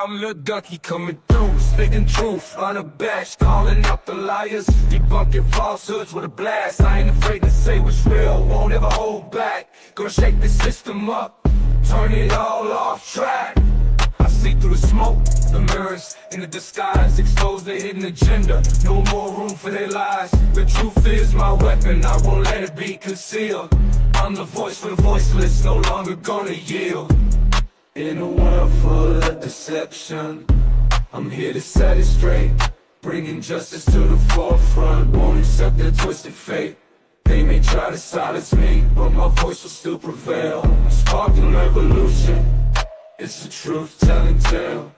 I'm Lil Ducky coming through, speaking truth, unabashed, calling out the liars, debunking falsehoods with a blast. I ain't afraid to say what's real, won't ever hold back. Gonna shake the system up, turn it all off track. I see through the smoke, the mirrors in the disguise, expose their hidden agenda. No more room for their lies. The truth is my weapon, I won't let it be concealed. I'm the voice for the voiceless, no longer gonna yield. In a world full of deception, I'm here to set it straight, bringing justice to the forefront. Won't accept their twisted fate. They may try to silence me, but my voice will still prevail. Sparking revolution, it's a truth-telling tale.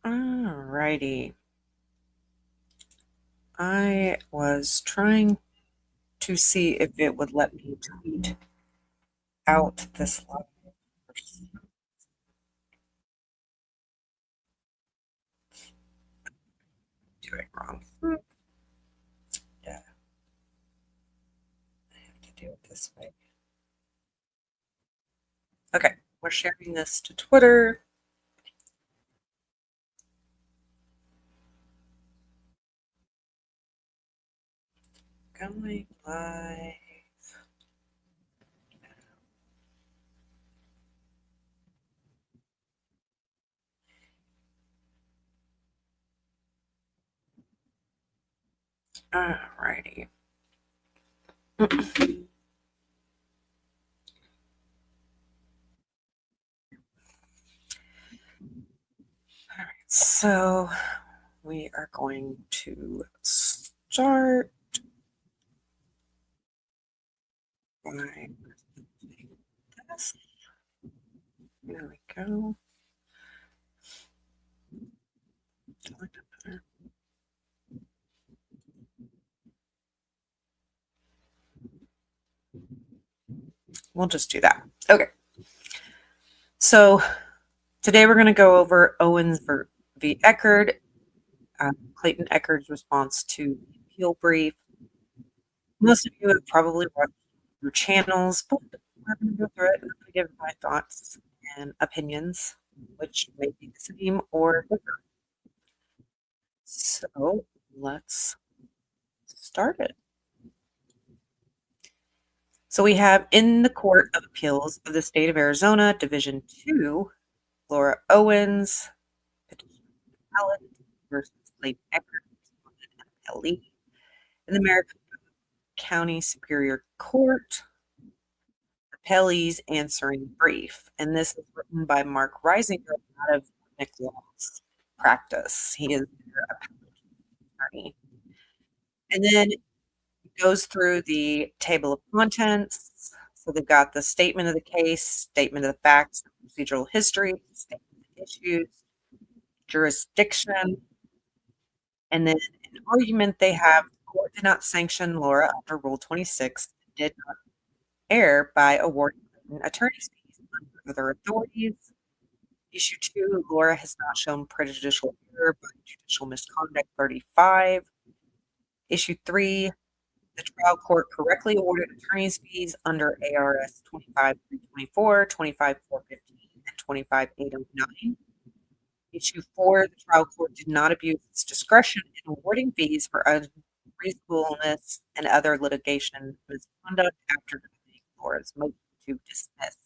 Alrighty. I was trying to see if it would let me tweet out this live. Doing wrong. Yeah. I have to do it this way. Okay, we're sharing this to Twitter. Going live. Alrighty. Alright, so we are going to start by this. There we go. We'll just do that. Okay. So today we're going to go over Owens V Echard, Clayton Echard's response to the appeal brief. Most of you have probably watched your channels, but we're going to go through it and I'm going to give my thoughts and opinions, which may be the same or different. So let's start it. So we have in the Court of Appeals of the State of Arizona, Division 2, Laura Owens, petition appellant versus Clayton Echard, respondent and appellee. In the Maricopa County Superior Court, appellee's answering brief. And this is written by Mark Reisinger out of Nick Law's practice. He is their appellate attorney. And then it goes through the table of contents. So they've got the statement of the case, statement of the facts, procedural history, statement of issues, jurisdiction, and then an argument they have, the court did not sanction Laura under Rule 26, did not err by awarding attorney's fees under other authorities. Issue 2, Laura has not shown prejudicial error by judicial misconduct 35. Issue 3, the trial court correctly awarded attorney's fees under ARS 25324, 25415, and 25809. Issue 4, the trial court did not abuse its discretion in awarding fees for reasonableness and other litigation misconduct after denying Laura's motion to dismiss.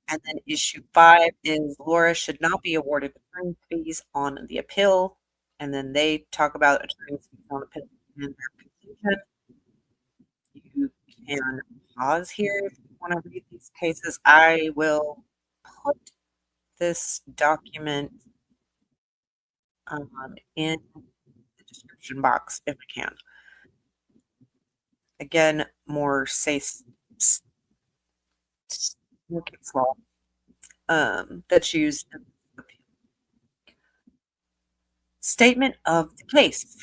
And then issue 5 is Laura should not be awarded attorney's fees on the appeal. And then they talk about attorney's fees on appeal in their conclusion. You can pause here if you want to read these cases. I will put this document in the description box if I can. Again, more case law that's used in the appeal. Statement of the case.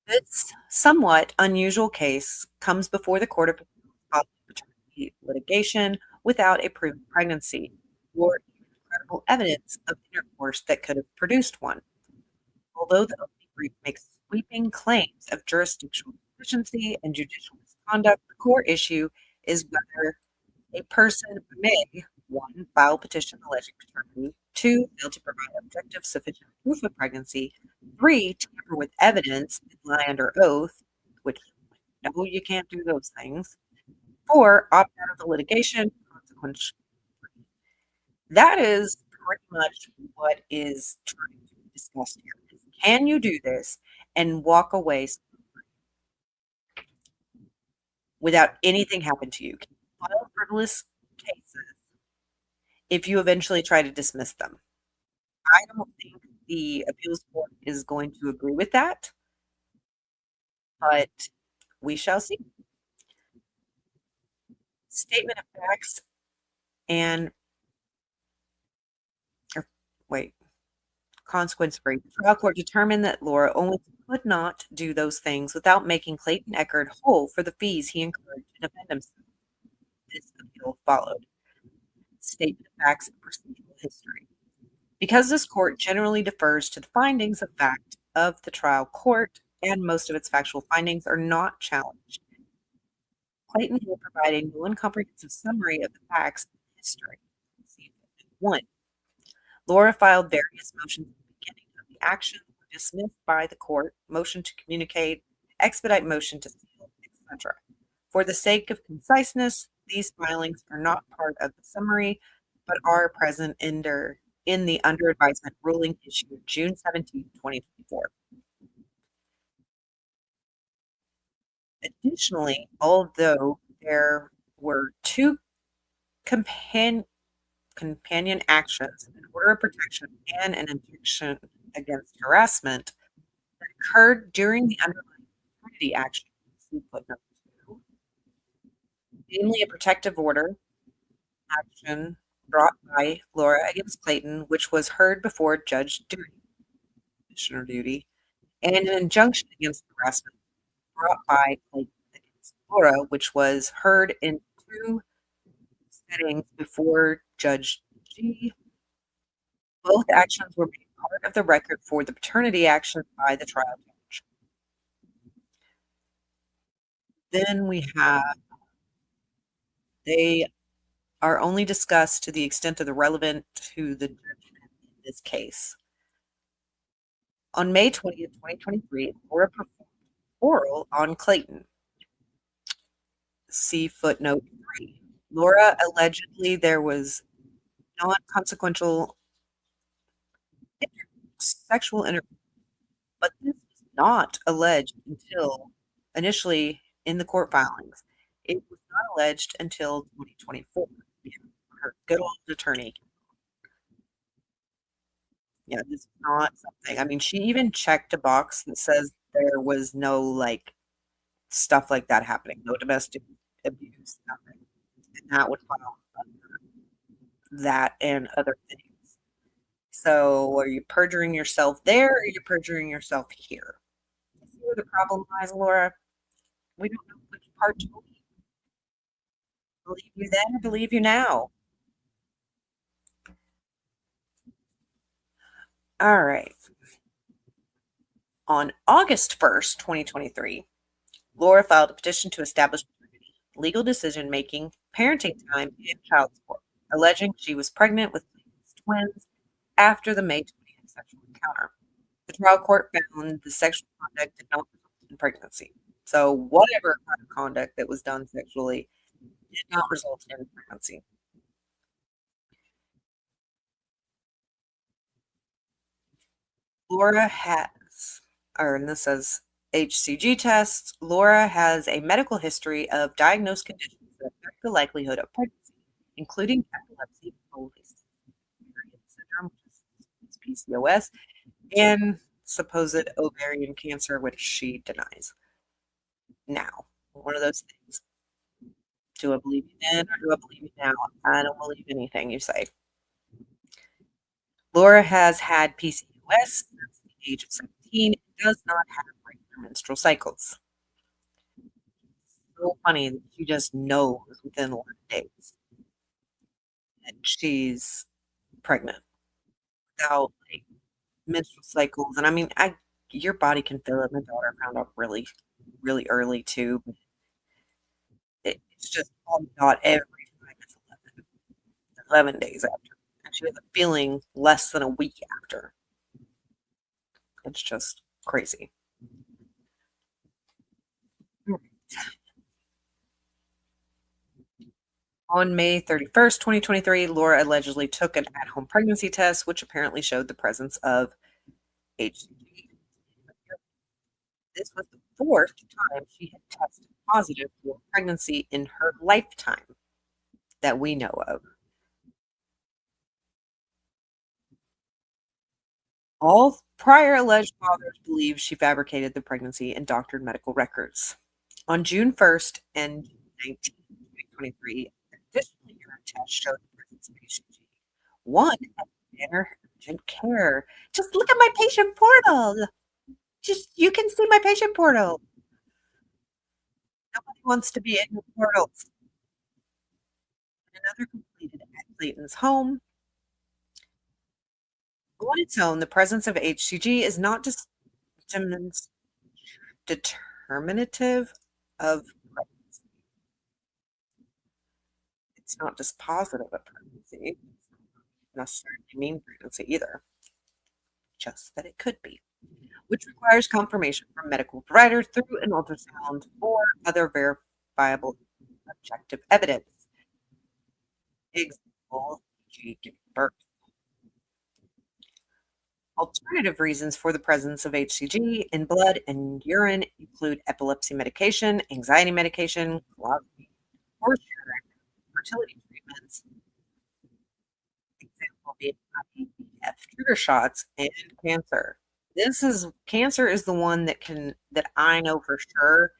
This somewhat unusual case comes before the Court of Appeals following paternity litigation without a proven pregnancy or credible evidence of intercourse that could have produced one. Although the opening brief makes sweeping claims of jurisdictional deficiency and judicial misconduct, the core issue is whether a person may, 1, file a petition alleging paternity, 2, fail to provide objective sufficient proof of pregnancy, 3, tamper with evidence and lie under oath, which no, you can't do those things, 4, opt out of the litigation, consequence. That is pretty much what is trying to be discussed here. Can you do this and walk away without anything happening to you? Can you file frivolous cases if you eventually try to dismiss them? I don't think the appeals court is going to agree with that, but we shall see. Statement of facts and consequence free. The trial court determined that Laura Owens could not do those things without making Clayton Echard whole for the fees he incurred to defend himself. This appeal followed. Statement of facts and procedural history. Because this court generally defers to the findings of fact of the trial court and most of its factual findings are not challenged, Clayton will provide a new and comprehensive summary of the facts and history. 1. Laura filed various motions at the beginning of the action were dismissed by the court, motion to communicate, expedite motion to seal, etc. For the sake of conciseness, these filings are not part of the summary, but are present in the under advisement ruling issued June 17, 2024. Additionally, although there were 2 companion actions, an order of protection and an injunction against harassment that occurred during the underlying paternity action, see footnote 2, namely a protective order action brought by Laura against Clayton, which was heard before Judge Duty, Commissioner Duty, and an injunction against harassment brought by Clayton against Laura, which was heard in 2 settings before Judge G. Both actions were made part of the record for the paternity action by the trial judge. Then we have, they are only discussed to the extent of the relevant to the judgment in this case. On May 20th, 2023, Laura performed oral on Clayton. See footnote 3. Laura allegedly there was non-consequential sexual intercourse, but this was not alleged until initially in the court filings. It was not alleged until 2024. Her good old attorney. Yeah, this is not something. I mean, she even checked a box that says there was no like stuff like that happening, no domestic abuse, nothing. And that would fall under that and other things. So are you perjuring yourself there or are you perjuring yourself here? See where the problem lies, Laura? We don't know which part to believe. Believe you then or believe you now? All right. On August 1st, 2023, Laura filed a petition to establish legal decision-making, parenting time, and child support, alleging she was pregnant with twins after the May 20th sexual encounter. The trial court found the sexual conduct did not result in pregnancy. So whatever kind of conduct that was done sexually did not result in pregnancy. Laura has, and this says HCG tests. Laura has a medical history of diagnosed conditions that affect the likelihood of pregnancy, including epilepsy, syndrome, which is PCOS, and supposed ovarian cancer, which she denies. Now, one of those things. Do I believe you then or do I believe you now? I don't believe anything you say. Laura has had PCOS since the age of 17 and does not have regular menstrual cycles. So funny that she just knows within 11 days that she's pregnant without like menstrual cycles. And I mean, your body can feel it. My daughter found out really, really early too. But it's just on the dot every time it's 11 days after. And she has a feeling less than a week after. It's just crazy. On May 31st, 2023, Laura allegedly took an at-home pregnancy test, which apparently showed the presence of HCG. This was the fourth time she had tested positive for pregnancy in her lifetime that we know of. All prior alleged fathers believe she fabricated the pregnancy and doctored medical records. On June 1st and 19th, 2023, additional urine tests showed the presence of HCG. One at urgent care. Just look at my patient portal. Just you can see my patient portal. Nobody wants to be in the portals. Another completed at Clayton's home. On its own, the presence of HCG is not just determinative of pregnancy. It's not just positive of pregnancy. It's not necessarily mean pregnancy either. Just that it could be, which requires confirmation from medical providers through an ultrasound or other verifiable objective evidence. Example, giving birth. Alternative reasons for the presence of HCG in blood and urine include epilepsy medication, anxiety medication, clotting, or fertility treatments. Example being IVF trigger shots and cancer. Cancer is the one that I know for sure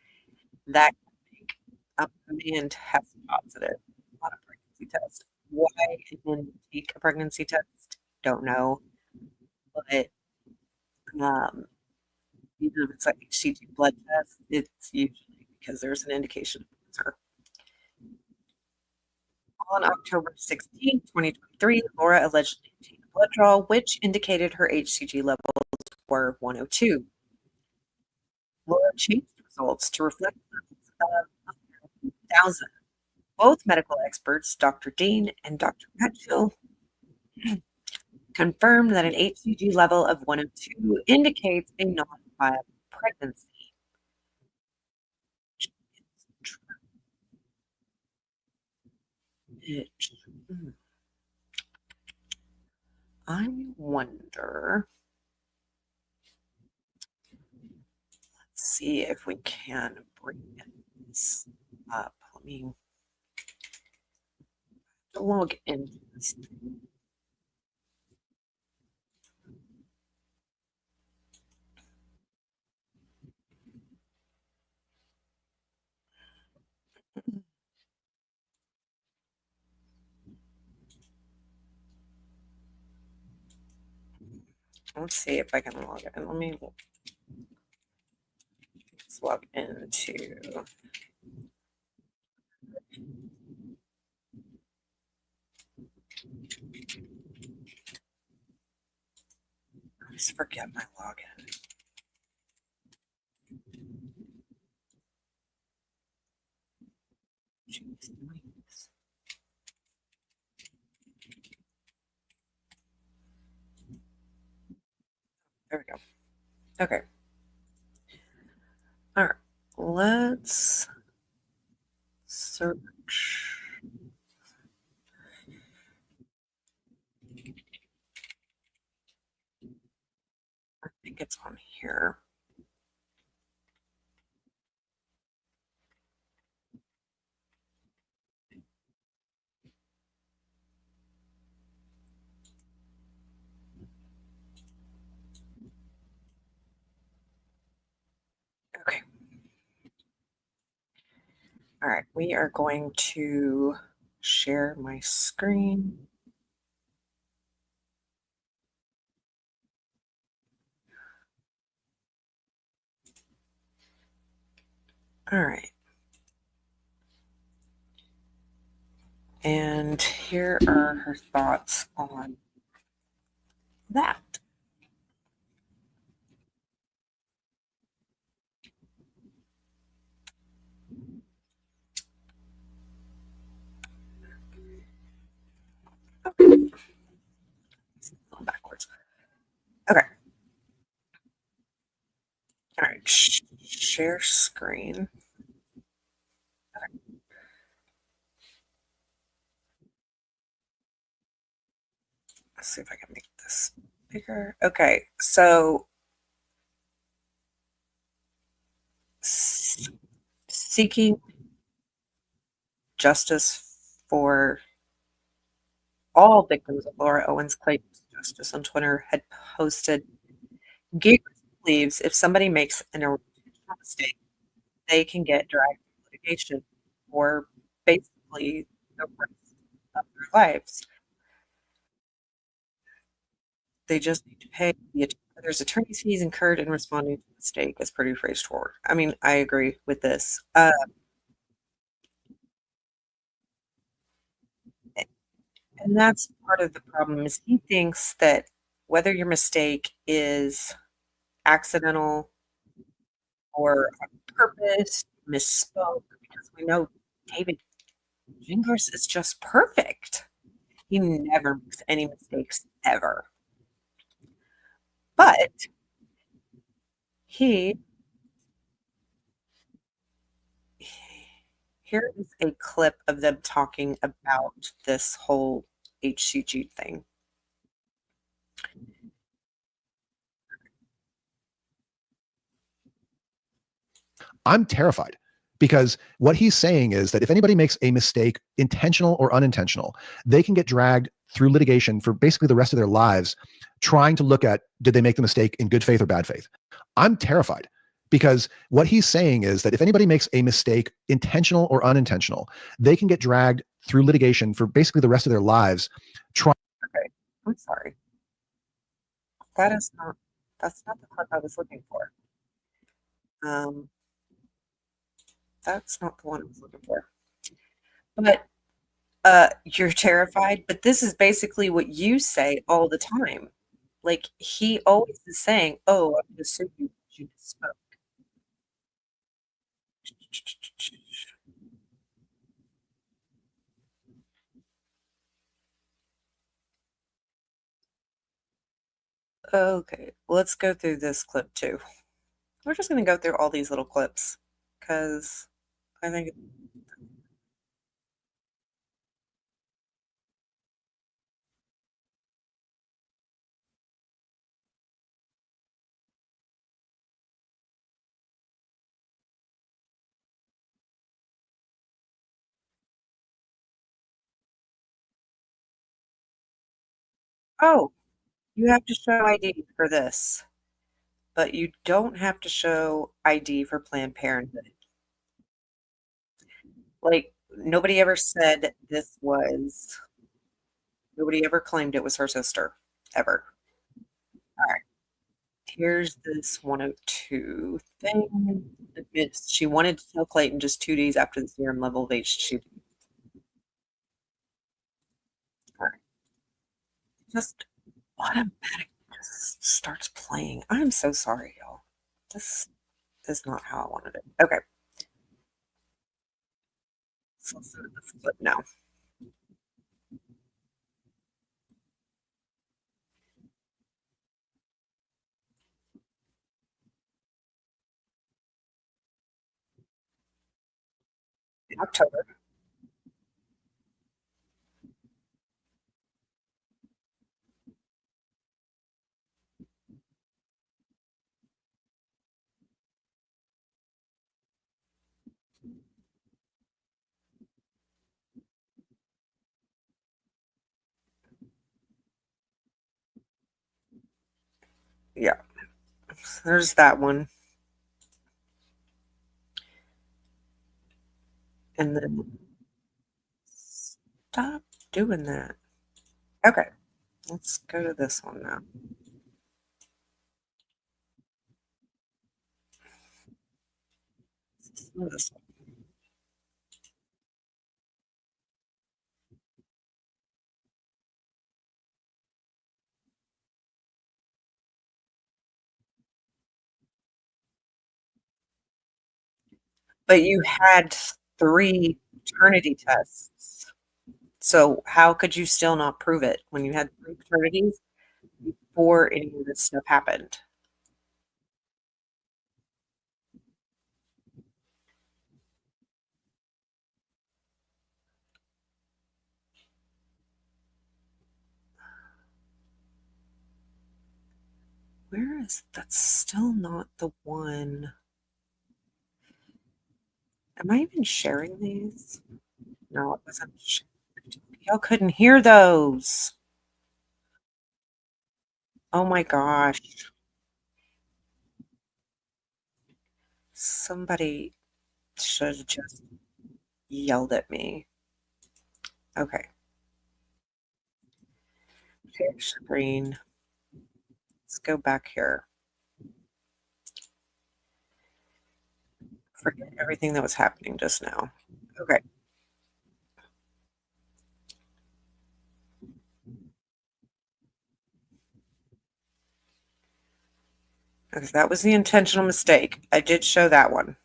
that can make a man test positive on a pregnancy test. Why a man would take a pregnancy test, don't know. But even if it's like HCG blood test, it's usually because there's an indication of cancer. On October 16, 2023, Laura allegedly obtained a blood draw, which indicated her HCG levels were 102. Laura changed results to reflect levels of 1,000. Both medical experts, Dr. Dean and Dr. Hatchell, confirmed that an HCG level of 102 indicates a non-viable pregnancy. I wonder. Let's see if we can bring this up. Let me log into this. Let's see if I can log in. Let's log into. I just forget my login. There we go. Okay. All right. Let's search. I think it's on here. Okay. All right. We are going to share my screen. All right. And here are her thoughts on that. Okay. Going backwards. Okay. All right. Share screen. Okay. Let's see if I can make this bigger. Okay. So seeking justice for all victims of Laura Owens Clayton's justice on Twitter had posted Gators believes if somebody makes an intentional mistake, they can get dragged into litigation for basically the rest of their lives. They just need to pay there's attorney's fees incurred in responding to the mistake is pretty straightforward. I mean, I agree with this. And that's part of the problem is he thinks that whether your mistake is accidental or on purpose, misspoke, because we know David Gingras is just perfect. He never makes any mistakes ever. But he here is a clip of them talking about this whole HCG thing. I'm terrified because what he's saying is that if anybody makes a mistake, intentional or unintentional, they can get dragged through litigation for basically the rest of their lives trying to look at, did they make the mistake in good faith or bad faith? I'm terrified because what he's saying is that if anybody makes a mistake, intentional or unintentional, they can get dragged through litigation for basically the rest of their lives trying. Okay, I'm sorry. That's not the clip I was looking for. That's not the one I was looking for. But you're terrified, but this is basically what you say all the time. Like he always is saying, "Oh, I'm gonna sue you because you misspoke." Okay, let's go through this clip too. We're just gonna go through all these little clips because I think. Oh, you have to show ID for this, but you don't have to show ID for Planned Parenthood. Like nobody ever said this was. Nobody ever claimed it was her sister, ever. All right. Here's this 102 thing. Admits she wanted to tell Clayton just 2 days after the serum level of HCG. All right. Just automatic just starts playing. I'm so sorry, y'all. This is not how I wanted it. Okay. So let's do this clip now. in October. Yeah, so there's that one. And then stop doing that. Okay, let's go to this one now. This one. But you had 3 paternity tests. So how could you still not prove it when you had 3 paternities before any of this stuff happened? Where is that's still not the one. Am I even sharing these? No, it wasn't. Y'all couldn't hear those. Oh my gosh. Somebody should have just yelled at me. Okay. Share screen. Let's go back here. Forget everything that was happening just now. Okay. Okay, that was the intentional mistake. I did show that one.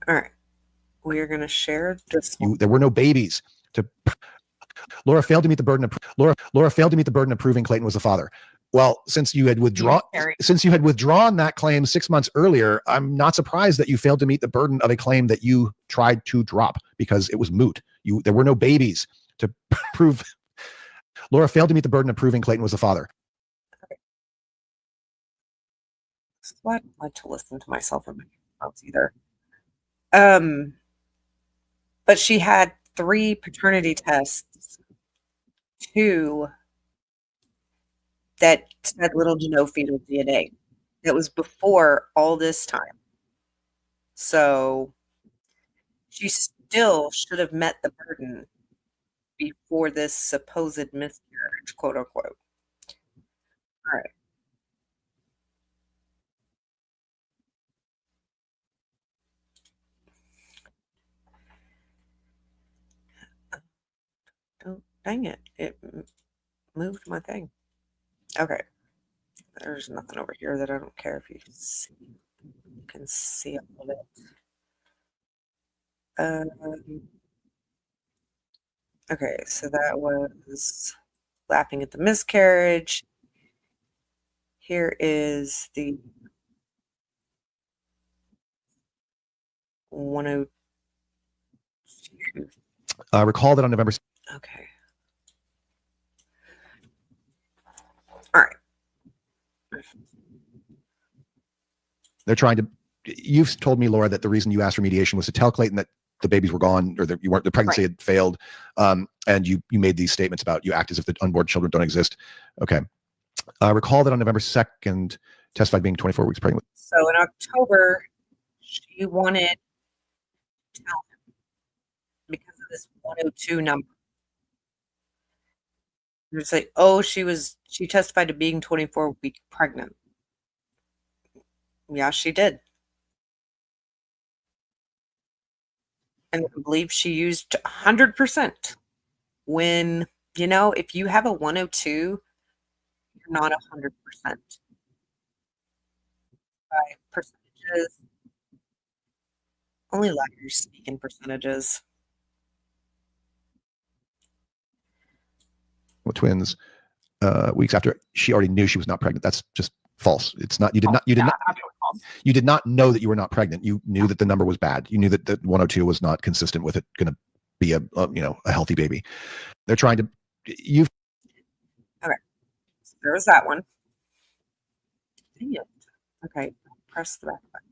All right. We are going to share this one. There were no babies. Laura failed to meet the burden of proving Clayton was the father. Well, since you had withdrawn that claim 6 months earlier, I'm not surprised that you failed to meet the burden of a claim that you tried to drop because it was moot. There were no babies to prove. Laura failed to meet the burden of proving Clayton was the father. I don't like to listen to myself in my mouth either. But she had 3 paternity tests, 2 that said little to no fetal DNA. It was before all this time. So she still should have met the burden before this supposed miscarriage, quote unquote. All right. Oh, dang it. It moved my thing. Okay. There's nothing over here that I don't care if you see. You can see a little bit. Okay, so that was laughing at the miscarriage. Here is the 102. Recall that on November. Okay. All right. They're trying to. You've told me, Laura, that the reason you asked for mediation was to tell Clayton that the babies were gone or that the pregnancy had failed, and you made these statements about you act as if the unborn children don't exist. Okay. Recall that on November 2nd, testified being 24 weeks pregnant. So in October, she wanted to tell him because of this 102 number. It's like, oh, she testified to being 24 weeks pregnant. Yeah, she did. And I believe she used 100%. When, if you have a 102, you're not 100%. By percentages, only liars speak in percentages. twins weeks after she already knew she was not pregnant. That's just false. It's not. You did not know that you were not pregnant. You knew that the number was bad. You knew that the 102 was not consistent with it going to be a healthy baby. They're trying to. Okay. So there was that one. Dang it. Okay. Press the back button.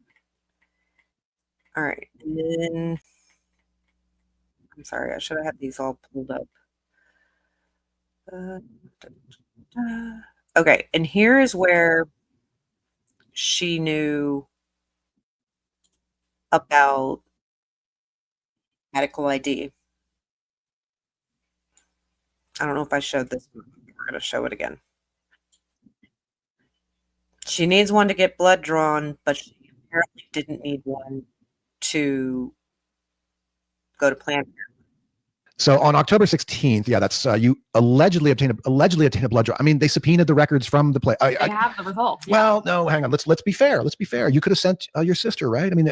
All right. And then I'm sorry, I should have had these all pulled up. Okay, and here is where she knew about medical ID. I don't know if I showed this. We're going to show it again. She needs one to get blood drawn, but she apparently didn't need one to go to Planned Parenthood. So on October 16th, yeah, that's you allegedly obtained a blood draw. I mean, they subpoenaed the records from the place. They have the results. Well, no, hang on. Let's be fair. Let's be fair. You could have sent your sister, right? I mean,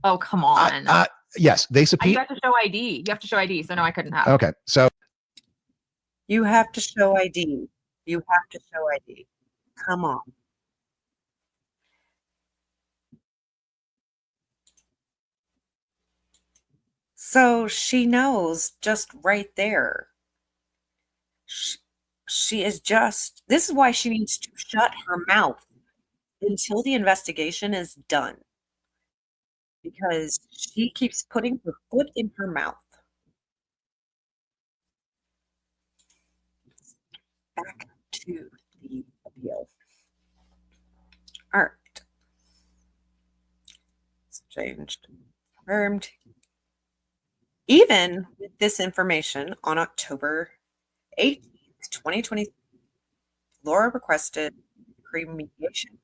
oh, come on. Yes, they subpoenaed. You have to show ID. You have to show ID. So no, I couldn't have. Okay, so you have to show ID. You have to show ID. Come on. So she knows just right there. She is just, this is why she needs to shut her mouth until the investigation is done. Because she keeps putting her foot in her mouth. Back to the appeal. All right. It's changed. Confirmed. Even with this information on October 18th, 2020, Laura requested remediation,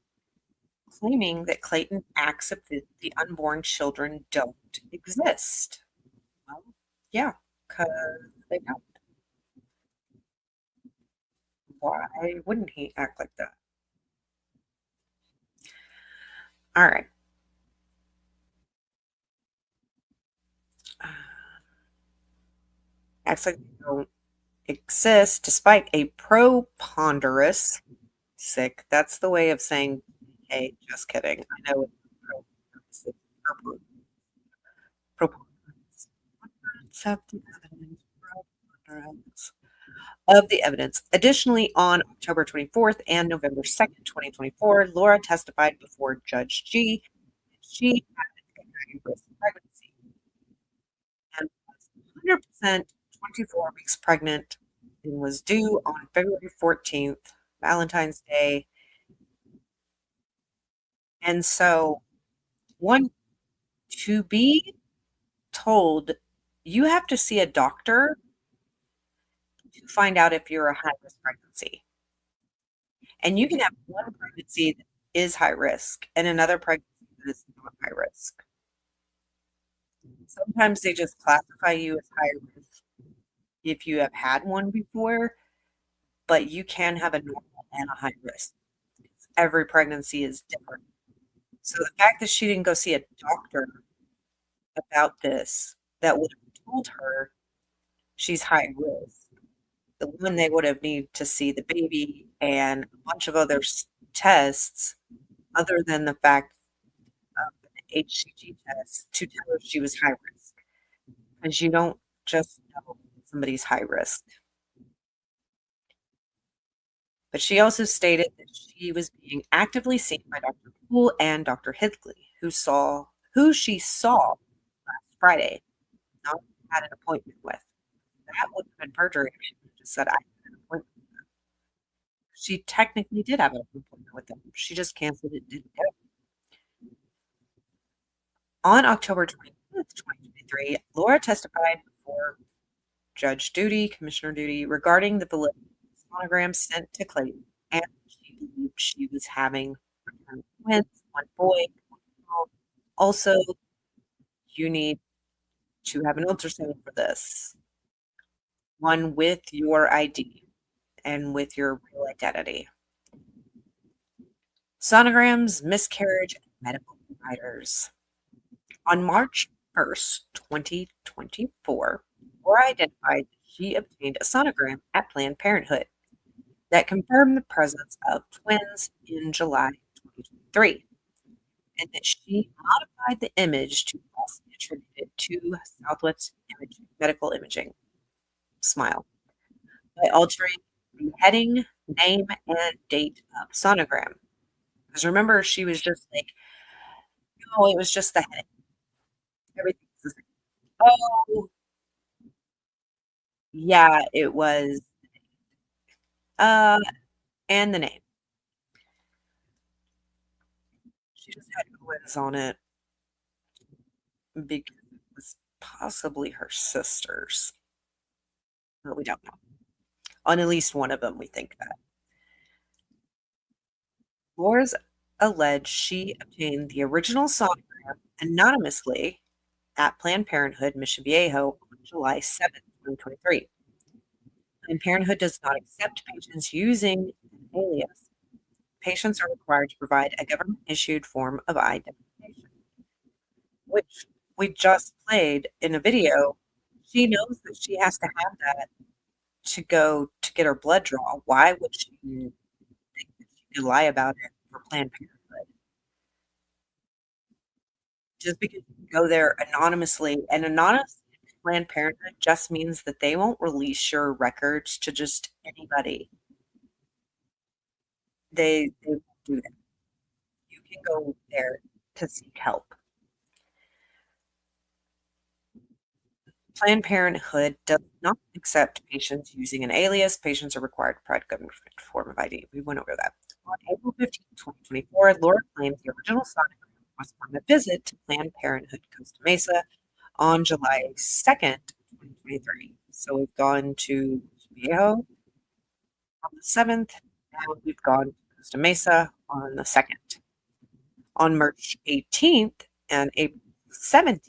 claiming that Clayton acts of the unborn children don't exist. Well, yeah, because they don't. Why wouldn't he act like that? All right. Acts like they don't exist despite a preponderance. Sick. That's the way of saying, hey, just kidding. I know it's preponderance. Of the evidence. Additionally, on October 24th and November 2nd, 2024, Laura testified before Judge G. She had a high-risk pregnancy and was 100% 24 weeks pregnant and was due on February 14th, Valentine's Day. And so, to be told you have to see a doctor to find out if you're a high-risk pregnancy. And you can have one pregnancy that is high risk and another pregnancy that is not high risk. Sometimes they just classify you as high risk if you have had one before, but you can have a normal and a high risk. Every pregnancy is different. So the fact that she didn't go see a doctor about this, that would have told her she's high risk. The one they would have needed to see the baby and a bunch of other tests, other than the fact of an HCG test to tell her she was high risk. Because you don't just know somebody's high risk. But she also stated that she was being actively seen by Dr. Poole and Dr. Hidley, who she saw last Friday, not had an appointment with. That would have been perjury if she just said, I had an appointment with them. She technically did have an appointment with them. She just canceled it, didn't go. On October 25th, 2023, Laura testified before Judge Duty, Commissioner Duty, regarding the validity of the sonogram sent to Clayton, and she believed she was having twins, one boy, one girl. Also, you need to have an ultrasound for this. One with your ID and with your real identity. Sonograms, miscarriage, and medical providers. On March 1st, 2024, Laura identified that she obtained a sonogram at Planned Parenthood that confirmed the presence of twins in July 2023, and that she modified the image to falsely attribute it to Southwest Medical Imaging, SMILE, by altering the heading, name, and date of sonogram. Because remember, she was just like, no, it was just the heading. Everything's the same. Oh, yeah, it was. Uh, and the name. She just had Owens on it because it was possibly her sister's. But we don't know. On at least one of them, we think that. Laura's alleged she obtained the original sonogram anonymously at Planned Parenthood Mission Viejo on July 7th, 2023. Planned Parenthood does not accept patients using an alias. Patients are required to provide a government-issued form of identification, which we just played in a video. She knows that she has to have that to go to get her blood draw. Why would she think that she could lie about it for Planned Parenthood? Just because you can go there anonymously, and anonymous Planned Parenthood just means that they won't release your records to just anybody. They won't do that. You can go there to seek help. Planned Parenthood does not accept patients using an alias. Patients are required to provide a government form of ID. We went over that. On April 15, 2024, Laura claimed the original sonogram was from a visit to Planned Parenthood Costa Mesa on July 2nd, 2023. So we've gone to Viejo on the 7th, and we've gone to Costa Mesa on the 2nd. On March 18th and April 17th,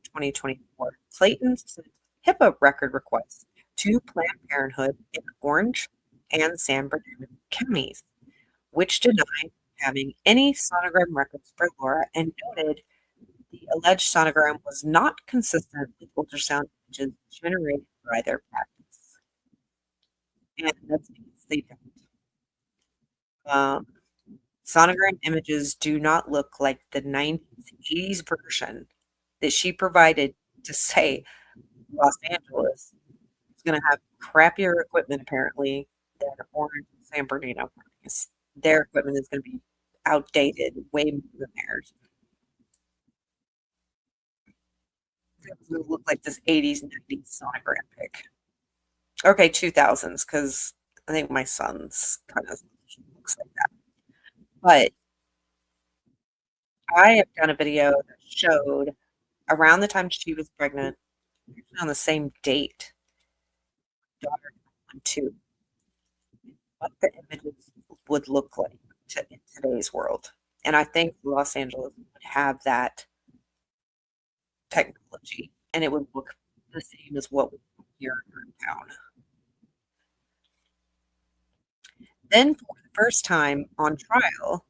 2024, Clayton sent HIPAA record requests to Planned Parenthood in Orange and San Bernardino counties, which denied having any sonogram records for Laura and noted the alleged sonogram was not consistent with ultrasound images generated by their practice. And that's because they don't. Sonogram images do not look like the 90s, 80s version that she provided to say Los Angeles is going to have crappier equipment, apparently, than Orange and San Bernardino. Their equipment is going to be outdated, way more than theirs. It doesn't look like this 80s, 90s sonogram pic. Okay, 2000s, because I think my son's kind of looks like that. But I have done a video that showed around the time she was pregnant, on the same date, daughter too, what the images would look like in today's world. And I think Los Angeles would have that technology, and it would look the same as what we have here in town. Then, for the first time on trial,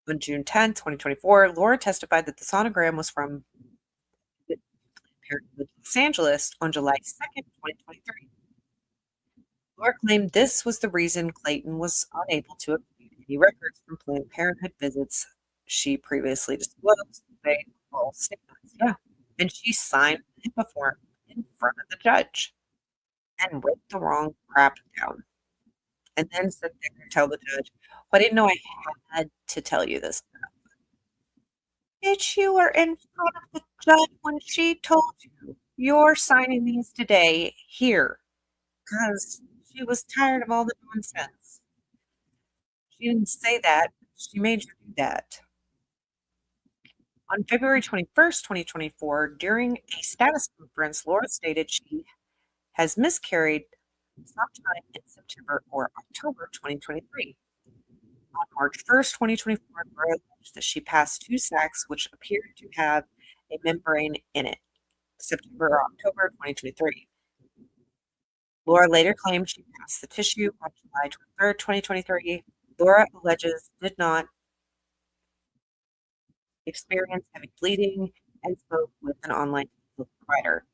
on June 10, 2024, Laura testified that the sonogram was from Los Angeles on July 2nd, 2023. Laura claimed this was the reason Clayton was unable to obtain any records from Planned Parenthood visits she previously disclosed. They were all statements. Yeah. And she signed the HIPAA form in front of the judge and wrote the wrong crap down. And then said they could tell the judge, well, I didn't know I had to tell you this stuff. Bitch, you were in front of the judge when she told you you're signing these today here. Because she was tired of all the nonsense. She didn't say that. She made you do that. On February 21st, 2024, during a status conference, Laura stated she has miscarried sometime in September or October 2023. On March 1st, 2024, Laura alleged that she passed 2 sacs which appeared to have a membrane in it, September or October 2023. Laura later claimed she passed the tissue on July 23rd, 2023. Laura alleges did not experience heavy bleeding and spoke with an online provider.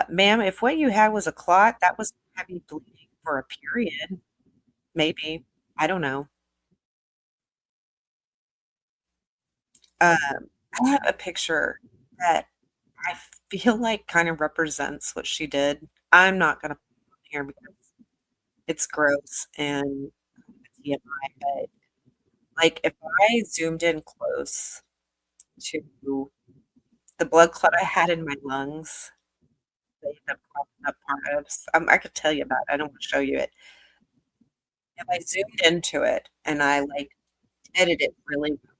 Ma'am, if what you had was a clot, that was heavy bleeding for a period. Maybe. I don't know. I have a picture that I feel like kind of represents what she did. I'm not going to put it on here because it's gross and TMI, but like if I zoomed in close to the blood clot I had in my lungs, they ended up popping up part of. I could tell you about it. I don't want to show you it. If I zoomed into it and I like edited it really well,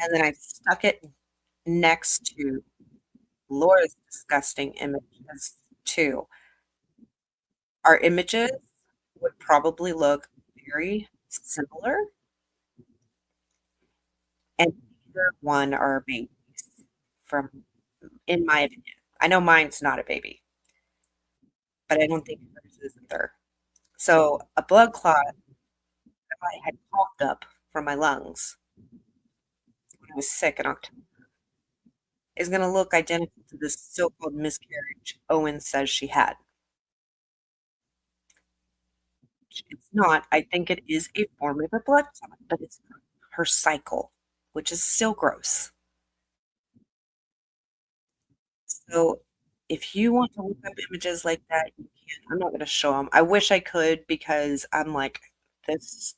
and then I stuck it next to Laura's disgusting images too, our images would probably look very similar, and neither one are babies from, in my opinion. I know mine's not a baby, but I don't think hers is either. So a blood clot that I had popped up from my lungs when I was sick in October is going to look identical to this so-called miscarriage Owen says she had. It's not. I think it is a form of a blood clot, but it's her cycle, which is still gross. So if you want to look up images like that, you can. I'm not going to show them. I wish I could because I'm like, this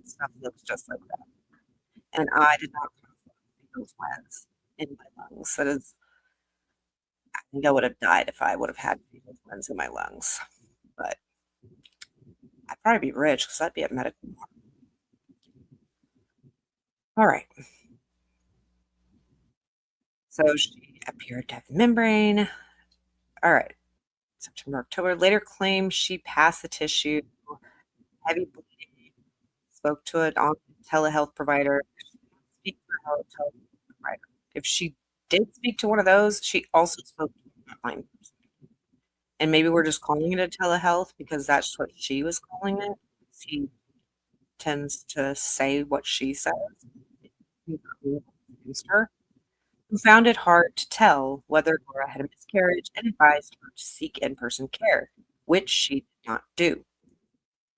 stuff looks just like that. And I did not have those glands in my lungs. That is, I think I would have died if I would have had those glands in my lungs. But I'd probably be rich because I'd be at medical. All right. So she appeared to have membrane. All right. September, October. Later claimed she passed the tissue, heavy bleeding, spoke to an telehealth provider. Speak to a telehealth provider. If she did speak to one of those, she also spoke to a frontline person. And maybe we're just calling it a telehealth because that's what she was calling it. She tends to say what she says. Her, who found it hard to tell whether Laura had a miscarriage and advised her to seek in-person care, which she did not do.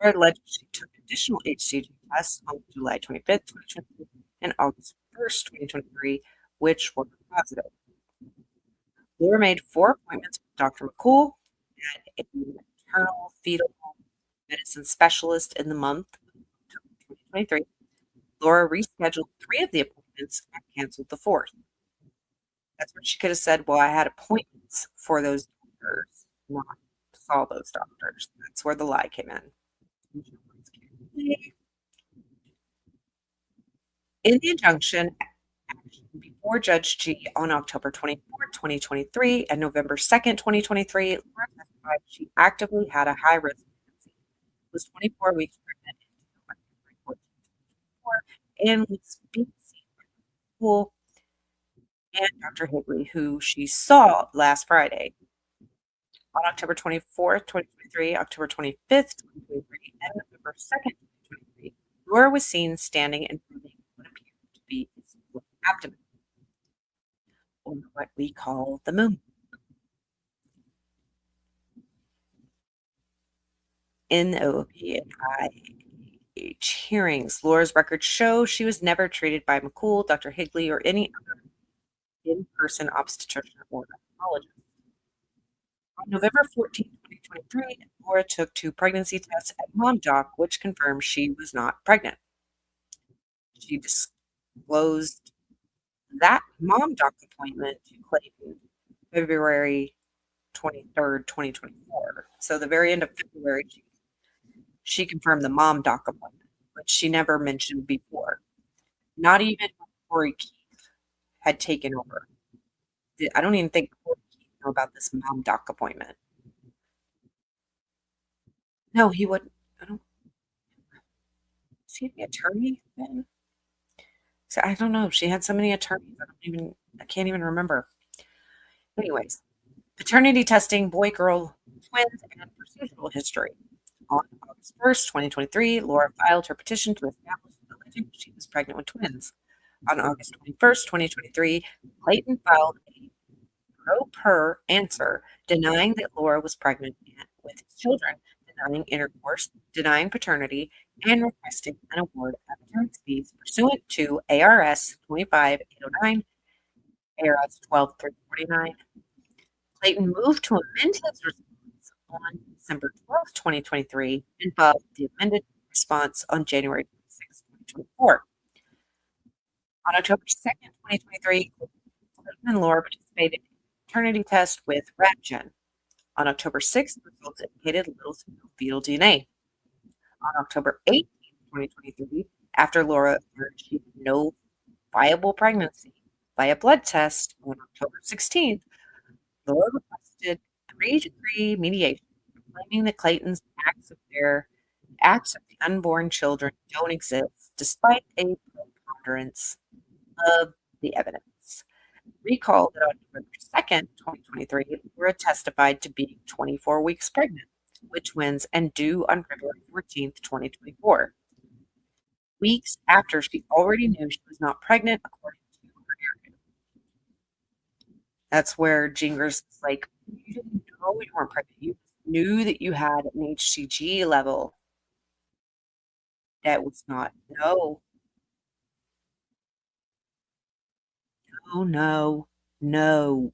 Laura alleged she took additional HCG tests on July 25th, 2023 and August 1st, 2023, which were positive. Laura made 4 appointments with Dr. McCool and a maternal fetal medicine specialist in the month of 2023. Laura rescheduled 3 of the appointments and canceled the 4th. That's what she could have said. Well, I had appointments for those doctors, not saw those doctors. That's where the lie came in. In the injunction before Judge G on October 24, 2023 and November 2nd, 2023, Laura testified she actively had a high-risk pregnancy, was 24 weeks pregnant and was being seen by the school and Dr. Higley, who she saw last Friday. On October 24th, 2023, October 25th, 2023, and November 2nd, 2023, Laura was seen standing and moving what appeared to be his abdomen, or what we call the moon. In the OP and IH hearings, Laura's records show she was never treated by McCool, Dr. Higley, or any other in-person obstetrician or gynecologist. On November 14, 2023, Laura took 2 pregnancy tests at MomDoc, which confirmed she was not pregnant. She disclosed that MomDoc appointment to Clayton February 23rd, 2024. So the very end of February, she confirmed the MomDoc appointment, which she never mentioned before. Not even Corey Keith had taken over. I don't even think Corey Keith knew about this MomDoc appointment. No, he wouldn't. I don't. Is he the attorney then? So I don't know. She had so many attorneys. I can't even remember. Anyways, paternity testing, boy, girl, twins, and procedural history. On August 1st, 2023, Laura filed her petition to establish alleging she was pregnant with twins. On August 21st, 2023, Clayton filed a pro per answer, denying that Laura was pregnant with his children, denying intercourse, denying paternity, and requesting an award of attorney's fees pursuant to ARS 25809, ARS 12349. Clayton moved to amend his response on December 12th, 2023, and filed the amended response on January 26, 2024. On October 2nd, 2023, Clayton and Laura participated in a paternity test with RadGen. On October 6th, the results indicated little to no fetal DNA. On October 18th, 2023, after Laura learned she had no viable pregnancy by a blood test, on October 16th, Laura requested 3-degree mediation, claiming that Clayton's acts of the unborn children don't exist, despite a preponderance of the evidence. Recall that on November 2nd, 2023, Laura testified to being 24 weeks pregnant with twins and due on February 14th, 2024. Weeks after she already knew she was not pregnant, according to her narrative. That's where Gingers was like, you didn't know you weren't pregnant. You knew that you had an HCG level that was not. No. No, no, no.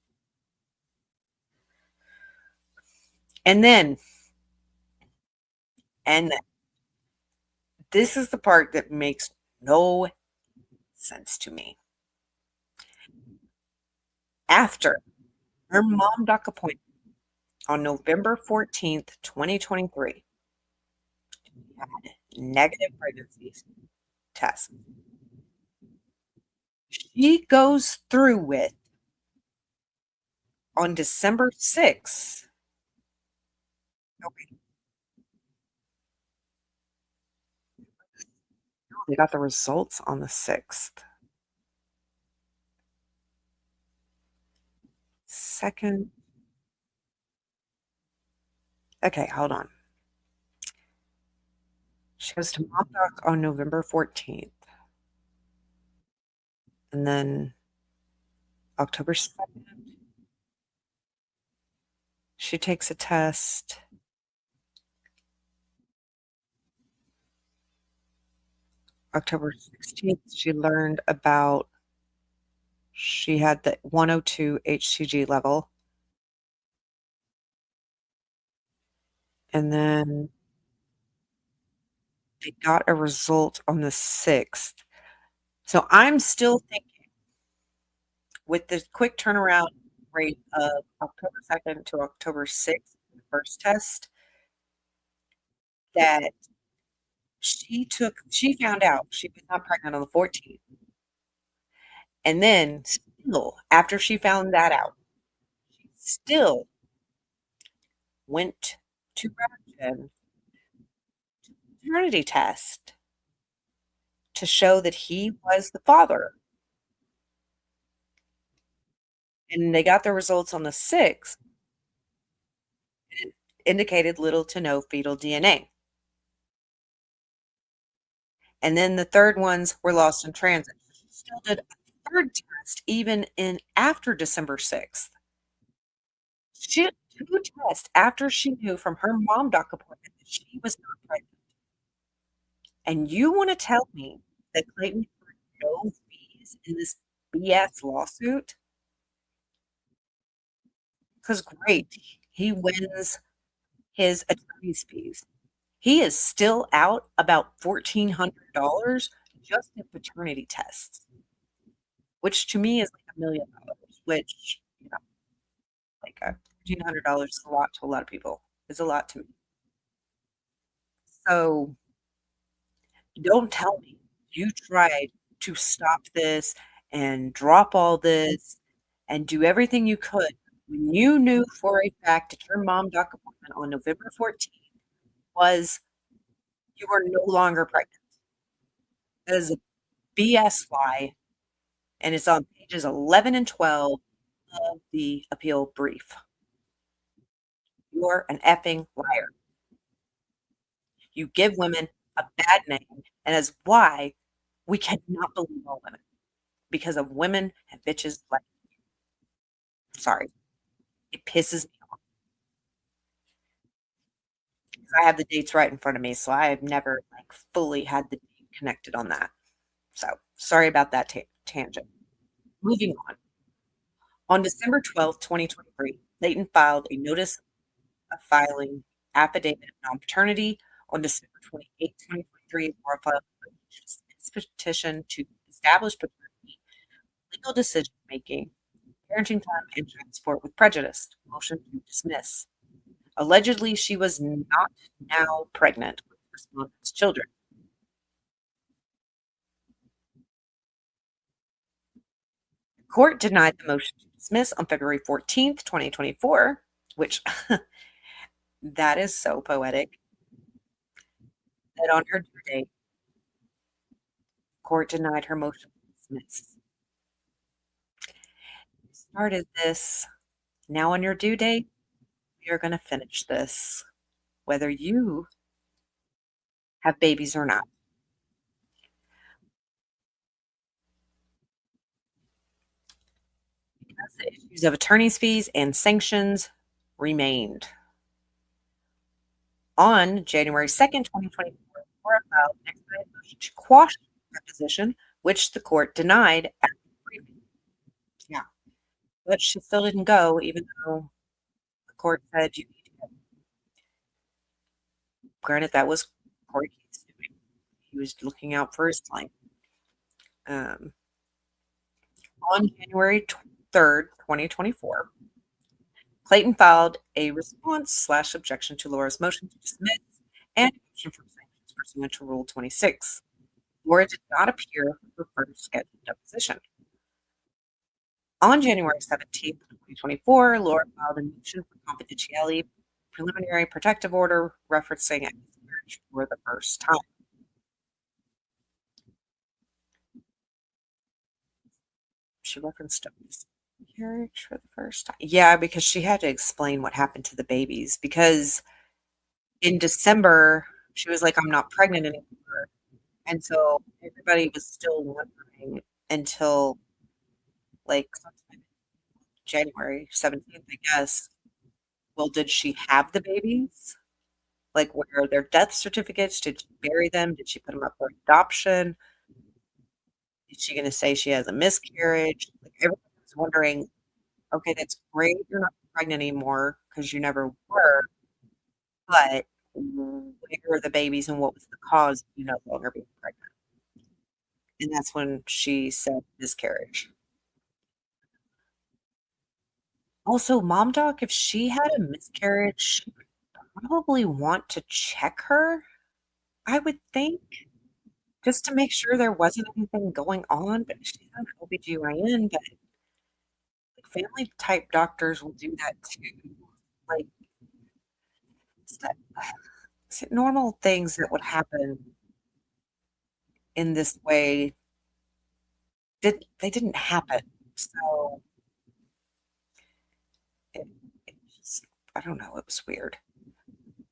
And then this is the part that makes no sense to me. After her mom doc appointment on November 14th, 2023, she had negative pregnancy tests. She goes through with on December 6th. Okay. They got the results on the 6th. Second. Okay, hold on. She goes to mom doc on November 14th. And then October 2nd, she takes a test. October 16th, she learned about she had the 102 HCG level. And then they got a result on the 6th. So I'm still thinking, with the quick turnaround rate of October 2nd to October 6th, the first test, that she found out she was not pregnant on the 14th. And then still, after she found that out, she still went to RadGen to the paternity test to show that he was the father. And they got the results on the 6th. It indicated little to no fetal DNA. And then the third ones were lost in transit. She still did a third test even after December 6th. She did 2 tests after she knew from her mom doc appointment that she was not pregnant. And you want to tell me that Clayton earned no fees in this BS lawsuit? Because great, he wins his attorney's fees. He is still out about $1,400 just in paternity tests, which to me is like $1 million, which, like $1,400 is a lot to a lot of people. It's a lot to me. So don't tell me you tried to stop this and drop all this and do everything you could when you knew for a fact that your mom doc appointment on November 14th was you were no longer pregnant. That is a BS lie, and it's on pages 11 and 12 of the appeal brief. You're an effing liar. You give women a bad name, and that's why we cannot believe all women, because of women and bitches like you. Sorry. It pisses me off. I have the dates right in front of me, so I have never like fully had the date connected on that. So sorry about that tangent. Moving on. On December 12th, 2023, Clayton filed a notice of filing affidavit of non-paternity. On December 28th, 2023, Laura filed a petition to establish paternity, legal decision making, parenting time, and child support with prejudice. Motion to dismiss. Allegedly, she was not now pregnant with respondent's children. The court denied the motion to dismiss on February 14th, 2024, which that is so poetic. That on her due date, the court denied her motion to dismiss. You started this. Now on your due date, we are going to finish this, whether you have babies or not. Because the issues of attorney's fees and sanctions remained. On January 2nd, 2024, Laura filed an expedited motion to quash her position, which the court denied after the briefing. Yeah. But she still didn't go, even though the court said you need to go. Granted, that was Corey Keith's doing. He was looking out for his client. On January 3rd, 2024, Clayton filed a response/objection to Laura's motion to dismiss and a motion for sanctions pursuant to Rule 26. Laura did not appear for her first scheduled deposition. On January 17th, 2024, Laura filed a motion for confidentiality preliminary protective order referencing a miscarriage for the first time. She referenced a miscarriage for the first time. Yeah, because she had to explain what happened to the babies. Because in December, she was like, I'm not pregnant anymore. And so everybody was still wondering until like sometime January 17th, I guess. Well, did she have the babies? Like, where are their death certificates? Did she bury them? Did she put them up for adoption? Is she going to say she has a miscarriage? Like, everyone was wondering, okay, that's great. You're not pregnant anymore because you never were. But where are the babies and what was the cause of you no longer being pregnant? And that's when she said miscarriage. Also, Mom Doc, if she had a miscarriage, she would probably want to check her, I would think, just to make sure there wasn't anything going on. But she's not an OBGYN, but like family type doctors will do that too. Like normal things that would happen in this way they didn't happen. So it just, I don't know, it was weird.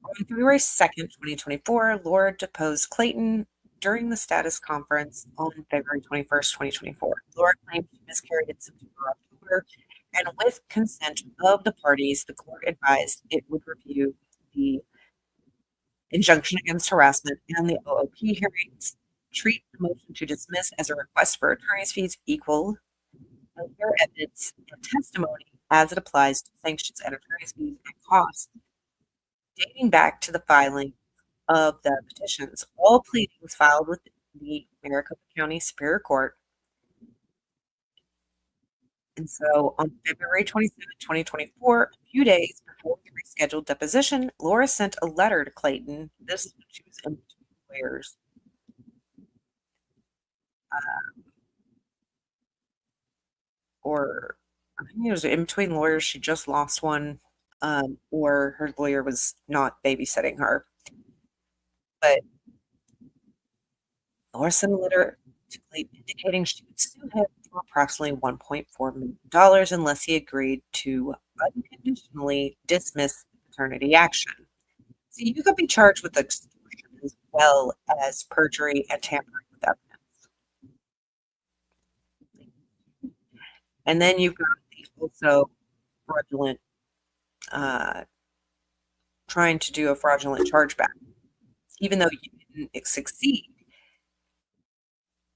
On February 2nd, 2024, Laura deposed Clayton during the status conference on February 21st, 2024. Laura claimed she miscarried in September or October, and with consent of the parties, the court advised it would review the injunction against harassment and the OOP hearings, treat the motion to dismiss as a request for attorney's fees equal, and hear evidence and testimony as it applies to sanctions and attorney's fees and costs dating back to the filing of the petitions. All pleadings filed with the Maricopa County Superior Court. And so on February 27, 2024, a few days before the rescheduled deposition, Laura sent a letter to Clayton. This is when she was in between lawyers. Or I think it was in between lawyers. She just lost one, or her lawyer was not babysitting her. But Laura sent a letter to Clayton indicating she would sue him for approximately $1.4 million unless he agreed to unconditionally dismiss the paternity action. So you could be charged with extortion as well as perjury and tampering with evidence. And then you've got the also fraudulent trying to do a fraudulent chargeback. Even though you didn't succeed,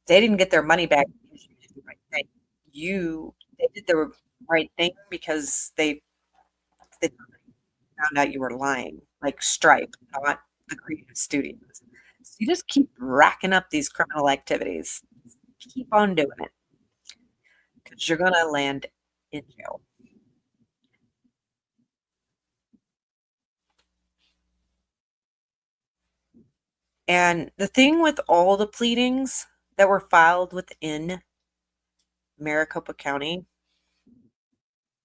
they didn't get their money back because you did the right thing. They did the right thing because they found out you were lying, like Stripe, not the creative studios. So you just keep racking up these criminal activities. Keep on doing it because you're going to land in jail. And the thing with all the pleadings that were filed within Maricopa County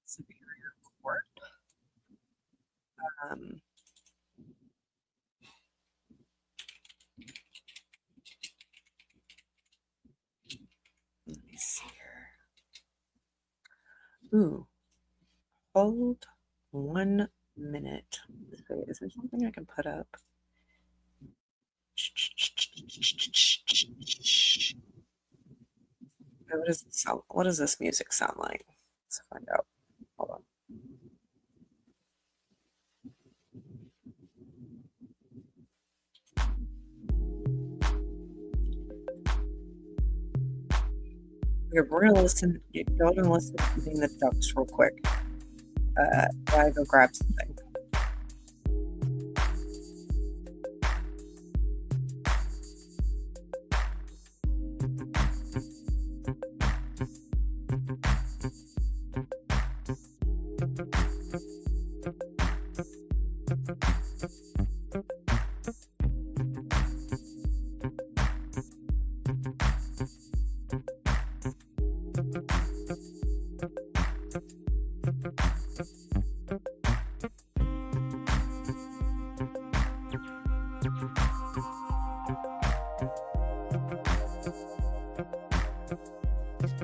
Superior Court, let me see here. Ooh, hold 1 minute. Wait, is there something I can put up? What does this music sound like? Let's find out. Hold on. Okay, we're gonna listen. Go ahead and listen to Feeding the Ducks real quick. I go grab something.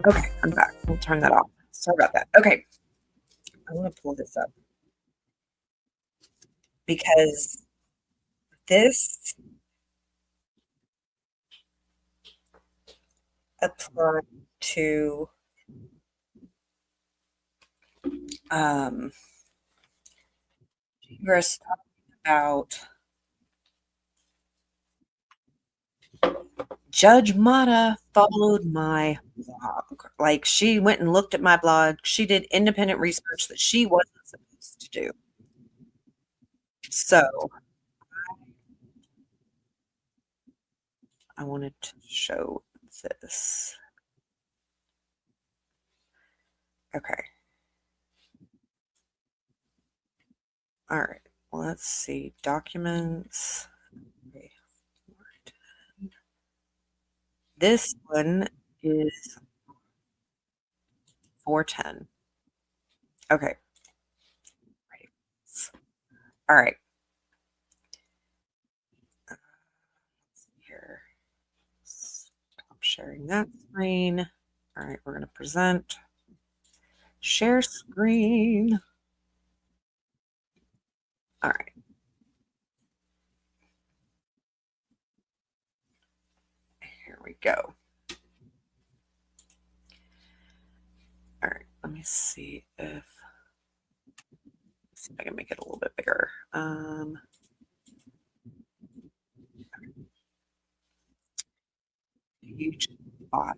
Okay, I'm back. We'll turn that off. Sorry about that. Okay, I want to pull this up because this applied to Congress talking about Judge Mata followed my blog. Like, she went and looked at my blog. She did independent research that she wasn't supposed to do. So I wanted to show this. Okay. All right. Let's see. Documents. Okay. This one is 410. Okay. All right. Here. Stop sharing that screen. All right, we're going to present. Share screen. All right. Here we go. All right, let me see if I can make it a little bit bigger. Page 5. All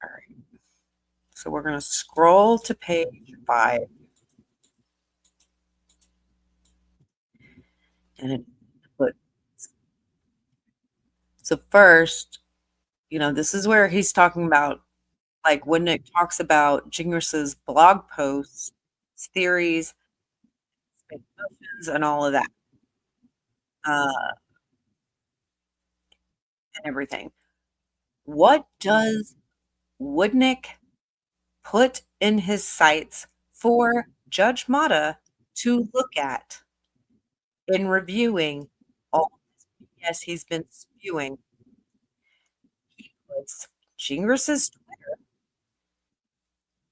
right. So we're going to scroll to page 5. And it puts. So first, this is where he's talking about, like, when it talks about Gingriss's blog posts, theories, and all of that. And everything. What does Woodnick put in his sights for Judge Mata to look at in reviewing all this BS he's been spewing? He puts Gingriss's Twitter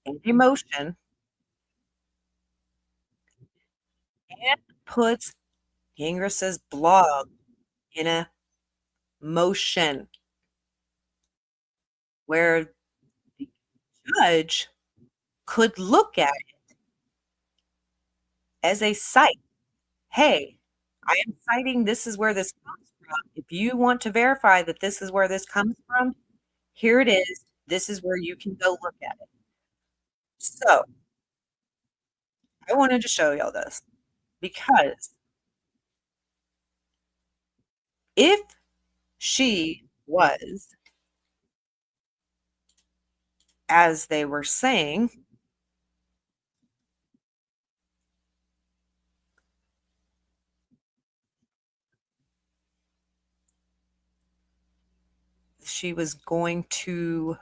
in emotion and puts Gingriss's blog in a motion where the judge could look at it as a cite. Hey, I am citing this is where this comes from. If you want to verify that this is where this comes from, here it is. This is where you can go look at it. So I wanted to show y'all this because if she was, as they were saying, she was going to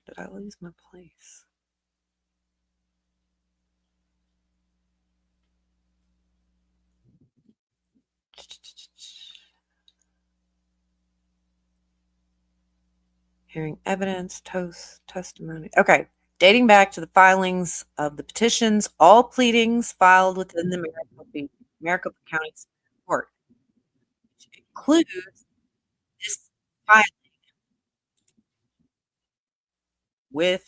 did I lose my place? Hearing evidence, testimony. Okay. Dating back to the filings of the petitions, all pleadings filed within the Maricopa County Superior Court, which includes this filing with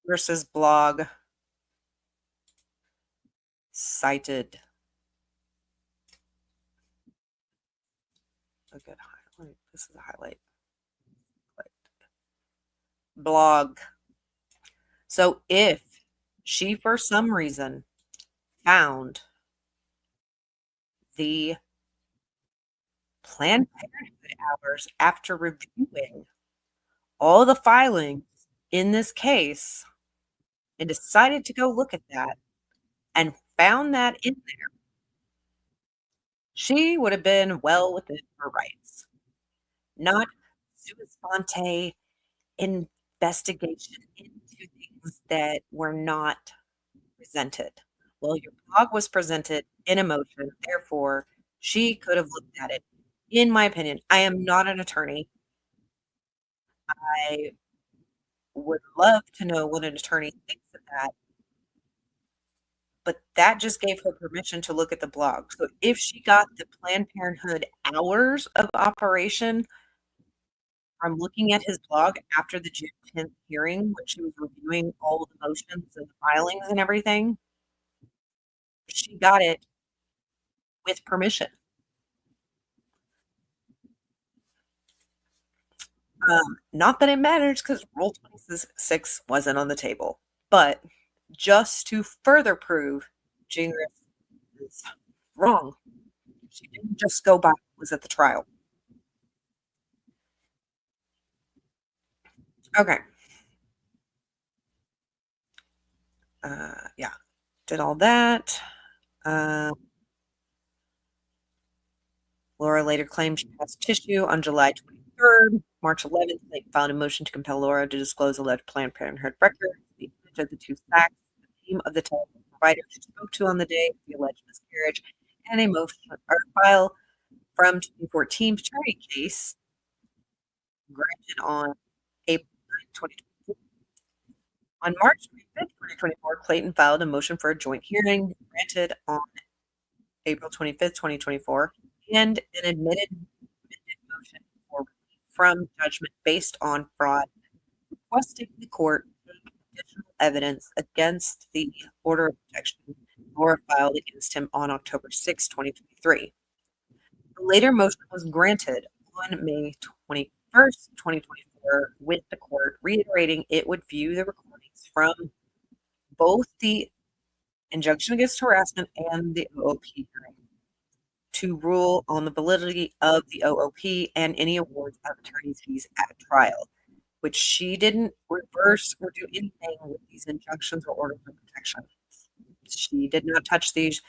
versus blog cited. A good highlight. This is a highlight. Blog. So if she, for some reason, found the Planned Parenthood hours after reviewing all the filings in this case and decided to go look at that and found that in there, she would have been well within her rights. Not sua sponte investigation into things that were not presented. Well, your blog was presented in a motion, therefore, she could have looked at it. In my opinion, I am not an attorney. I would love to know what an attorney thinks of that. But that just gave her permission to look at the blog. So if she got the Planned Parenthood hours of operation from looking at his blog after the June 10th hearing, when she was reviewing all the motions and the filings and everything, she got it with permission. Not that it matters because Rule 26 wasn't on the table, but just to further prove Gingras is wrong. She didn't just go by what was at the trial. Okay. Yeah, did all that. Laura later claimed she passed tissue on July 23rd. March 11th, they filed a motion to compel Laura to disclose alleged Planned Parenthood records, the image of the two sacks, the name of the telephone provider she spoke to on the day of the alleged miscarriage, and a motion or file from 2014 paternity case granted on April 9, 2024. On March 25th, 2024, Clayton filed a motion for a joint hearing granted on April 25th, 2024, and an amended motion for relief from judgment based on fraud, requesting the court take additional evidence against the order of protection Laura filed against him on October 6, 2023. The later motion was granted on May 21st, 2024, with the court reiterating it would view the recordings from both the injunction against harassment and the OOP hearing to rule on the validity of the OOP and any awards of attorney's fees at trial, which she didn't reverse or do anything with these injunctions or orders of protection. She did not touch these.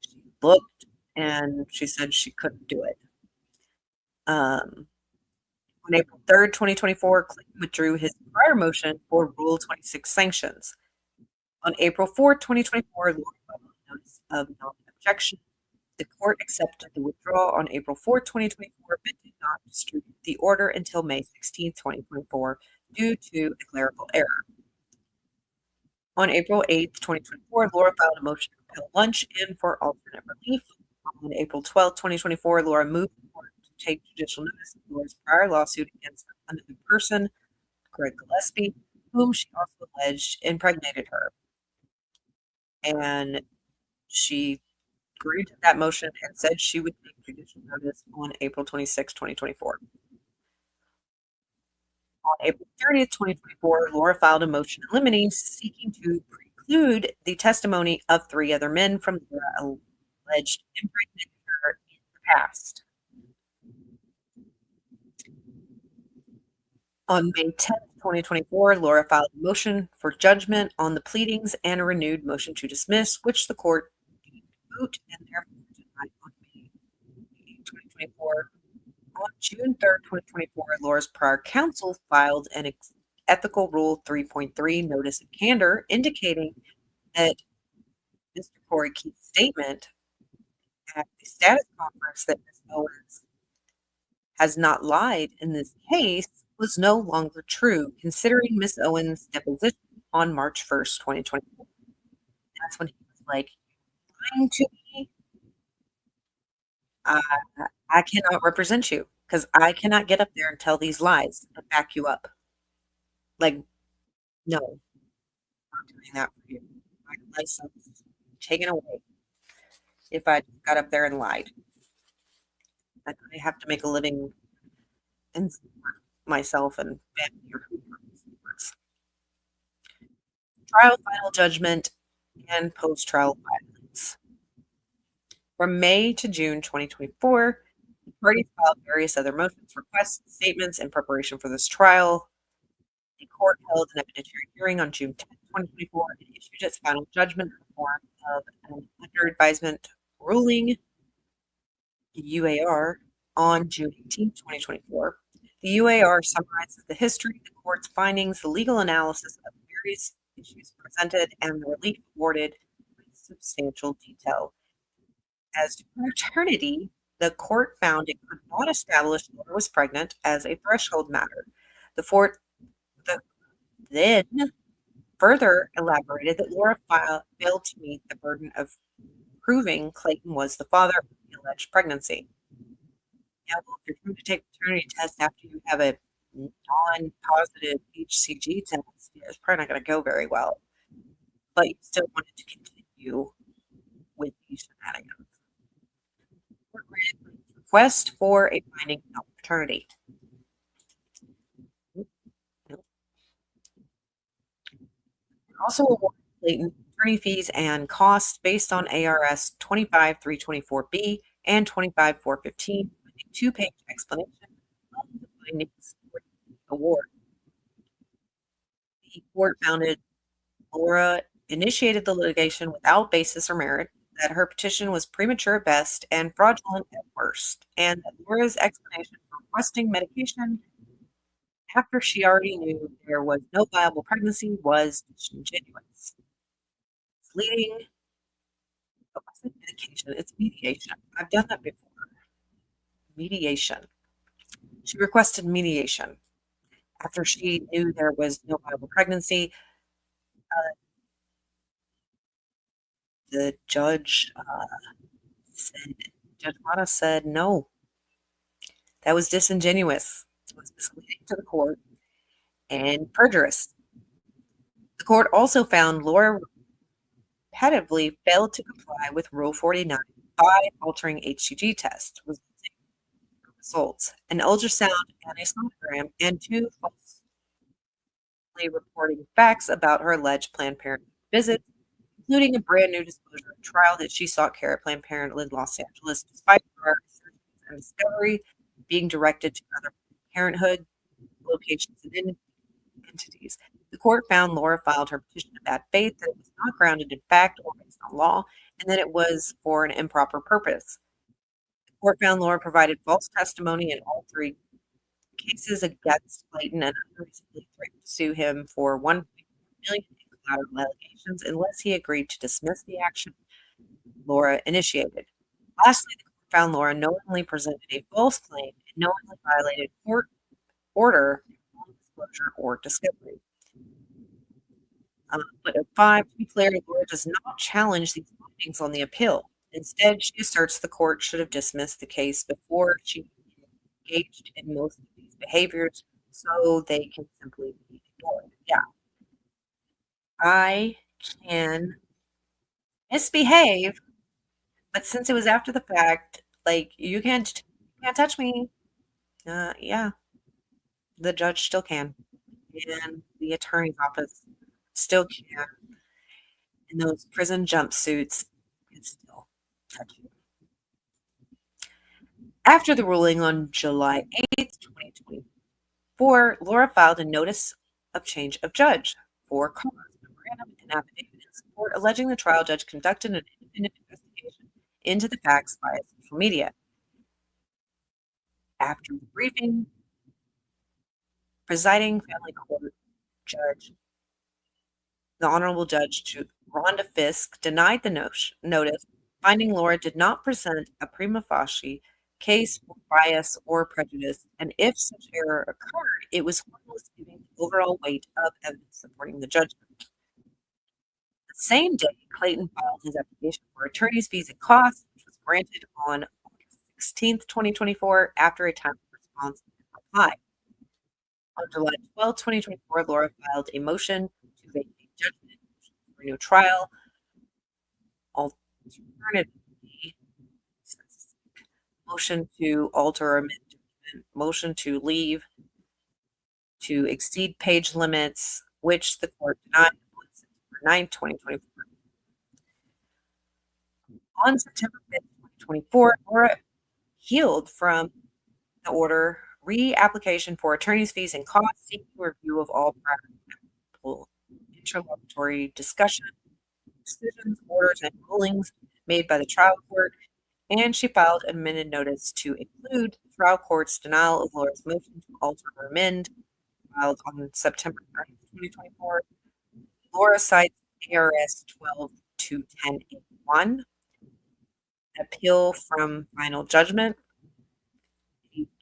She looked and she said she couldn't do it. On April 3rd, 2024, Clayton withdrew his prior motion for Rule 26 sanctions. On April 4th, 2024, Laura filed a notice of non-objection. The court accepted the withdrawal on April 4th, 2024, but did not distribute the order until May 16th, 2024, due to a clerical error. On April 8th, 2024, Laura filed a motion to compel lunch in for alternate relief. On April 12th, 2024, Laura moved the court to take judicial notice of Laura's prior lawsuit against another person, Greg Gillespie, whom she also alleged impregnated her. And she agreed to that motion and said she would take judicial notice on April 26, 2024. On April 30th, 2024, Laura filed a motion in limine seeking to preclude the testimony of 3 other men from Laura alleged impregnating her in the past. On May 10th, 2024, Laura filed a motion for judgment on the pleadings and a renewed motion to dismiss, which the court deemed moot and therefore denied on May 2024. On June 3rd, 2024, Laura's prior counsel filed an Ethical Rule 3.3 notice of candor indicating that Mr. Corey Keith's statement at the status conference that Ms. Owens has not lied in this case was no longer true, considering Ms. Owens' deposition on March 1st, 2024. That's when he was like, lying to me? I cannot represent you because I cannot get up there and tell these lies and back you up. Like, no, I'm not doing that for you. My license taken away if I got up there and lied. I have to make a living and support myself and family or whoever supports. Trial, final judgment, and post-trial filings. From May to June 2024, the parties filed various other motions, requests, and statements in preparation for this trial. The court held an evidentiary hearing on June 10, 2024, and issued its final judgment in the form of an under advisement ruling, UAR, on June 18, 2024. The UAR summarizes the history, the court's findings, the legal analysis of various issues presented, and the relief awarded with substantial detail. As to paternity, the court found it could not establish Laura was pregnant as a threshold matter. The court then further elaborated that Laura failed to meet the burden of proving Clayton was the father of the alleged pregnancy. Yeah, well, if you're trying to take a paternity test after you have a non-positive HCG test, it's probably not going to go very well. But you still wanted to continue with these shenanigans. Court granted request for a finding of paternity. Also awarded Clayton attorney fees and costs based on ARS 25-324B and 25-415 with a 2-page explanation of the findings for the award. The court found that Laura initiated the litigation without basis or merit, that her petition was premature at best and fraudulent at worst, and that Laura's explanation for requesting medication after she already knew there was no viable pregnancy was disingenuous. It's leading. Oh, I said medication. It's mediation. I've done that before. Mediation. She requested mediation after she knew there was no viable pregnancy. The judge Judge Mata said no. That was disingenuous. It was misleading to the court and perjurous. The court also found Laura repetitively failed to comply with Rule 49 by altering HCG tests, results, an ultrasound and a sonogram, and 2 falsely reporting facts about her alleged Planned Parenthood visits, including a brand new disclosure at trial that she sought care at Planned Parenthood Los Angeles, despite her and discovery being directed to other Parenthood locations and entities. The court found Laura filed her petition in bad faith, that it was not grounded in fact or based on law, and that it was for an improper purpose. The court found Laura provided false testimony in all 3 cases against Clayton and unreasonably threatened to sue him for $1 million in collateral allegations unless he agreed to dismiss the action Laura initiated. Lastly, the court found Laura knowingly presented a false claim and knowingly violated court order, disclosure, or discovery. But at 5, to be clear, Laura does not challenge these findings on the appeal. Instead, she asserts the court should have dismissed the case before she engaged in most of these behaviors, so they can simply be ignored. Yeah. I can misbehave, but since it was after the fact, like you can't touch me. Yeah, the judge still can, and the attorney's office still can, and those prison jumpsuits can still touch you. After the ruling on July 8th, 2024, Laura filed a notice of change of judge for cause memorandum and affidavit in support, alleging the trial judge conducted an independent investigation into the facts via social media. After the briefing, presiding family court judge, the Honorable Judge Rhonda Fisk, denied the notice, finding Laura did not present a prima facie case for bias or prejudice, and if such error occurred, it was harmless given the overall weight of evidence supporting the judgment. The same day, Clayton filed his application for attorney's fees and costs, which was granted on August 16th, 2024, after a timely response and reply. On July 12, 2024, Laura filed a motion to vacate judgment for a new trial. Alternatively, motion to alter or amend judgment, motion to leave, to exceed page limits, which the court denied on September 9, 2024. On September 5th, 2024, Laura appealed from the order reapplication for attorney's fees and costs, seeking review of all prior interlocutory discussion, decisions, orders, and rulings made by the trial court, and she filed an amended notice to include the trial court's denial of Laura's motion to alter or amend, filed on September 9th, 2024. Laura cites ARS 12-21081, appeal from final judgment,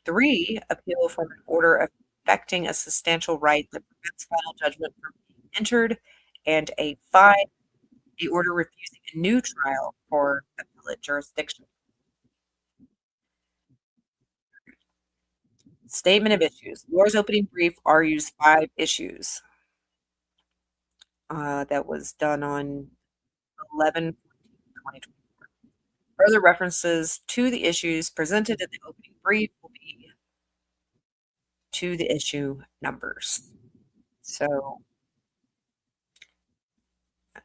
3, appeal from an order affecting a substantial right that prevents final judgment from being entered, and a 5, the order refusing a new trial for appellate jurisdiction. Statement of issues. Laura's opening brief argues 5 issues. That was done on 11/2024. Further references to the issues presented in the opening brief will be to the issue numbers. So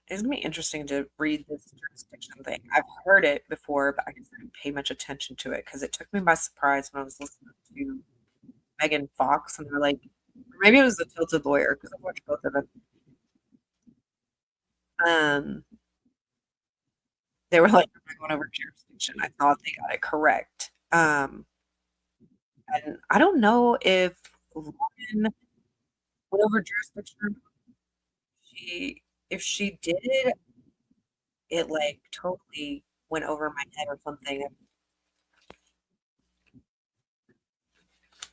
it's going to be interesting to read this jurisdiction thing. I've heard it before, but I didn't pay much attention to it because it took me by surprise when I was listening to Megan Fox, and they're like, maybe it was the Tilted Lawyer because I've watched both of them. They were like, I'm going over jurisdiction. I thought they got it correct. And I don't know if Lauren went over jurisdiction. If she did, it like totally went over my head or something.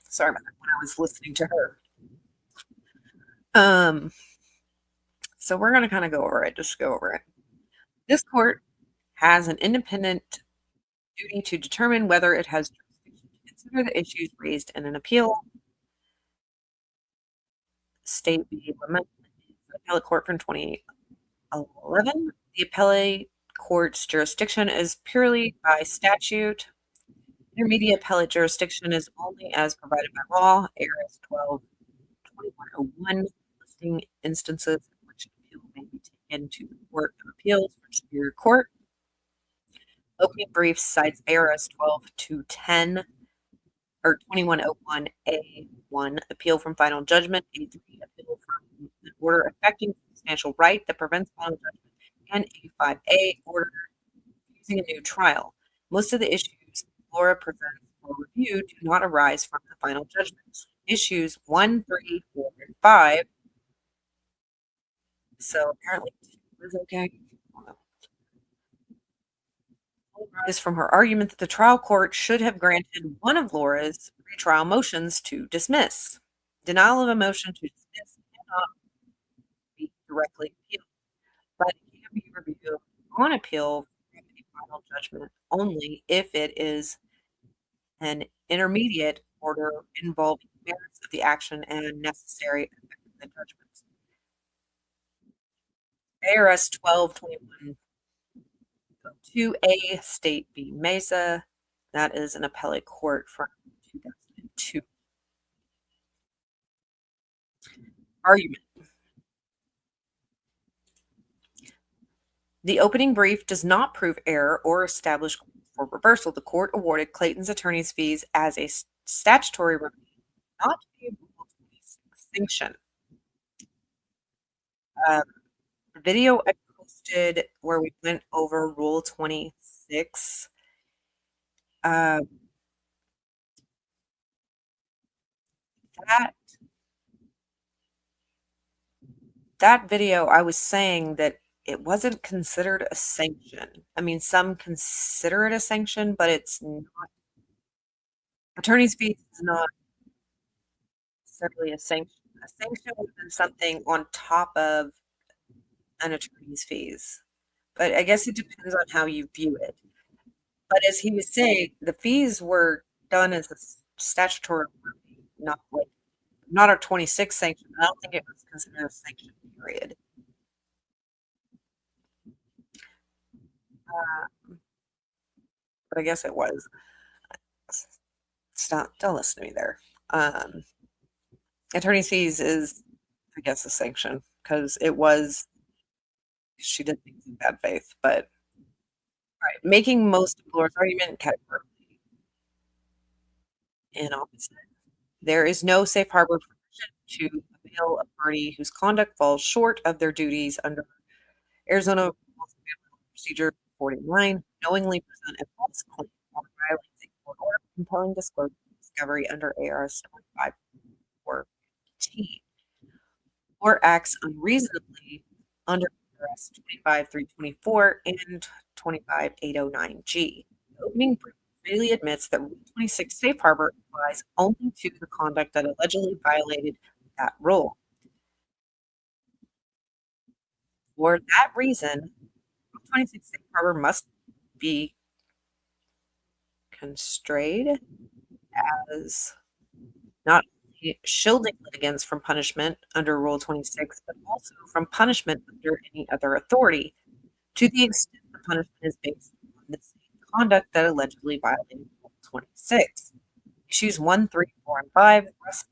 Sorry about that when I was listening to her. So we're gonna kind of go over it, just go over it. This court has an independent duty to determine whether it has jurisdiction to consider the issues raised in an appeal. State v. Lemon, appellate court from 2011. The appellate court's jurisdiction is purely by statute. Intermediate appellate jurisdiction is only as provided by law. ARS 12-2101, listing instances in which an appeal may be taken to the Court of Appeals for Superior Court. Opening brief cites ARS 12-210 or 2101A1, appeal from final judgment, A3, appeal from an order affecting substantial right that prevents final judgment, and A5A, order using a new trial. Most of the issues Laura presents for review do not arise from the final judgments. Issues 1, 3, 4, and 5. So apparently it was okay. Arise from her argument that the trial court should have granted one of Laura's pretrial motions to dismiss. Denial of a motion to dismiss cannot be directly appealed, but it can be reviewed on appeal from a final judgment only if it is an intermediate order involving merits of the action and necessary effect of the judgment. ARS 1221-2A State v. Mesa. That is an appellate court from 2002. Argument. The opening brief does not prove error or establish for reversal. The court awarded Clayton's attorney's fees as a statutory remedy, not to be a Rule 26 sanction. Video I posted where we went over Rule 26. That video, I was saying that it wasn't considered a sanction. I mean, some consider it a sanction, but it's not. Attorney's fees is not necessarily a sanction. A sanction would have been something on top of an attorney's fees. But I guess it depends on how you view it. But as he was saying, the fees were done as a statutory remedy, not a 26 sanction. I don't think it was considered a sanction, period. But I guess it was. Don't listen to me there. Attorney's fees is, I guess, a sanction because she did things in bad faith. But all right, making most of Laura's argument categorically inopposite. There is no safe harbor provision to avail a party whose conduct falls short of their duties under Arizona Procedure 49, knowingly present a false claim or violates a court order compelling disclosure discovery under ARS 25-415, or acts unreasonably under ARS 25-324 and 25-809G. The opening brief freely admits that Rule 26 safe harbor applies only to the conduct that allegedly violated that rule. For that reason, Rule 26 safe harbor must be construed as not only shielding litigants from punishment under Rule 26, but also from punishment under any other authority, to the extent the punishment is based on the same conduct that allegedly violated Rule 26. Issues 1, 3, 4, and 5 rest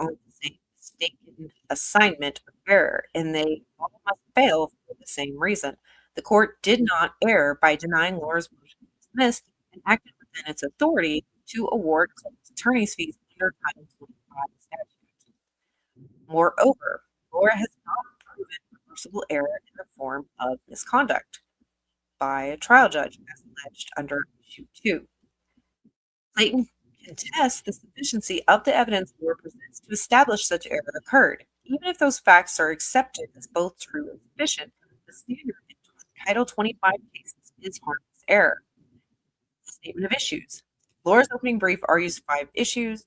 on the same mistaken assignment of error, and they all must fail for the same reason. The court did not err by denying Laura's motion to dismiss and acted within its authority to award Clayton's attorney's fees under Title 25 statute. Moreover, Laura has not proven reversible error in the form of misconduct by a trial judge as alleged under Issue 2. Clayton contests the sufficiency of the evidence Laura presents to establish such error occurred. Even if those facts are accepted as both true and sufficient, the standard in Title 25 cases is harmless error. Statement of issues. Laura's opening brief argues 5 issues.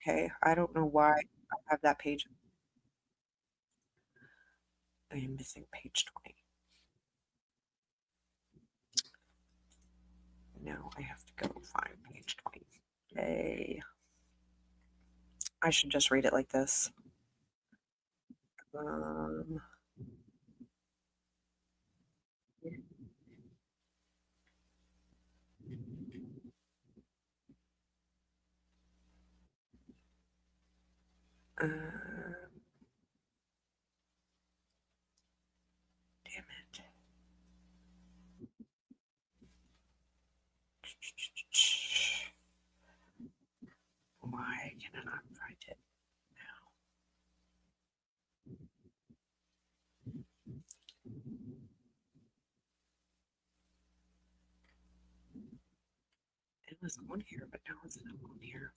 Okay, I don't know why I have that page. I am missing page 20. Now I have to go find page 20. Okay. I should just read it like this. Damn it. Why can I not find it now? It was on here, but now it's not on here.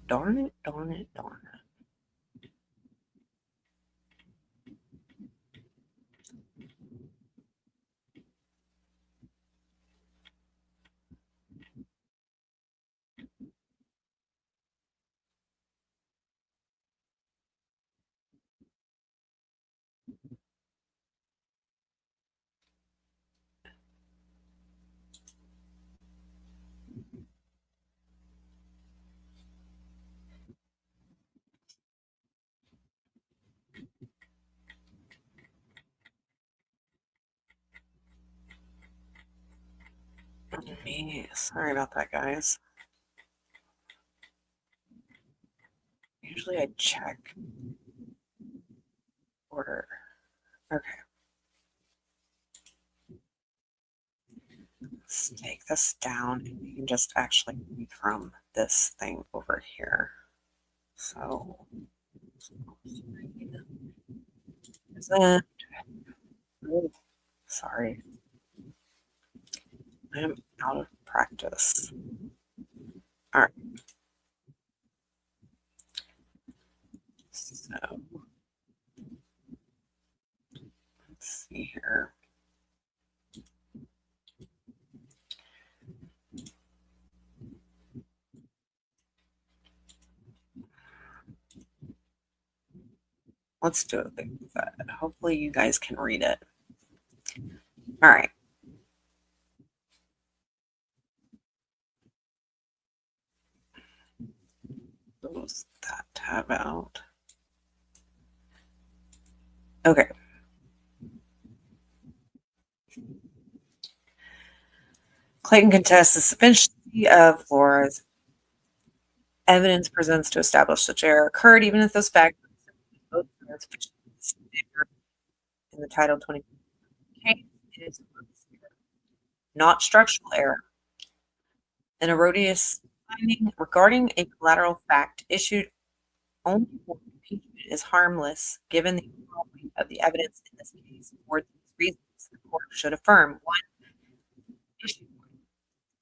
Darn it, darn it, darn it. Sorry about that, guys. Usually I check order. Okay. Let's take this down and we can just actually read from this thing over here. So, present. Oh, sorry. I'm out of practice. All right. So, let's see here. Let's do it like that. Hopefully you guys can read it. All right. Close that tab out. Okay. Clayton contests the sufficiency of Laura's evidence presents to establish such error occurred, even if those facts both in the Title 20 case. It is not structural error. An erroneous finding regarding a collateral fact issued only for impeachment is harmless, given the overall weight of the evidence in this case. For these reasons, the court should affirm. One, issue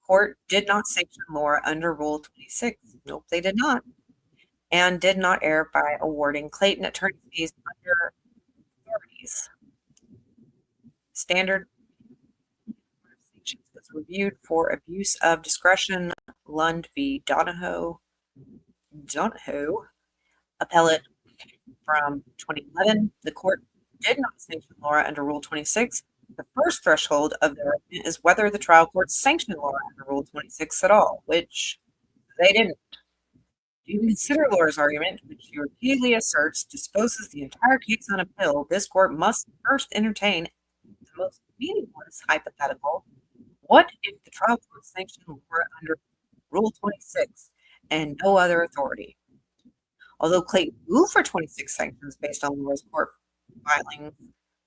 court did not sanction Laura under Rule 26. Nope, they did not. And did not err by awarding Clayton attorney fees under authorities. Standard sanctions was reviewed for abuse of discretion. Lund v. Donahoe, appellate from 2011. The court did not sanction Laura under Rule 26. The first threshold of the argument is whether the trial court sanctioned Laura under Rule 26 at all, which they didn't. Do you consider Laura's argument, which she repeatedly asserts disposes the entire case on appeal? This court must first entertain the most meaningless hypothetical. What if the trial court sanctioned Laura under Rule 26 and no other authority? Although Clayton moved for 26 sanctions based on Laura's court filing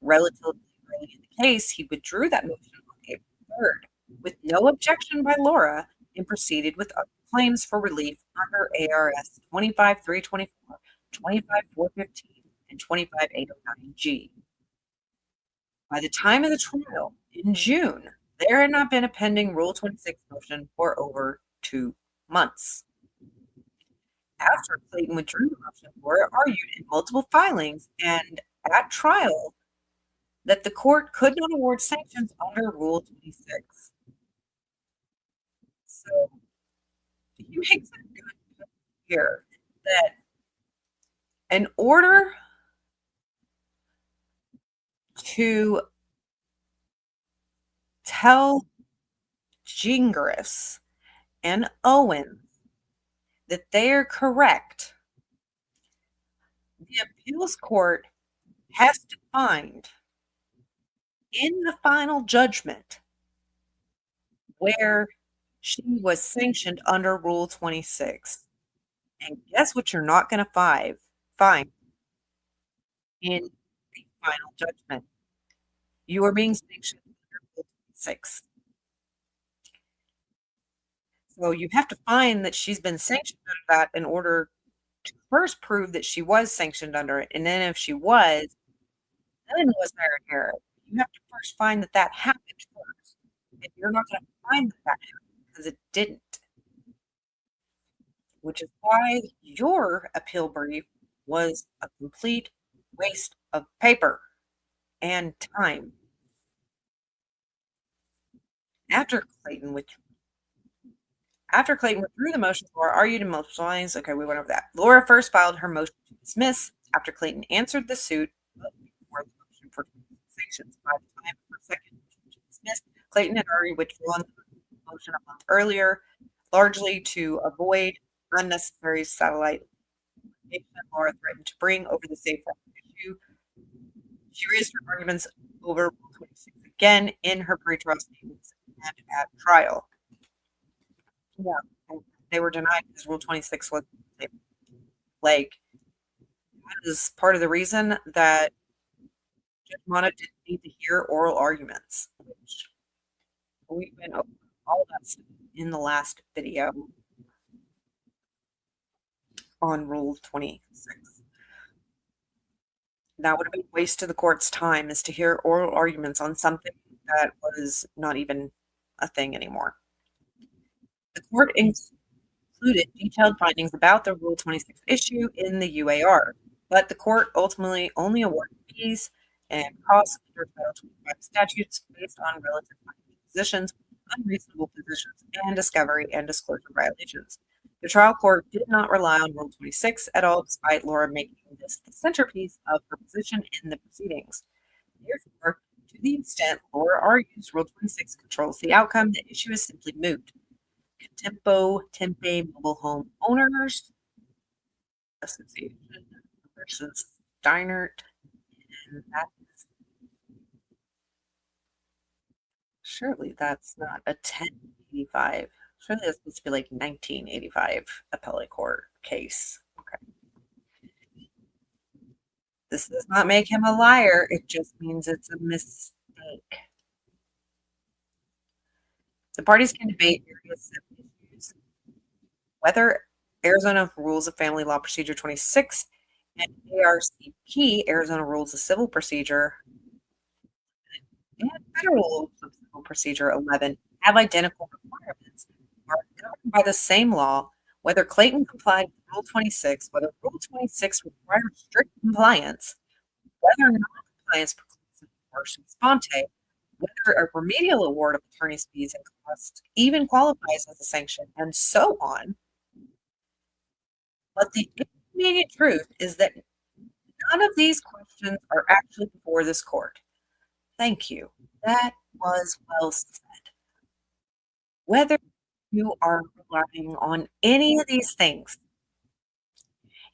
relatively early in the case, he withdrew that motion on April 3rd with no objection by Laura and proceeded with other claims for relief under ARS 25324, 25415, and 25809G. By the time of the trial in June, there had not been a pending Rule 26 motion for over 2 months. After Clayton withdrew the motion, Laura argued in multiple filings and at trial that the court could not award sanctions under Rule 26. So he makes a good point here that in order to tell Gingras and Owens that they are correct, the appeals court has to find in the final judgment where she was sanctioned under Rule 26. And guess what you're not going to find in the final judgment? You are being sanctioned under Rule 26. So you have to find that she's been sanctioned under that in order to first prove that she was sanctioned under it. And then if she was, then was there an error? You have to first find that that happened first. And you're not going to find that happened because it didn't. Which is why your appeal brief was a complete waste of paper and time. After Clayton withdrew the motion, Laura argued in multiple lines. Okay, we went over that. Laura first filed her motion to dismiss after Clayton answered the suit before the motion for sanctions. By the time of her second motion to dismiss, Clayton had already withdrawn the motion a month earlier, largely to avoid unnecessary satellite litigation Laura threatened to bring over the safe issue. She raised her arguments over Rule 26 again in her pretrial statements and at trial. Yeah, they were denied because Rule 26 was like, that is part of the reason that Judge Mona didn't need to hear oral arguments, which we went over all that stuff in the last video on Rule 26. That would have been a waste of the court's time, is to hear oral arguments on something that was not even a thing anymore. The court included detailed findings about the Rule 26 issue in the UAR, but the court ultimately only awarded fees and costs under Title 25 statutes based on relative positions, unreasonable positions, and discovery and disclosure violations. The trial court did not rely on Rule 26 at all, despite Laura making this the centerpiece of her position in the proceedings. Therefore, to the extent Laura argues Rule 26 controls the outcome, the issue is simply moot. Tempe Mobile Home Owners Association versus Steinert, and that's surely that's not a 1085. Surely that's supposed to be like 1985 appellate court case. Okay. This does not make him a liar. It just means it's a mistake. The parties can debate various issues, whether Arizona Rules of Family Law Procedure 26 and ARCP, Arizona Rules of Civil Procedure, and Federal Rules of Civil Procedure 11 have identical requirements, are governed by the same law, whether Clayton complied with Rule 26, whether Rule 26 requires strict compliance, whether non-compliance precludes divorce and sponte, whether a remedial award of attorney's fees and costs even qualifies as a sanction, and so on. But the immediate truth is that none of these questions are actually before this court. Thank you. That was well said. Whether you are relying on any of these things,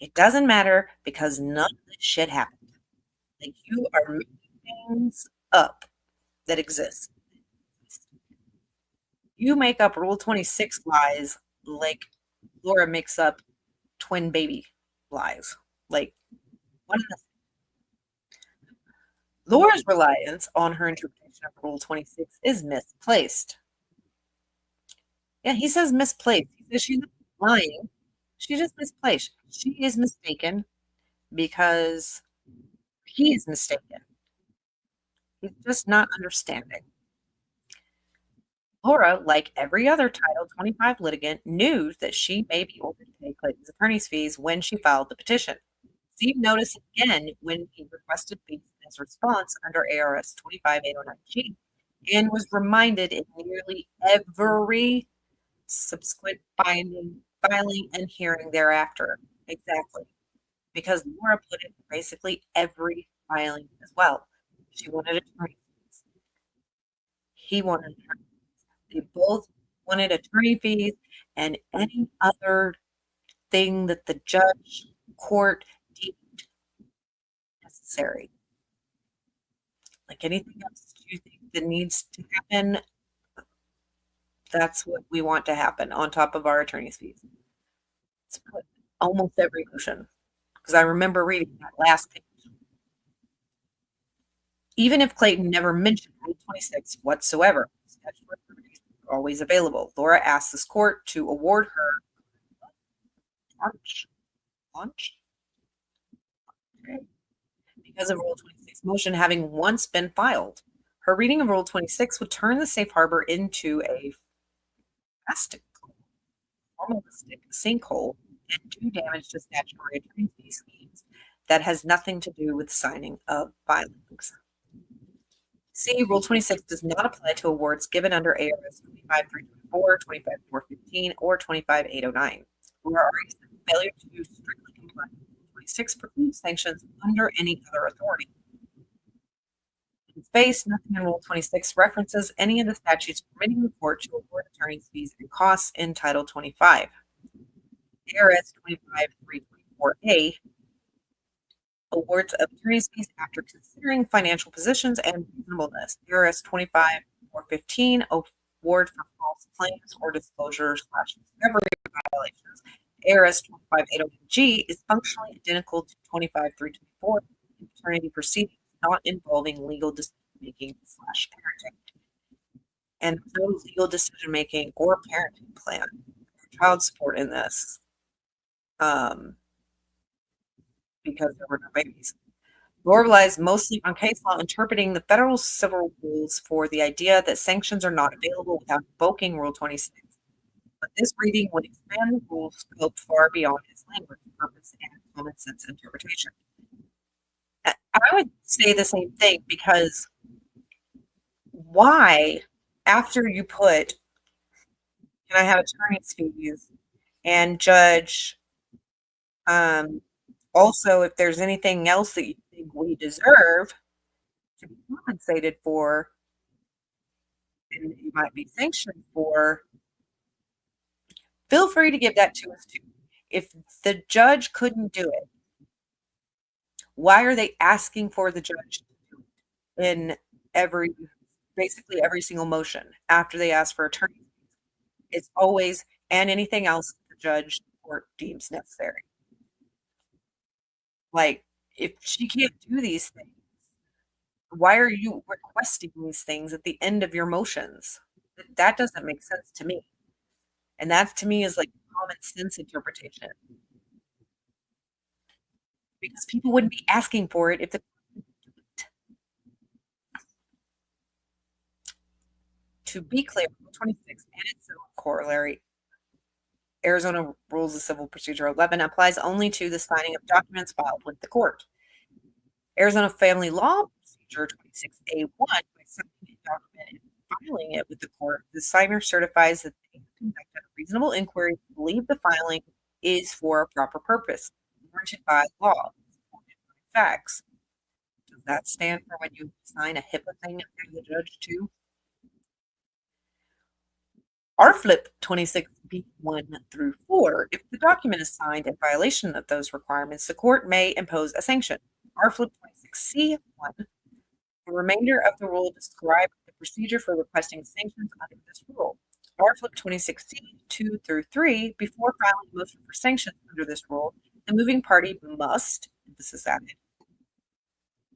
it doesn't matter, because none of this shit happened. Like, you are making things up that exist. You make up Rule 26 lies like Laura makes up twin baby lies. Like, one of the Laura's reliance on her interpretation of Rule 26 is misplaced. Yeah, he says misplaced. He says she's not lying. She just misplaced. She is mistaken because he is mistaken. He's just not understanding. Laura, like every other Title 25 litigant, knew that she may be ordered to pay Clayton's attorney's fees when she filed the petition. Received notice again when he requested fees in his response under ARS 25809G, and was reminded in nearly every subsequent filing and hearing thereafter. Exactly. Because Laura put it in basically every filing as well. She wanted attorney fees. He wanted attorney fees. They both wanted attorney fees and any other thing that the judge, court deemed necessary. Like anything else you think that needs to happen, that's what we want to happen on top of our attorney's fees. It's put almost every motion, because I remember reading that last page. Even if Clayton never mentioned Rule 26 whatsoever, statutory remedies are always available. Laura asked this court to award her launch? Okay. Because of Rule 26 motion having once been filed. Her reading of Rule 26 would turn the safe harbor into a formalistic sinkhole and do damage to statutory attorney fee schemes that has nothing to do with signing of filings. See, Rule 26 does not apply to awards given under ARS 25324, 25415, or 25809. Laura argues that failure to strictly comply with Rule 26 precludes sanctions under any other authority. In space, nothing in Rule 26 references any of the statutes permitting the court to award attorney's fees and costs in Title 25. ARS 25324A awards of attorney's fees after considering financial positions and reasonableness. ARS 25415 award for false claims or disclosure/discovery violations, ARS 25801G is functionally identical to 25324 in paternity proceedings not involving legal decision-making/parenting. And no legal decision-making or parenting plan for child support in this, because there were no babies. Law relies mostly on case law interpreting the federal civil rules for the idea that sanctions are not available without invoking Rule 26. But this reading would expand the rule's scope far beyond its language, purpose, and common sense interpretation. I would say the same thing, because why, after you put, can I have attorney's fees, and judge, also, if there's anything else that you think we deserve to be compensated for, and you might be sanctioned for, feel free to give that to us too. If the judge couldn't do it, why are they asking for the judge to do it in basically every single motion after they ask for attorney fees? It's always, and anything else the judge or deems necessary. Like, if she can't do these things, why are you requesting these things at the end of your motions? That doesn't make sense to me. And that, to me, is like common sense interpretation. Because people wouldn't be asking for it if the to be clear, Rule 26 and its corollary, Arizona Rules of Civil Procedure 11, applies only to the signing of documents filed with the court. Arizona Family Law Procedure 26A1, by signing a document and filing it with the court, the signer certifies that they have conducted a reasonable inquiry to believe the filing is for a proper purpose, warranted by law, supported by facts. Does that stand for when you sign a HIPAA thing and the judge too? RFLIP 26B1 through 4. If the document is signed in violation of those requirements, the court may impose a sanction. RFLIP 26C1. The remainder of the rule describes the procedure for requesting sanctions under this rule. RFLIP 26C 2 through 3. Before filing a motion for sanctions under this rule, the moving party must, this is added.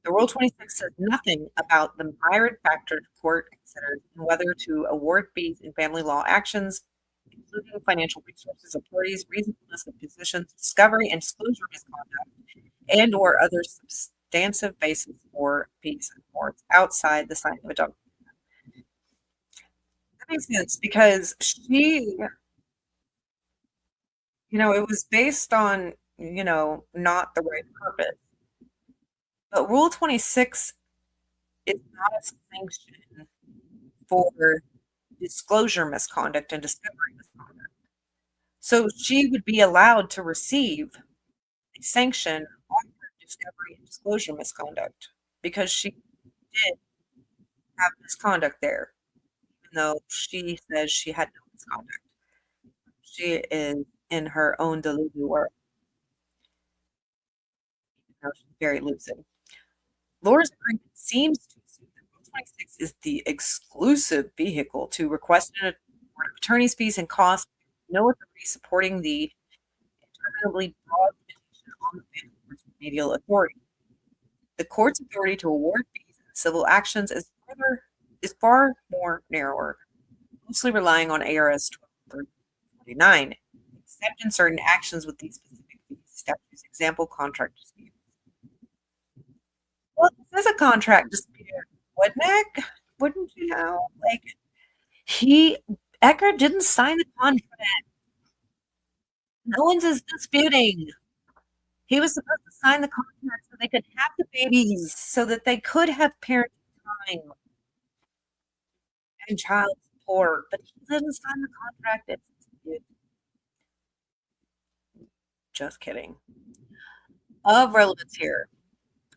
The Rule 26 says nothing about the myriad factors the court considered and whether to award fees in family law actions, including financial resources of parties, reasonableness of positions, discovery and disclosure misconduct, and or other substantive basis for fees and awards outside the signing of a document. That makes sense, because she, it was based on, not the right purpose. But Rule 26 is not a sanction for disclosure misconduct and discovery misconduct. So she would be allowed to receive a sanction on her discovery and disclosure misconduct because she did have misconduct there, even though she says she had no misconduct. She is in her own deluded world. She's very lucid. Laura's agreement seems to assume that Rule 26 is the exclusive vehicle to request an award of attorney's fees and costs, no authority supporting the interminably broad limitation on the family court's remedial authority. The court's authority to award fees in civil actions is far more narrower, mostly relying on ARS 1249, except in certain actions with these specific fees statutes, example, contract disputes. Well, this is a contract dispute, wouldn't it? Wouldn't you know? Like, Echard didn't sign the contract. No one's disputing. He was supposed to sign the contract so they could have the babies, so that they could have parenting time and child support. But he didn't sign the contract. It's dispute. Just kidding. Of relevance here,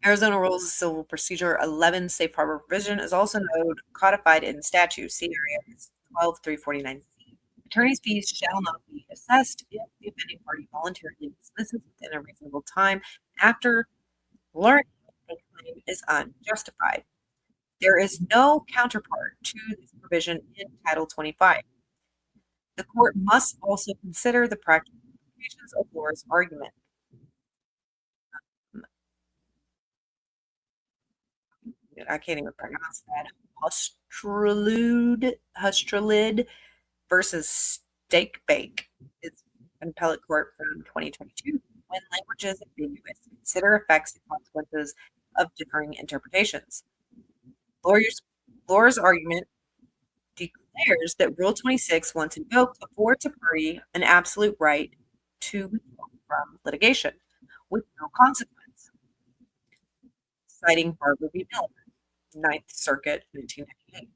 Arizona Rules of Civil Procedure 11 Safe Harbor Provision is also codified in statute, see area 12349C. Attorney's fees shall not be assessed if the offending party voluntarily dismisses within a reasonable time after learning a claim is unjustified. There is no counterpart to this provision in Title 25. The court must also consider the practical implications of Laura's argument. I can't even pronounce that. Hustralid versus Steak Bake is an appellate court from 2022. When language is ambiguous, consider effects and consequences of differing interpretations. Laura's argument declares that Rule 26, once invoked, affords a party an absolute right to withdraw from litigation with no consequence. Citing Barbara v. Miller, Ninth Circuit, 1998.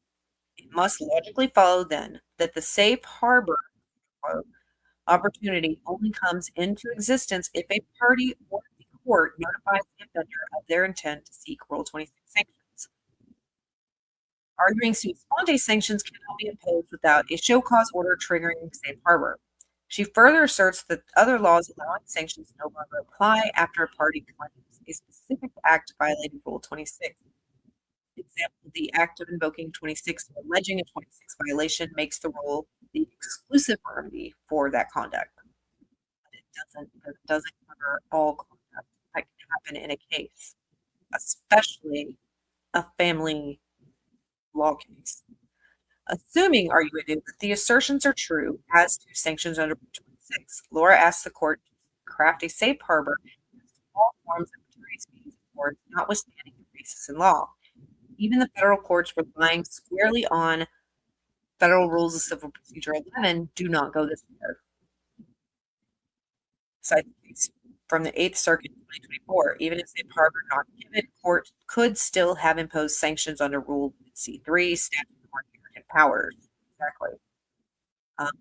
It must logically follow then that the safe harbor opportunity only comes into existence if a party or the court notifies the offender of their intent to seek Rule 26 sanctions. Arguing sua sponte sanctions cannot be imposed without a show cause order triggering safe harbor. She further asserts that other laws allowing sanctions no longer apply after a party claims a specific act violating Rule 26. For example, the act of invoking 26 or alleging a 26 violation makes the rule the exclusive remedy for that conduct. But it doesn't cover all conduct that can happen in a case, especially a family law case. Assuming, arguably, that the assertions are true as to sanctions under 26, Laura asks the court to craft a safe harbor against all forms of attorney's fees or notwithstanding increases in law. Even the federal courts relying squarely on Federal Rules of Civil Procedure 11 do not go this far. From the 8th Circuit in 2024, even if safe harbor not given, court could still have imposed sanctions under Rule C3, statute of inherent powers. Exactly.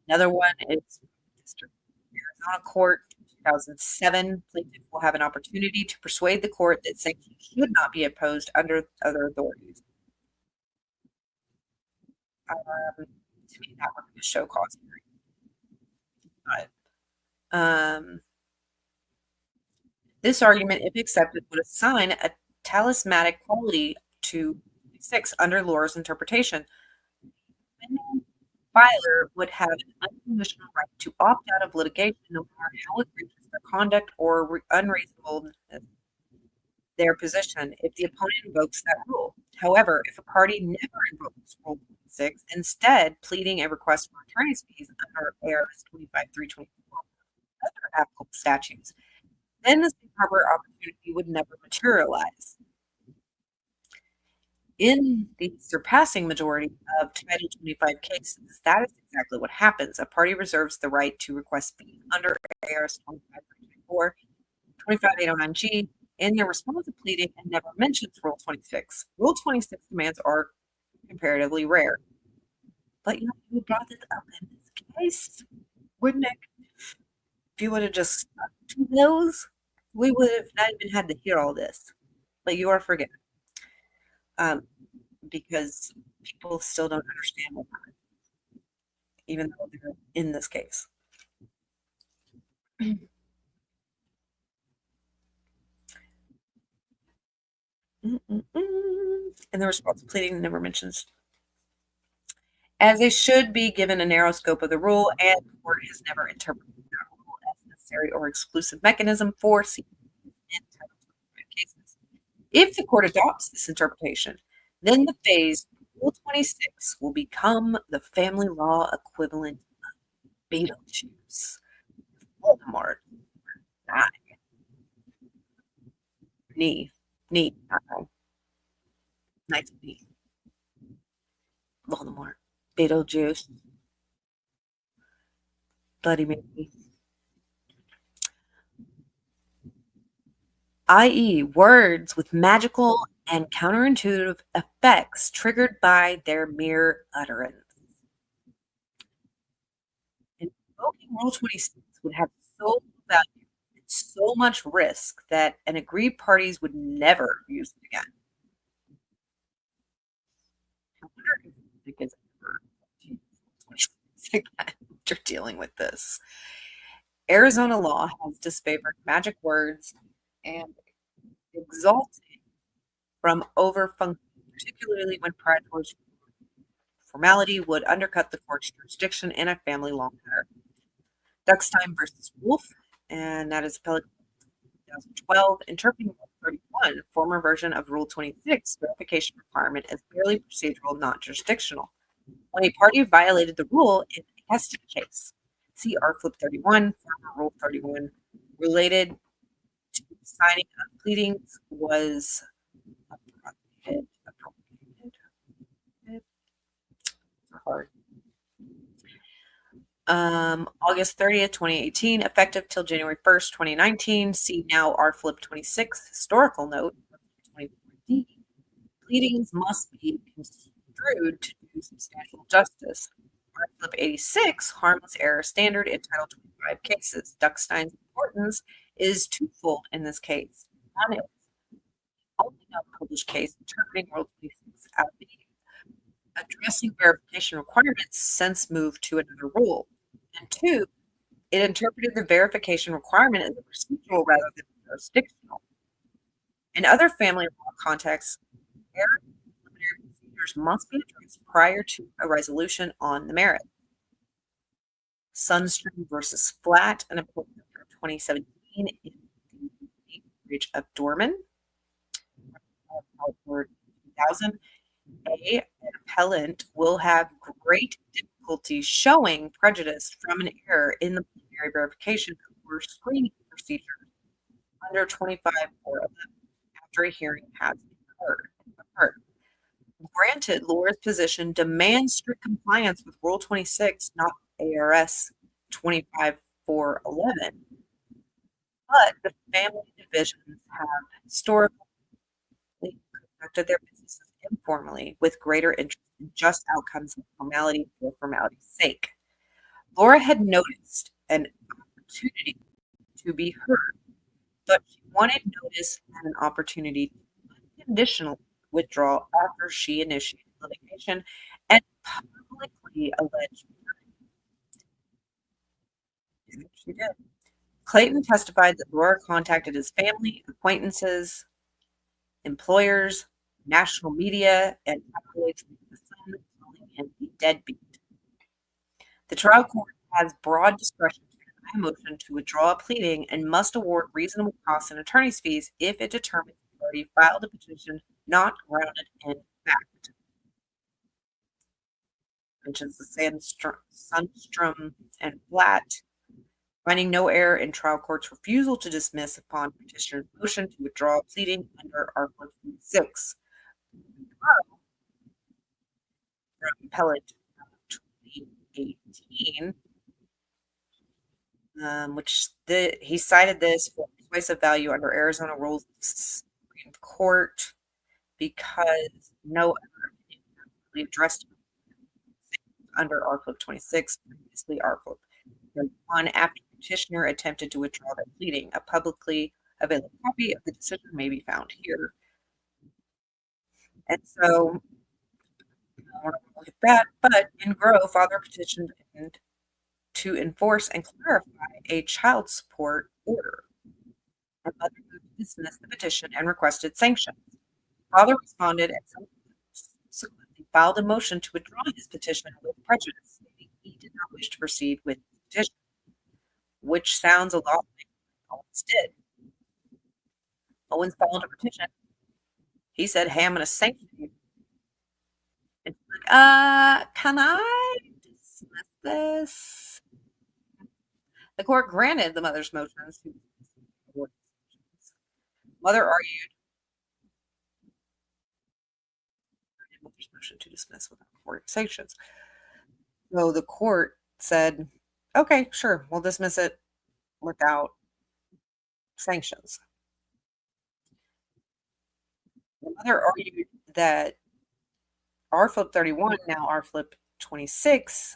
Another one is District of Arizona Court, 2007. Plaintiff will have an opportunity to persuade the court that sanctions should not be imposed under other authorities. To me, that would be a show cause hearing. But this argument, if accepted, would assign a talismanic quality to 6 under Laura's interpretation. The filer would have an unconditional right to opt out of litigation no matter how egregious their conduct or unreasonable their position if the opponent invokes that rule. However, if a party never invokes Rule 26, instead pleading a request for attorney's fees under ARS 25-324 other applicable statutes, then the safe harbor opportunity would never materialize. In the surpassing majority of Title 25 cases, that is exactly what happens. A party reserves the right to request fees under ARS 25-324, 25809G, in their response to pleading and never mentions Rule 26. Rule 26 demands are comparatively rare. But you know who brought this up in this case? Wouldn't it? If you would have just stuck to those, we would have not even had to hear all this. But you are forgiven. Because people still don't understand what happened, even though they're in this case. And the response to pleading never mentions, as they should be given a narrow scope of the rule, and the court has never interpreted that rule as a necessary or exclusive mechanism for seeking in Title 25 cases. If the court adopts this interpretation, then the phase Rule 26 will become the family law equivalent of Beetlejuice. Voldemort. Knee. Nice knee. Voldemort. Beetlejuice. Bloody Mary. I.e., words with magical and counterintuitive effects triggered by their mere utterance. Invoking Rule 26 would have so little value and so much risk that an aggrieved parties would never use it again. I wonder if it's ever after dealing with this. Arizona law has disfavored magic words and exalted from over-functioning particularly when predatory formality would undercut the court's jurisdiction in a family law matter. Duckstein versus Wolf, and that is appellate 2012, interpreting Rule 31, former version of Rule 26, verification requirement as merely procedural, not jurisdictional. When a party violated the rule in a custody case, see R-Flip 31, former Rule 31, related to signing of pleadings was hard. August 30th, 2018, effective till January 1st, 2019. See now R-Flip 26, historical note, 24D. Pleadings must be construed to do substantial justice. R-Flip 86, harmless error standard in Title 25 cases. Duckstein's importance is twofold in this case. One is only published case interpreting Rule 26 out of the addressing verification requirements since moved to another rule. And two, it interpreted the verification requirement as a procedural rather than jurisdictional. In other family law contexts, error preliminary procedures must be addressed prior to a resolution on the merit. Sunstream versus Flat, an important of 2017 in the Bridge of Dorman, 2000. An appellant will have great difficulty showing prejudice from an error in the preliminary verification or screening procedure under 25 or 11 after a hearing has occurred. Granted, Laura's position demands strict compliance with Rule 26, not ARS 25-411, but the family divisions have historically conducted their businesses informally with greater interest in just outcomes than formality for formality's sake. Laura had noticed an opportunity to be heard, but she wanted notice and an opportunity to unconditionally withdraw after she initiated litigation and publicly alleged she did. Clayton testified that Laura contacted his family, acquaintances, employers, national media, and accolades from the son, calling him a deadbeat. The trial court has broad discretion to deny a motion to withdraw a pleading and must award reasonable costs and attorney's fees if it determines the party filed a petition not grounded in fact. Mentions the Sunstrom and Flat, finding no error in trial court's refusal to dismiss upon petitioner's motion to withdraw a pleading under Article 6. From appellate 2018, which he cited this for persuasive value under Arizona rules of Supreme Court because no other really addressed under Article 26, previously Article 31, after the petitioner attempted to withdraw their pleading. A publicly available copy of the decision may be found here. And so, I want to look at that, but in Grove, father petitioned to enforce and clarify a child support order. And mother moved to dismiss the petition and requested sanctions. Father responded and subsequently filed a motion to withdraw his petition with prejudice, stating he did not wish to proceed with the petition, which sounds a lot like Owens did. Owens filed a petition. He said, "Hey, I'm going to sanction you." And he's like, can I dismiss this? The court granted the mother's motions. Mother argued mother's motion to dismiss without court sanctions. So the court said, okay, sure, we'll dismiss it without sanctions. The mother argued that R-Flip 31, now R-Flip 26,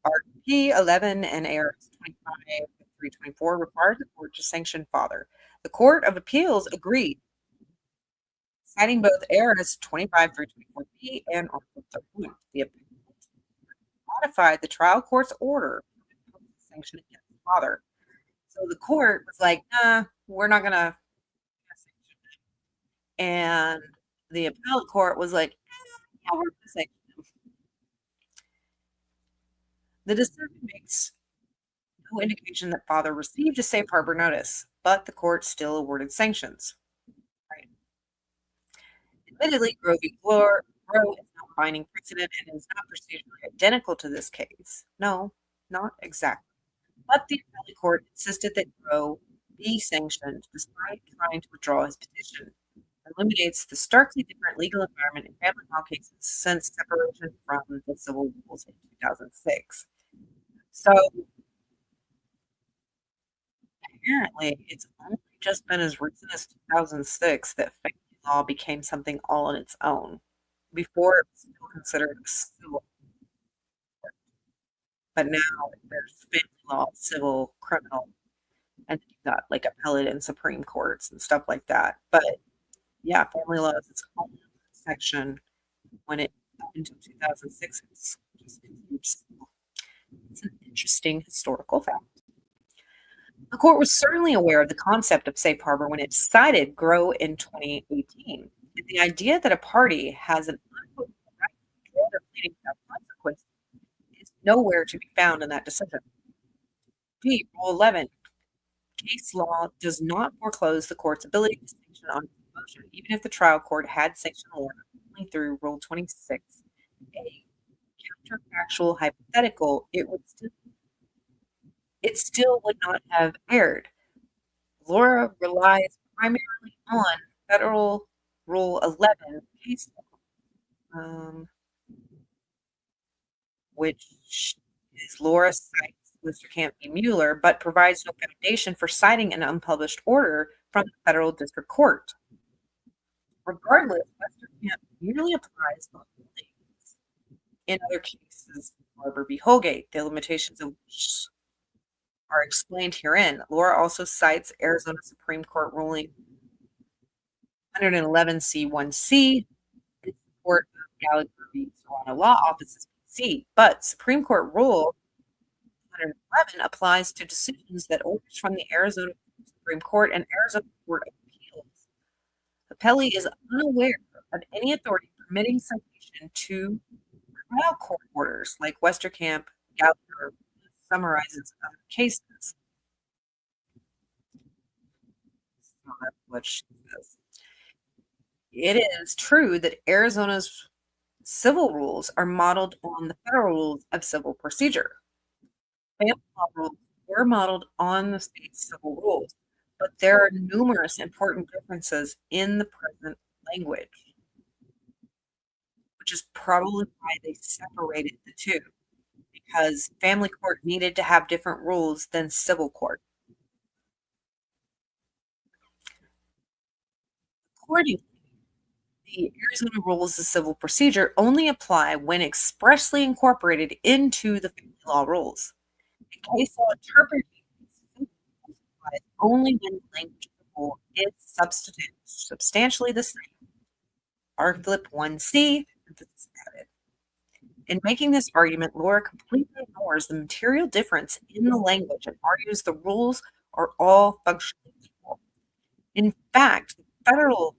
RP 11 and ARS 25 324 required the court to sanction father. The Court of Appeals agreed, citing both ARS 25 324B and R-Flip 31. The appeal modified the trial court's order to sanction against the father. So the court was like, nah, we're not going to. And the appellate court was like, yeah, we're gonna sanction him. The decision makes no indication that father received a safe harbor notice, but the court still awarded sanctions. Right. Admittedly, Roe is not binding precedent and is not procedurally identical to this case. No, not exactly. But the appellate court insisted that Roe be sanctioned despite trying to withdraw his petition. Eliminates the starkly different legal environment in family law cases since separation from the civil rules in 2006. So apparently, it's only just been as recent as 2006 that family law became something all on its own. Before, it was still considered a civil, but now there's family law, civil, criminal, and you've got like appellate and Supreme Courts and stuff like that. But yeah, family law is its own section. When it up until 2006, it's just it's an interesting historical fact. The court was certainly aware of the concept of safe harbor when it decided Grow in 2018. And the idea that a party has an unequivocal right to withdraw their pleading without consequence is nowhere to be found in that decision. B. Rule 11. Case law does not foreclose the court's ability to sanction on motion, even if the trial court had sanctioned law only through Rule 26. A counterfactual hypothetical, it still would not have erred. Laura relies primarily on Federal Rule 11 case law, which is Laura cites Westerkamp v. Mueller, but provides no foundation for citing an unpublished order from the federal district court. Regardless, Westerkamp merely applies the holdings in other cases, Barber v. Holgate, the limitations of which are explained herein. Laura also cites Arizona Supreme Court ruling 111C1C in support of Gallagher v. Toronto Law Offices PC, but Supreme Court Rule 111 applies to decisions that orders from the Arizona Supreme Court and Arizona Court of Appeals. Appellee is unaware of any authority permitting citation to trial court orders like Westerkamp, Gallagher summarizes other cases. So that's what she says. It is true that Arizona's civil rules are modeled on the federal rules of civil procedure. Family law rules were modeled on the state's civil rules, but there are numerous important differences in the present language, which is probably why they separated the two, because family court needed to have different rules than civil court. Accordingly, the Arizona rules of civil procedure only apply when expressly incorporated into the family law rules. The case law interpreting these applies only when the language of the rule is substantially the same. Flip 1C, emphasis added. In making this argument, Laura completely ignores the material difference in the language and argues the rules are all functionally equal. In fact, the federal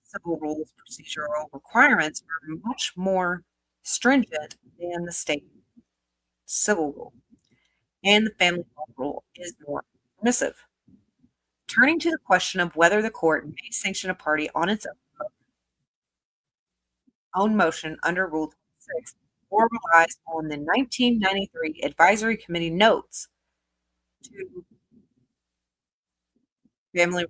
civil rules procedural requirements are much more stringent than the state civil rule, and the family law rule is more permissive. Turning to the question of whether the court may sanction a party on its own motion under Rule 26 or relies on the 1993 Advisory Committee notes to family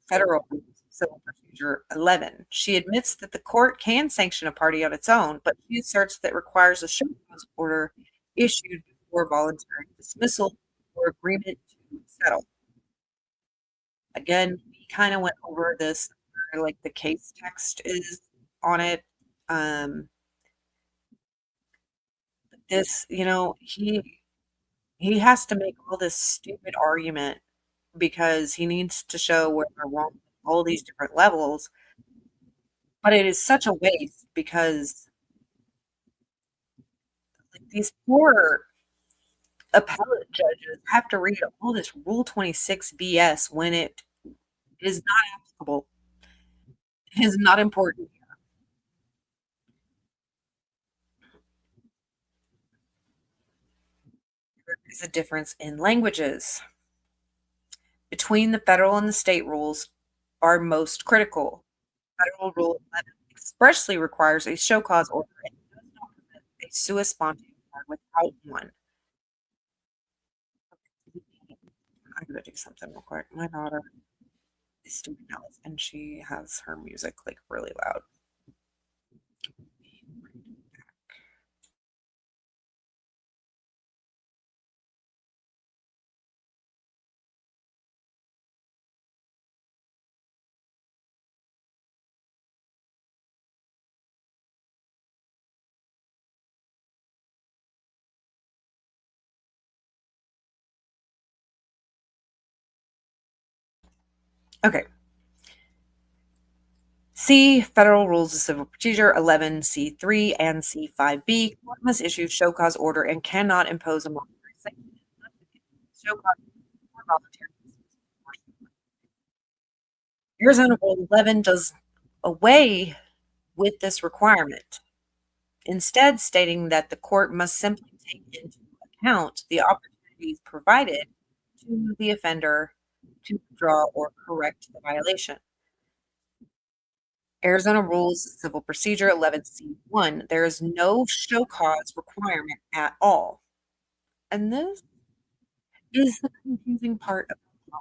federal civil procedure 11. She admits that the court can sanction a party on its own, but she asserts that requires a show cause order issued before voluntary dismissal or agreement to settle. Again, we kind of went over this, like the case text is on it. This, he has to make all this stupid argument because he needs to show where they're wrong at all these different levels. But it is such a waste because these poor appellate judges have to read all this Rule 26 BS when it is not applicable. is not important. There is a difference in languages. Between the federal and the state rules are most critical. Federal Rule 11 expressly requires a show cause order and does not permit a sua sponte without one. I'm gonna do something real quick. My daughter is doing Alice, and she has her music like really loud. Okay. C. Federal Rules of Civil Procedure 11C3 and C5B. Court must issue show cause order and cannot impose a monetary sanction. Show cause or voluntary. Arizona Rule 11 does away with this requirement, instead stating that the court must simply take into account the opportunities provided to the offender to withdraw or correct the violation. Arizona Rules of Civil Procedure 11C1, there is no show cause requirement at all. And this is the confusing part of the law.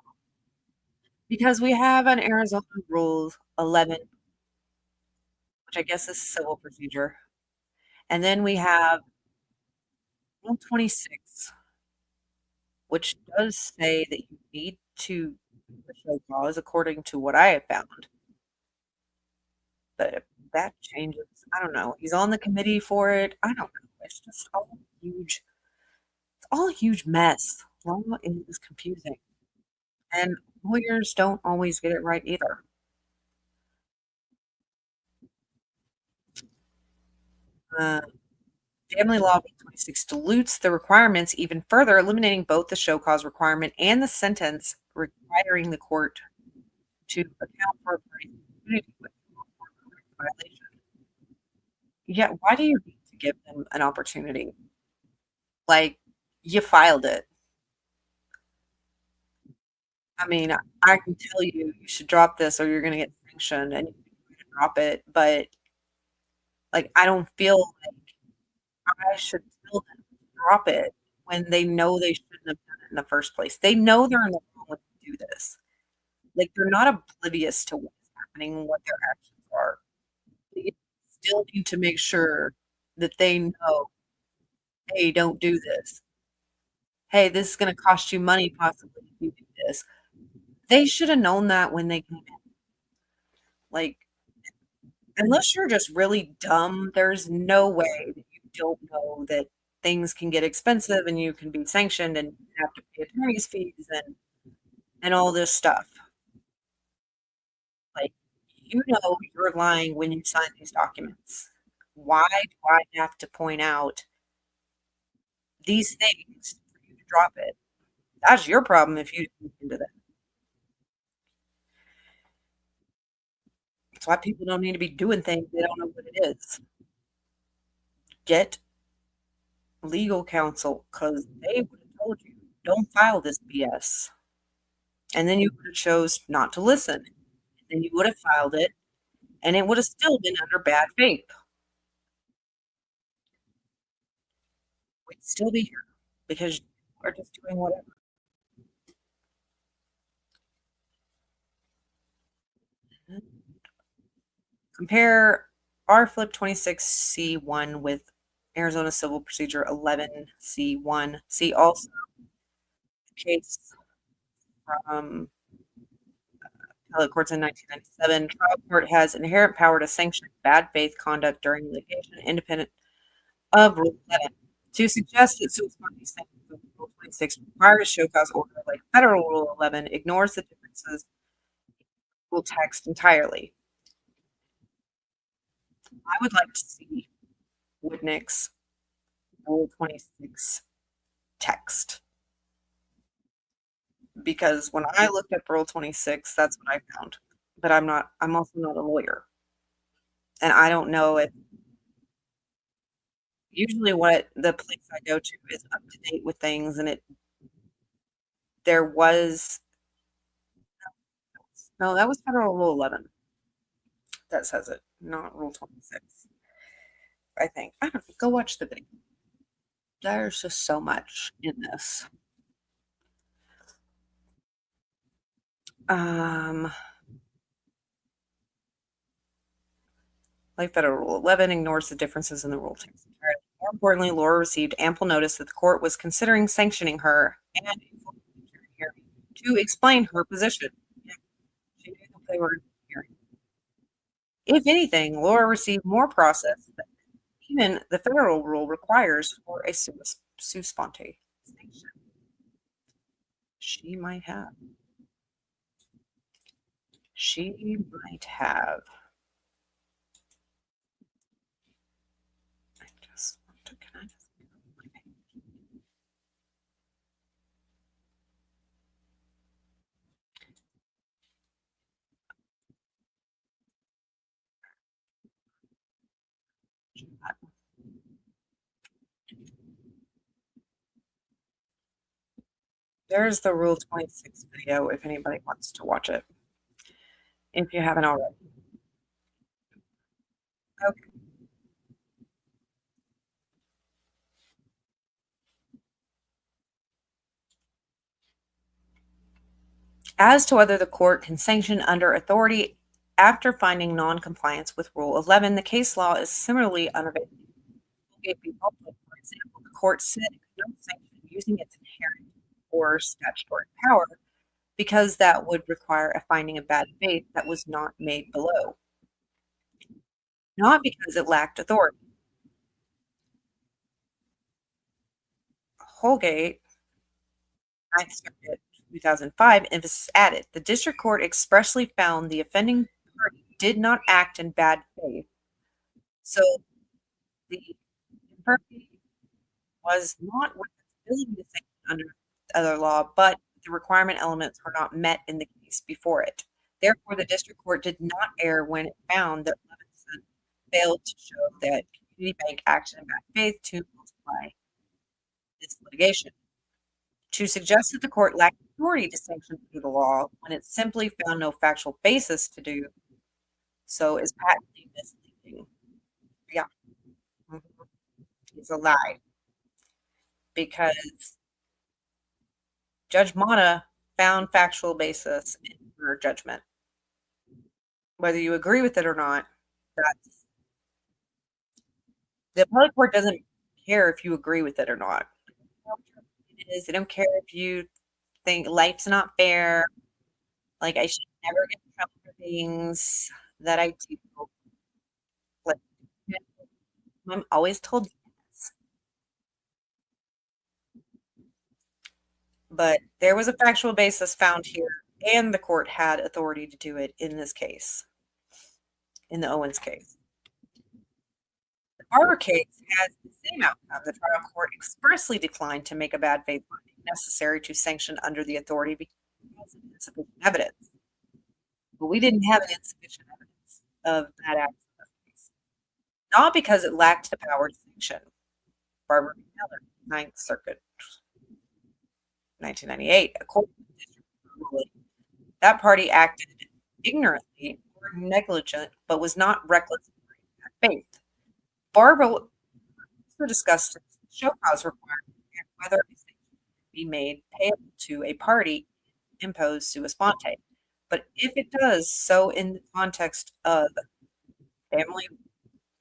Because we have an Arizona Rules 11, which I guess is civil procedure. And then we have Rule 26, which does say that you need to show cause according to what I have found. But if that changes, I don't know. He's on the committee for it. I don't know. It's just all huge. It's all a huge mess. Law is confusing. And lawyers don't always get it right either. Family Law 26 dilutes the requirements even further, eliminating both the show cause requirement and the sentence requiring the court to account for a party's opportunity with violation. Yeah, why do you need to give them an opportunity? Like, you filed it. I mean, I can tell you should drop this or you're going to get sanctioned and you can drop it, but like, I don't feel like I should tell them to drop it when they know they shouldn't have done it in the first place. They know they're in the wrong when they do this. Like, they're not oblivious to what's happening and what their actions are. They still need to make sure that they know, hey, don't do this. Hey, this is going to cost you money possibly if you do this. They should have known that when they came in. Like, unless you're just really dumb, there's no way that you don't know that things can get expensive and you can be sanctioned and have to pay attorney's fees and all this stuff. Like, you know you're lying when you sign these documents. Why do I have to point out these things for you to drop it? That's your problem if you didn't look into that. That's why people don't need to be doing things they don't know what it is. Get legal counsel because they would have told you, don't file this BS. And then you would have chose not to listen. Then you would have filed it, and it would have still been under bad faith. We'd still be here because you are just doing whatever. Compare R Flip 26C1 with Arizona Civil Procedure 11C1. See also the case from appellate courts in 1997. Trial court has inherent power to sanction bad faith conduct during litigation, independent of Rule 11. To suggest that sua sponte sanctions of Rule 26 require a show cause order like Federal Rule 11 ignores the differences in rule text entirely. I would like to see Woodnick's Rule 26 text. Because when I looked at Rule 26, that's what I found. but I'm also not a lawyer. And I don't know if usually what the place I go to is up to date with things, and there was no, that was Federal Rule 11 that says it, not Rule 26. I think. I don't go watch the video. There's just so much in this. Like Federal Rule 11 ignores the differences in the rule text entirely. More importantly, Laura received ample notice that the court was considering sanctioning her and to explain her position. She knew that they were hearing. If anything, Laura received more process than even the federal rule requires for a sua sponte sanction. She might have. She might have. I just want to kind of. There's the Rule 26 video if anybody wants to watch it. If you haven't already. Okay. As to whether the court can sanction under authority after finding non-compliance with Rule 11, the case law is similarly unavailable. For example, the court said it could not sanction using its inherent or statutory power because that would require a finding of bad faith that was not made below, not because it lacked authority. Holgate, 9th Circuit, 2005, emphasis added. The district court expressly found the offending party did not act in bad faith, so the infirmity was not with its ability to sanction under other law, but the requirement elements were not met in the case before it. Therefore, the district court did not err when it found that Levinson failed to show that Community Bank acted in bad faith to multiply this litigation. To suggest that the court lacked authority to sanction under the law when it simply found no factual basis to do so is patently misleading. Yeah. It's a lie. Because Judge Mata found factual basis in her judgment. Whether you agree with it or not, the appellate court doesn't care if you agree with it or not. They don't care if you think life's not fair, like I should never get in trouble for things that I do. Like, I'm always told yes. But there was a factual basis found here, and the court had authority to do it in this case, in the Owens case. The Barber case has the same outcome. The trial court expressly declined to make a bad faith finding necessary to sanction under the authority because of insufficient evidence. But we didn't have insufficient evidence of that act in this case. Not because it lacked the power to sanction. Barber v. Miller, 9th Circuit, 1998. According to the district ruling, that party acted ignorantly or negligent, but was not reckless in bad faith. Barber also discussed show cause requirement and whether a sanction can be made payable to a party imposed sua sponte. But if it does so in the context of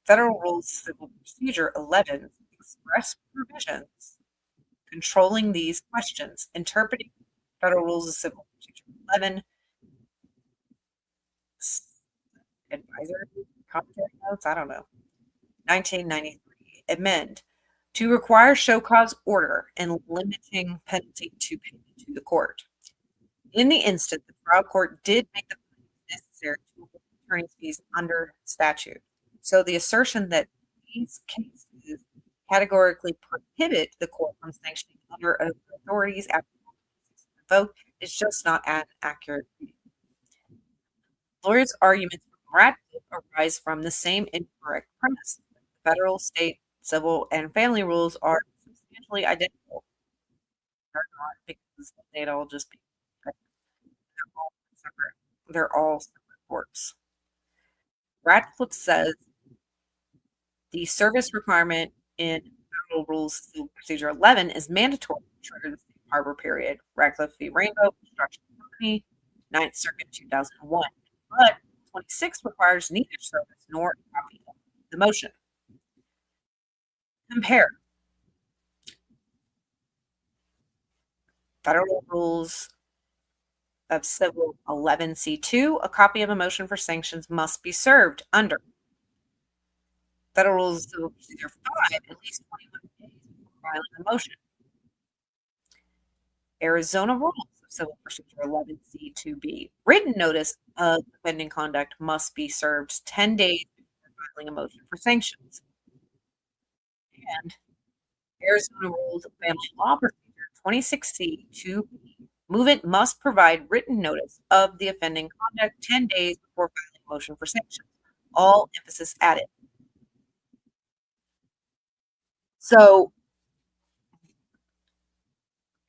Federal Rules Civil Procedure 11 express provisions controlling these questions, interpreting Federal Rules of Civil Procedure 11 advisory commentary notes, I don't know, 1993, amend to require show cause order and limiting penalty to payment to the court. In the instant, the trial court did make the necessary to hold attorney's fees under statute. So the assertion that these cases categorically prohibit the court from sanctioning under authorities after the vote is just not an accurate reading. Lawyers' arguments from Radcliffe arise from the same incorrect premise. Federal, state, civil, and family rules are substantially identical. They're not, because they'd all just be separate. They're all separate courts. Radcliffe says the service requirement in Federal Rules Civil Procedure 11 is mandatory to trigger the safe harbor period. Radcliffe v. Rainbow Construction Company, 9th Circuit, 2001. But 26 requires neither service nor a copy of the motion. Compare Federal Rules of Civil 11C2. A copy of a motion for sanctions must be served under Federal Rules of Civil Procedure 5 at least 21 days before filing the motion. Arizona Rules of Civil Procedure 11C2B. Written notice of offending conduct must be served 10 days before filing a motion for sanctions. And Arizona Rules of Family Law Procedure 26C2B. Movement must provide written notice of the offending conduct 10 days before filing a motion for sanctions. All emphasis added. So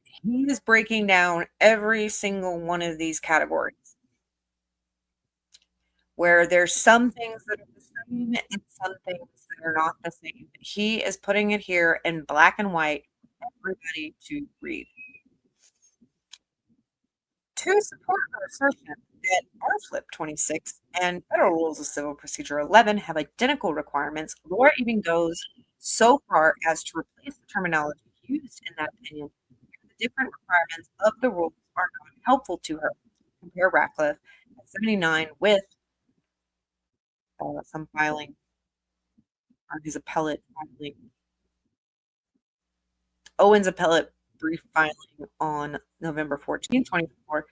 he is breaking down every single one of these categories, where there's some things that are the same and some things that are not the same. He is putting it here in black and white for everybody to read. To support her assertion that RFLIP 26 and Federal Rules of Civil Procedure 11 have identical requirements, Laura even goes so far as to replace the terminology used in that opinion. The different requirements of the rules are not helpful to her. Compare Radcliffe at 79 with some filing on his appellate filing. Owens appellate brief filing on November 14, 2024.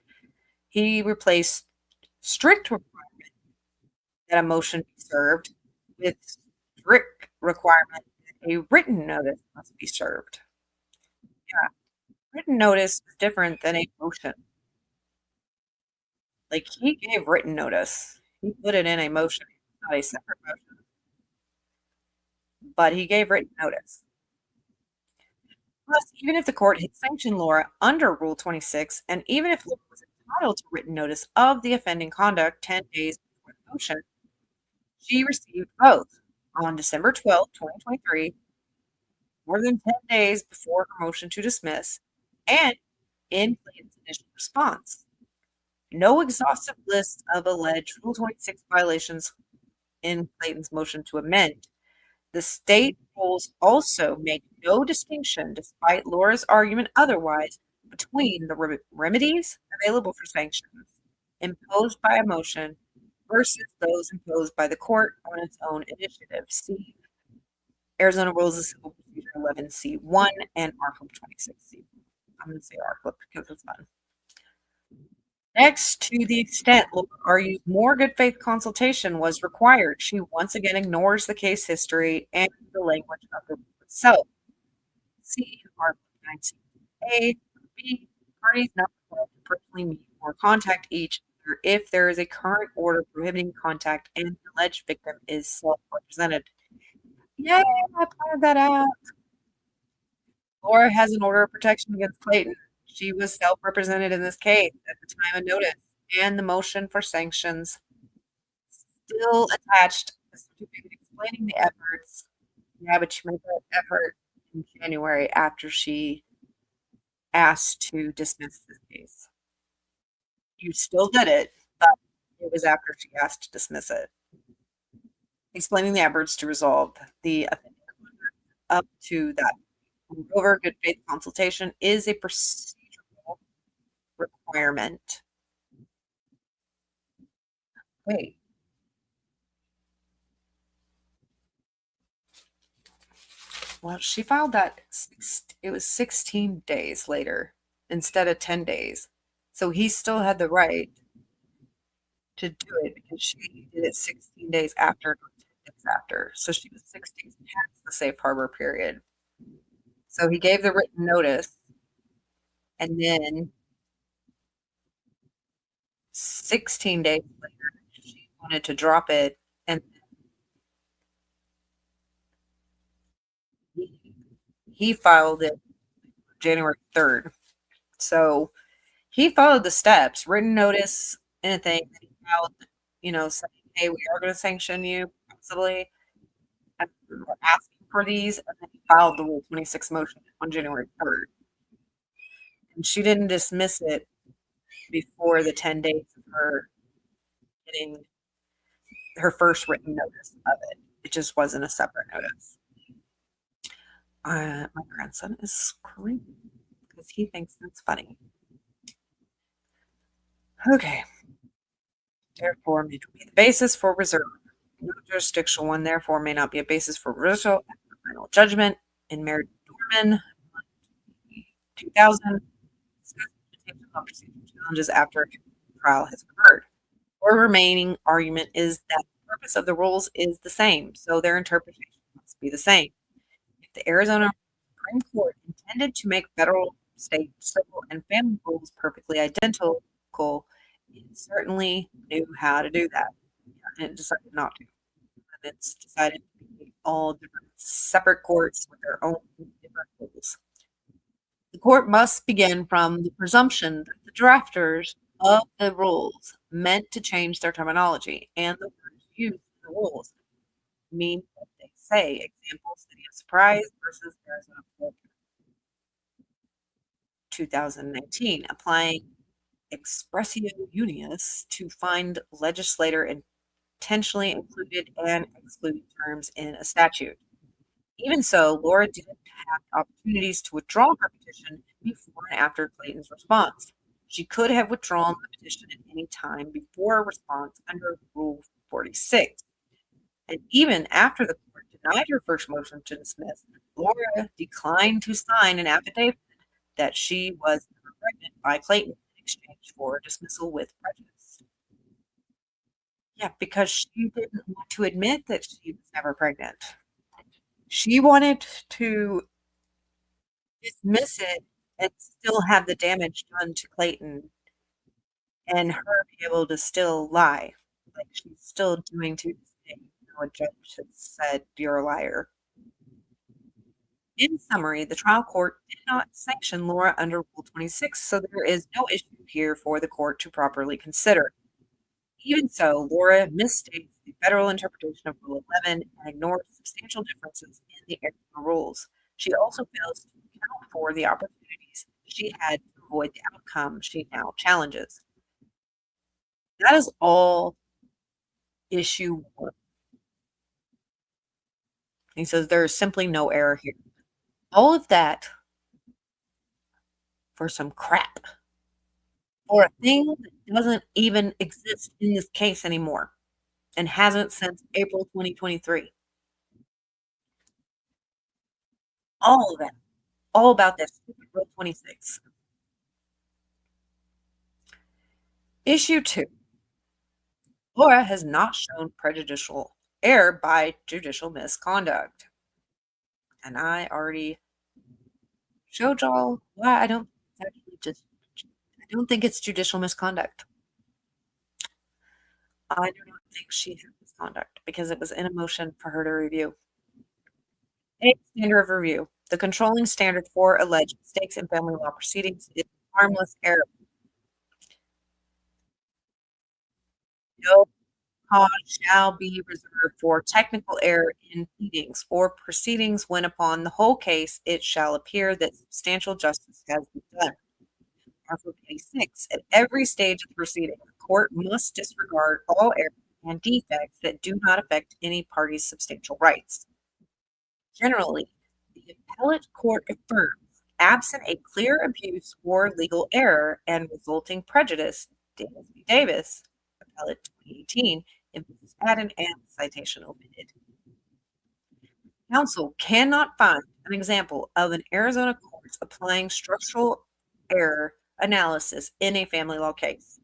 He replaced strict requirement that a motion be served with strict requirement that a written notice must be served. Yeah, written notice is different than a motion. Like, he gave written notice. He put it in a motion, not a separate motion. But he gave written notice. Plus, even if the court had sanctioned Laura under Rule 26, and even if Laura was entitled to written notice of the offending conduct 10 days before the motion, she received both on December 12, 2023, more than 10 days before her motion to dismiss, and in Clayton's initial response. No exhaustive list of alleged Rule 26 violations in Clayton's motion to amend. The state rules also make no distinction, despite Laura's argument otherwise, between the remedies available for sanctions imposed by a motion versus those imposed by the court on its own initiative. See Arizona Rules of Civil Procedure 11C1 and RFLIP 26C. I'm going to say RFLIP because it's fun. Next, to the extent Laura argues more good faith consultation was required, she once again ignores the case history and the language of the rule itself. C. RFLIP 9C. B. Parties not required to personally meet or contact each other if there is a current order prohibiting contact and the alleged victim is self-represented. Yeah, I pointed that out. Laura has an order of protection against Clayton. She was self-represented in this case at the time of notice, and the motion for sanctions still attached a certificate explaining the efforts. Yeah, but she made that effort in January after she asked to dismiss this case. You still did it, but it was after she asked to dismiss it. Explaining the efforts to resolve the offending conduct up to that. Moreover, good faith consultation is a procedural requirement. Wait. Well, she filed that, it was 16 days later instead of 10 days. So he still had the right to do it because she did it 16 days after, not 10 days after. So she was 6 days past the safe harbor period. So he gave the written notice, and then 16 days later, wanted to drop it, and he filed it January 3rd. So he followed the steps, written notice, anything. He filed, saying, hey, we are going to sanction you, possibly. And we're asking for these. And then he filed the Rule 26 motion on January 3rd. And she didn't dismiss it before the 10 days of her getting her first written notice of it. It just wasn't a separate notice. My grandson is screaming because he thinks that's funny. Okay. Therefore, may not be the basis for reserve. No jurisdictional one, therefore, may not be a basis for reversal after final judgment. In Meredith Dorman, 2000, challenges after a trial has occurred. Our remaining argument is that the purpose of the rules is the same, so their interpretation must be the same. If the Arizona Supreme Court intended to make federal, state, civil, and family rules perfectly identical, it certainly knew how to do that, and it decided not to. And it's decided to be all different separate courts with their own different rules. The court must begin from the presumption that the drafters of the rules meant to change their terminology, and the words used in the rules mean what they say. Examples: City of Surprise versus Arizona Court 2019, applying expressio unius to find legislator intentionally included and excluded terms in a statute. Even so, Laura didn't have opportunities to withdraw her petition before and after Clayton's response. She could have withdrawn the petition at any time before a response under Rule 46. And even after the court denied her first motion to dismiss, Laura declined to sign an affidavit that she was never pregnant by Clayton in exchange for dismissal with prejudice. Yeah, because she didn't want to admit that she was never pregnant. She wanted to dismiss it and still have the damage done to Clayton and her be able to still lie. Like she's still doing to this day. A judge has said, you're a liar. In summary, the trial court did not sanction Laura under Rule 26, so there is no issue here for the court to properly consider. Even so, Laura misstates the federal interpretation of Rule 11 and ignores substantial differences in the Arizona rules. She also fails to account for the opportunities she had to avoid the outcome she now challenges. That is all issue 1. He says there is simply no error here. All of that for some crap. For a thing that doesn't even exist in this case anymore and hasn't since April 2023. All of that. All about that stupid Rule 26. Issue 2. Laura has not shown prejudicial error by judicial misconduct. And I already showed y'all why I don't think it's judicial misconduct. I do not think she had misconduct because it was in a motion for her to review. A standard of review. The controlling standard for alleged mistakes in family law proceedings is harmless error. No cause shall be reserved for technical error in pleadings or proceedings when upon the whole case it shall appear that substantial justice has been done. Article 26. At every stage of the proceeding, the court must disregard all errors and defects that do not affect any party's substantial rights. Generally, the appellate court affirms, absent a clear abuse or legal error and resulting prejudice, Davis, appellate 2018, emphasis added and citation omitted. Counsel cannot find an example of an Arizona court applying structural error analysis in a family law case.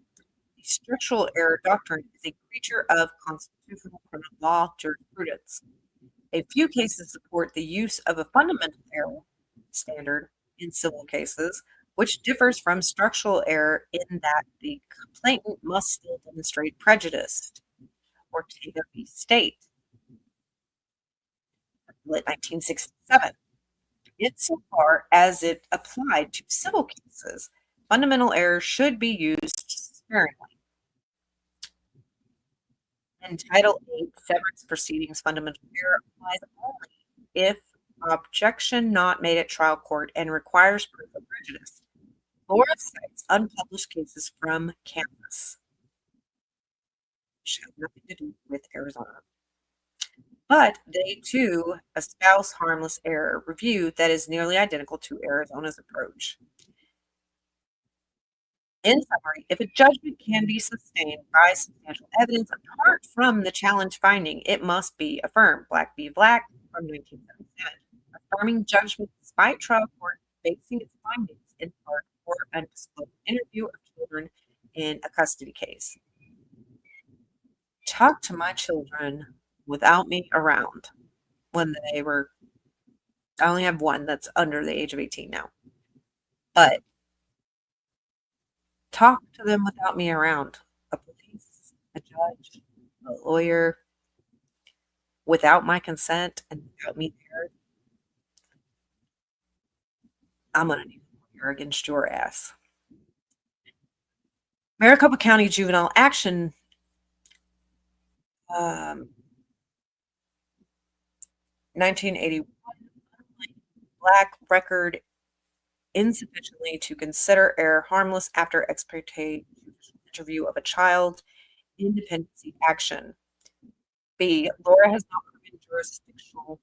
The structural error doctrine is a creature of constitutional criminal law jurisprudence. A few cases support the use of a fundamental error standard in civil cases, which differs from structural error in that the complainant must still demonstrate prejudice. Ortega v. State, 1967. Insofar as it applied to civil cases, fundamental error should be used sparingly. In Title VIII, severance proceedings, fundamental error applies only if objection not made at trial court and requires proof of prejudice. Laura cites unpublished cases from Kansas, which have nothing to do with Arizona. But they too espouse harmless error review that is nearly identical to Arizona's approach. In summary, if a judgment can be sustained by substantial evidence apart from the challenge finding, it must be affirmed. Black v. Black from 1977. Affirming judgment despite trial court basing its findings in part for undisclosed interview of children in a custody case. Talk to my children without me around when they were, I only have one that's under the age of 18 now, but talk to them without me around. A police, a judge, a lawyer, without my consent and without me there. I'm going to need a lawyer against your ass. Maricopa County Juvenile Action 1981, Black record insufficiently to consider error harmless after ex parte interview of a child, independency action. B. Laura has not proven jurisdictional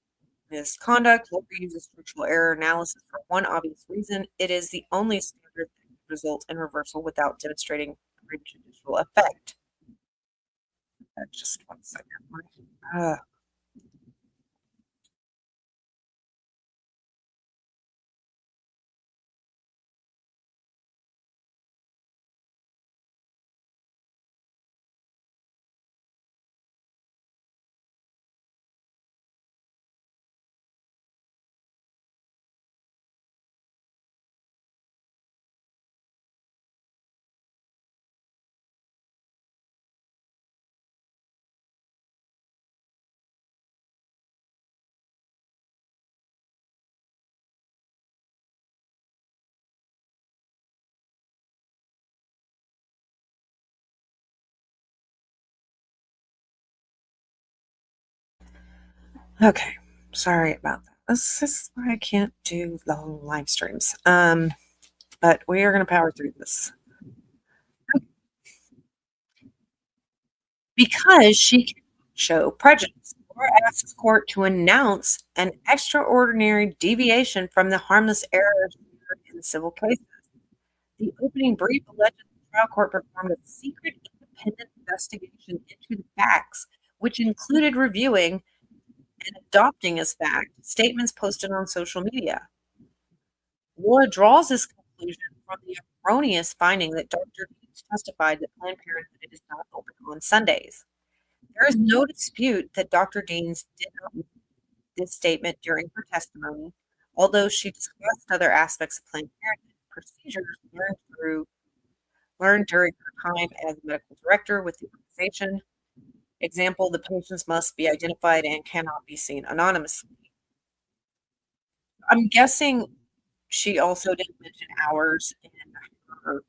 misconduct. Laura uses structural error analysis for one obvious reason. It is the only standard that can result in reversal without demonstrating prejudicial effect. Just 1 second. Okay, sorry about that. This is why I can't do long live streams. But we are going to power through this. Because she can show prejudice, Laura asks court to announce an extraordinary deviation from the harmless error in civil cases. The opening brief alleged the trial court performed a secret independent investigation into the facts, which included reviewing and adopting as fact statements posted on social media. Laura draws this conclusion from the erroneous finding that Dr. Deans testified that Planned Parenthood is not open on Sundays. There is no dispute that Dr. Deans did not make this statement during her testimony, although she discussed other aspects of Planned Parenthood procedures learned during her time as medical director with the organization. Example, the patients must be identified and cannot be seen anonymously. I'm guessing she also didn't mention hours in her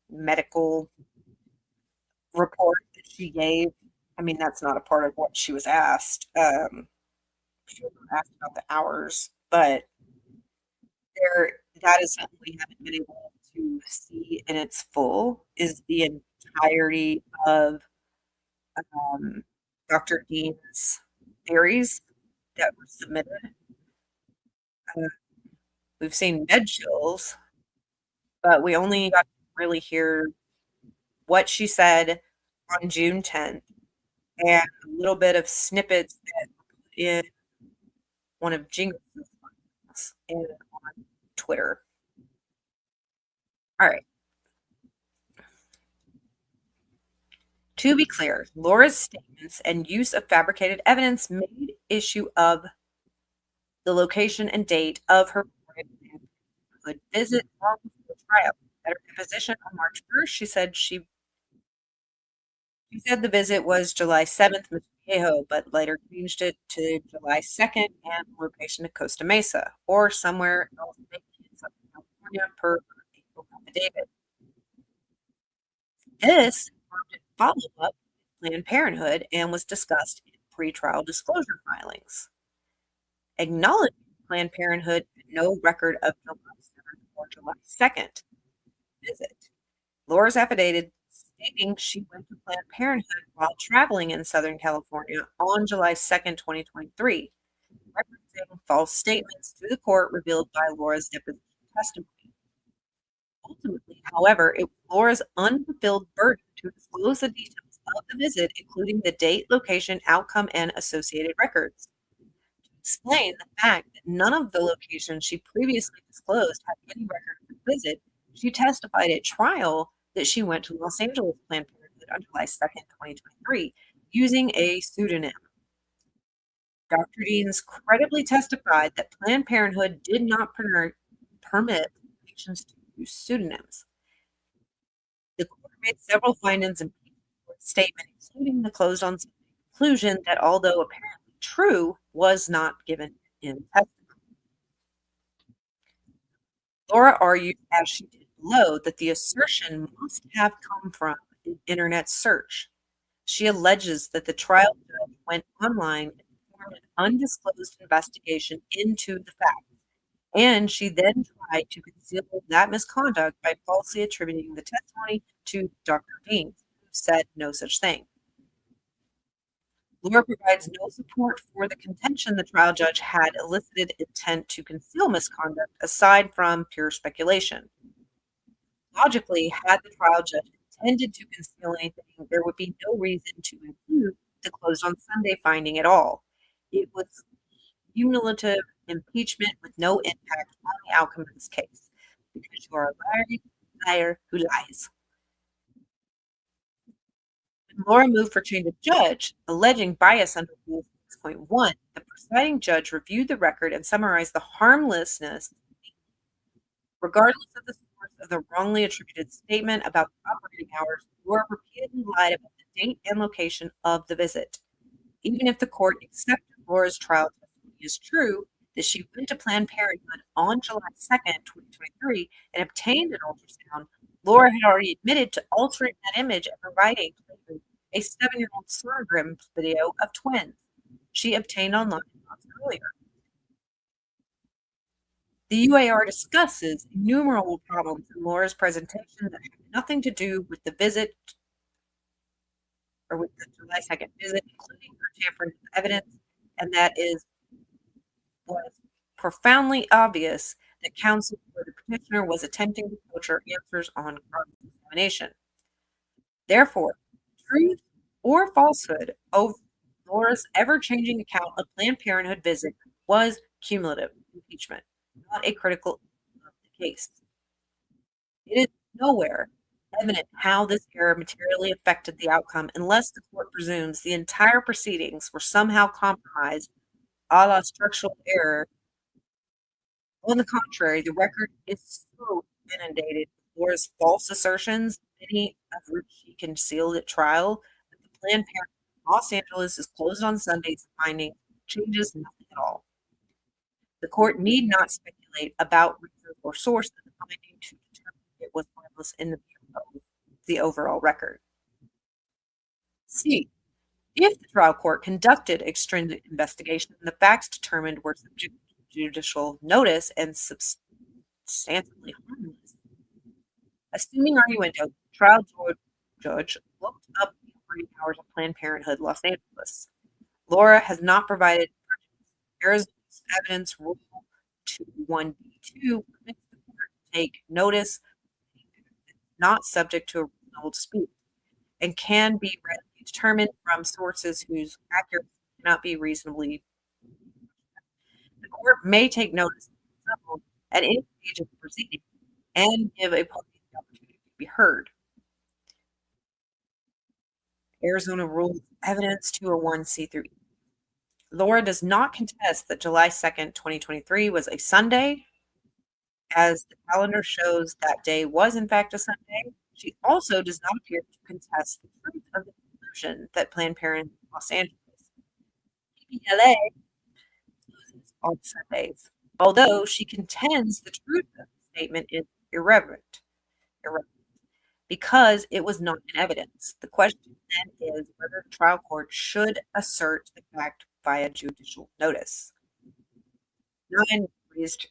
medical report that she gave. I mean, that's not a part of what she was asked. She was asked about the hours, but that is something we haven't been able to see in its full, is the entirety of Dr. Dean's theories that were submitted. We've seen med chills, but we only got to really hear what she said on June 10th and a little bit of snippets that in one of Jingles' and on Twitter. All right. To be clear, Laura's statements and use of fabricated evidence made issue of the location and date of her visit long before trial. At her deposition on March 1st, she said she She said the visit was July 7th, Mr. Viejo, but later changed it to July 2nd and location to Costa Mesa or somewhere else in Southern California per April affidavit. This followed up with Planned Parenthood and was discussed in pretrial disclosure filings. Acknowledging Planned Parenthood had no record of July 7th or July 2nd visit. Laura's affidavit stating she went to Planned Parenthood while traveling in Southern California on July 2nd, 2023, referencing false statements to the court revealed by Laura's deposition testimony. Ultimately, however, it was Laura's unfulfilled burden to disclose the details of the visit, including the date, location, outcome, and associated records. To explain the fact that none of the locations she previously disclosed had any record of the visit, she testified at trial that she went to Los Angeles Planned Parenthood on July 2nd, 2023, using a pseudonym. Dr. Deans credibly testified that Planned Parenthood did not permit patients to use pseudonyms. The court made several findings in the statement, including the closed on conclusion that, although apparently true, was not given in testimony. Laura argued, as she did below, that the assertion must have come from an internet search. She alleges that the trial judge went online and performed an undisclosed investigation into the facts, and she then tried to conceal that misconduct by falsely attributing the testimony to Dr. Deans, who said no such thing. Laura provides no support for the contention the trial judge had elicited intent to conceal misconduct aside from pure speculation. Logically, had the trial judge intended to conceal anything, there would be no reason to include the closed on Sunday finding at all. It was cumulative impeachment with no impact on the outcome of this case, because you are a liar who lies. When Laura moved for change of judge, alleging bias under Rule 6.1, the presiding judge reviewed the record and summarized the harmlessness. Regardless of the source of the wrongly attributed statement about the operating hours, Laura repeatedly lied about the date and location of the visit. Even if the court accepted Laura's trial testimony as true, that she went to Planned Parenthood on July 2nd, 2023, and obtained an ultrasound, Laura had already admitted to altering that image and providing a 7-year-old sonogram video of twins she obtained online months earlier. The UAR discusses innumerable problems in Laura's presentation that have nothing to do with the visit or with the July 2nd visit, including her tampering with evidence, and that was profoundly obvious that counsel for the petitioner was attempting to coach her answers on cross-examination. Therefore, truth or falsehood of Laura's ever-changing account of Planned Parenthood visit was cumulative impeachment, not a critical of the case. It is nowhere evident how this error materially affected the outcome unless the court presumes the entire proceedings were somehow compromised a la structural error. On the contrary, the record is so inundated with Laura's false assertions, many of which she concealed at trial, that the Planned Parenthood in Los Angeles is closed on Sundays, finding changes nothing at all. The court need not speculate about reason or source of the finding to determine it was harmless in the overall record. C. If the trial court conducted extrinsic investigation and the facts determined were subject to judicial notice and substantially harmless, assuming arguendo, the trial judge looked up the operating hours of Planned Parenthood Los Angeles. Laura has not provided Arizona's evidence rule 21B2 permits the court to take notice, not subject to a reasonable dispute, and can be readily determined from sources whose accuracy cannot be reasonably. The court may take notice at any stage of the proceeding and give a party the opportunity to be heard. Arizona Rules Evidence 201C through E. Laura does not contest that July 2nd, 2023 was a Sunday, as the calendar shows that day was in fact a Sunday. She also does not appear to contest the truth of the assertion that Planned Parenthood Los Angeles PPLA closes on Sundays, although she contends the truth of the statement is irrelevant because it was not in evidence. The question then is whether the trial court should assert the fact via judicial notice. Nine raised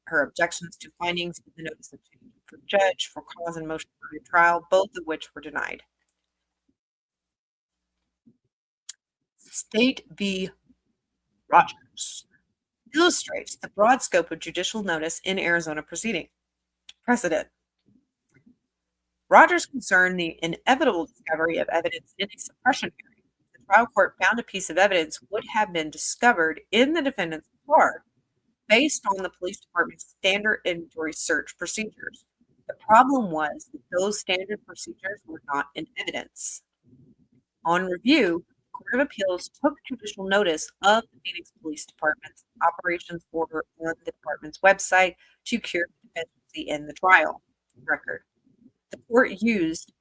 her objections to findings in the notice of change for judge, for cause, and motion for a trial, both of which were denied. State v. Rogers illustrates the broad scope of judicial notice in Arizona precedent. Rogers concerned the inevitable discovery of evidence in a suppression hearing. The trial court found a piece of evidence would have been discovered in the defendant's car based on the police department's standard inventory search procedures. The problem was that those standard procedures were not in evidence. On review, the Court of Appeals took judicial notice of the Phoenix Police Department's operations order on the department's website to cure the deficiency in the trial record. The court used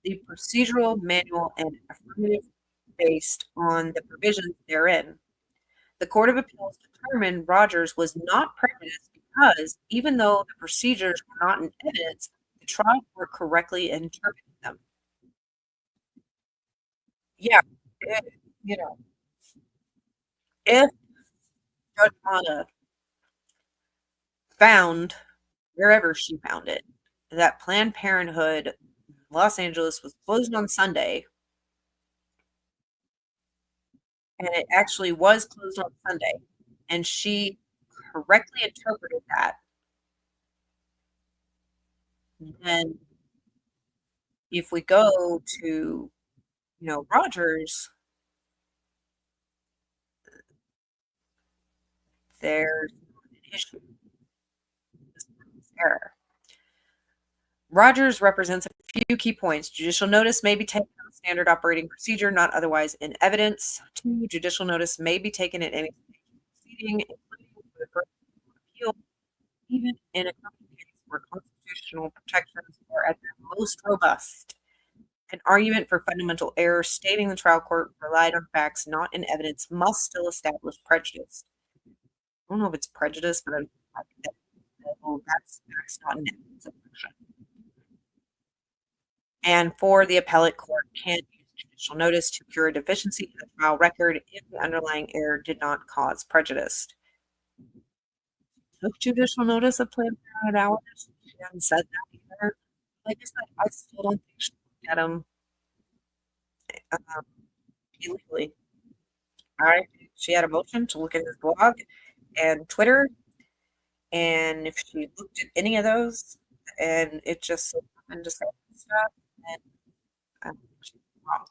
the procedural manual and affirmative based on the provisions therein. The Court of Appeals determined Rogers was not prejudiced because, even though the procedures were not in evidence, the trial court correctly interpreted them. Yeah, if Judge Mata found, wherever she found it, that Planned Parenthood Los Angeles was closed on Sunday, and it actually was closed on Sunday, and she correctly interpreted that, then if we go to, Rogers, there's an issue. This error. Rogers represents a few key points. Judicial notice may be taken on standard operating procedure, not otherwise in evidence. 2, judicial notice may be taken at any proceeding, including for the first appeal, even in a case where constitutional protections are at their most robust. An argument for fundamental error stating the trial court relied on facts not in evidence must still establish prejudice. I don't know if it's prejudice, but that's facts not in evidence. And 4, the appellate court can use judicial notice to cure a deficiency in the trial record if the underlying error did not cause prejudice. Took judicial notice of Planned Parenthood hours. She hasn't said that either. Like I said, I still don't think she looked at them illegally. All right, she had a motion to look at his blog and Twitter, and if she looked at any of those, and it just so happened to say stuff, then she's wrong.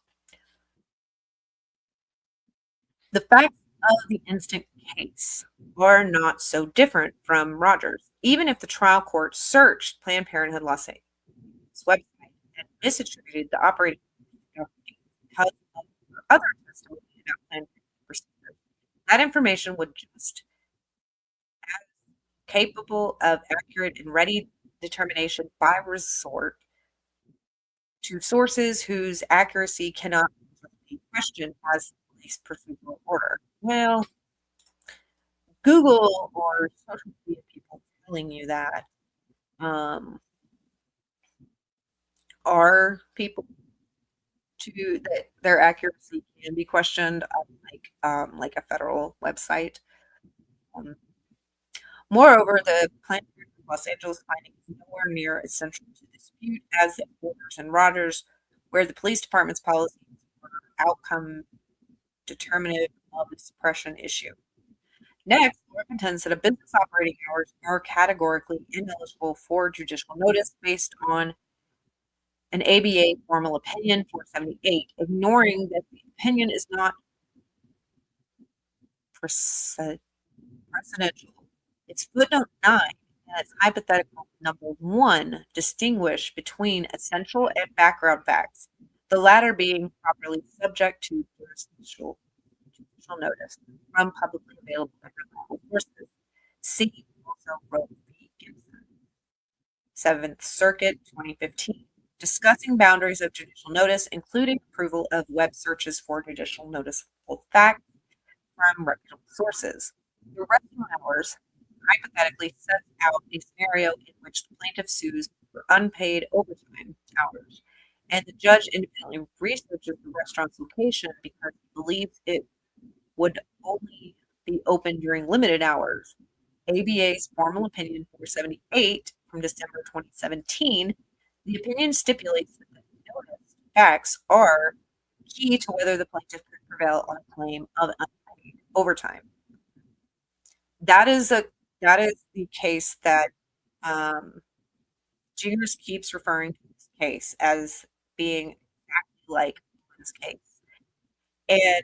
The facts of the instant case are not so different from Rogers, even if the trial court searched Planned Parenthood Los Angeles website and misattributed the operating because of other testimony about Planned Parenthood procedures. That information would just as capable of accurate and ready determination by resort to sources whose accuracy cannot be questioned as the police procedural order. Well, Google or social media people telling you that are people that their accuracy can be questioned, like a federal website. Moreover, the Planned Parenthood Los Angeles finding is nowhere near as central to dispute as the orders in Rogers, where the police department's policies were outcome determinative of the suppression issue. Next, Laura contends that a business operating hours are categorically ineligible for judicial notice based on an ABA formal opinion 478, ignoring that the opinion is not precedential. It's footnote 9 and its hypothetical number 1 distinguish between essential and background facts, the latter being properly subject to judicial notice from publicly available sources. See also Owens V Echard, 7th Circuit, 2015. discussing boundaries of judicial notice, including approval of web searches for judicial noticeable facts from reputable sources. The restaurant hours hypothetically sets out a scenario in which the plaintiff sues for unpaid overtime hours, and the judge independently researches the restaurant's location because he believes it would only be open during limited hours. ABA's formal opinion 478 from December 2017, the opinion stipulates that the noticed facts are key to whether the plaintiff could prevail on a claim of unpaid overtime. That is the case that Juniors keeps referring to this case as being exactly like Owen's case. And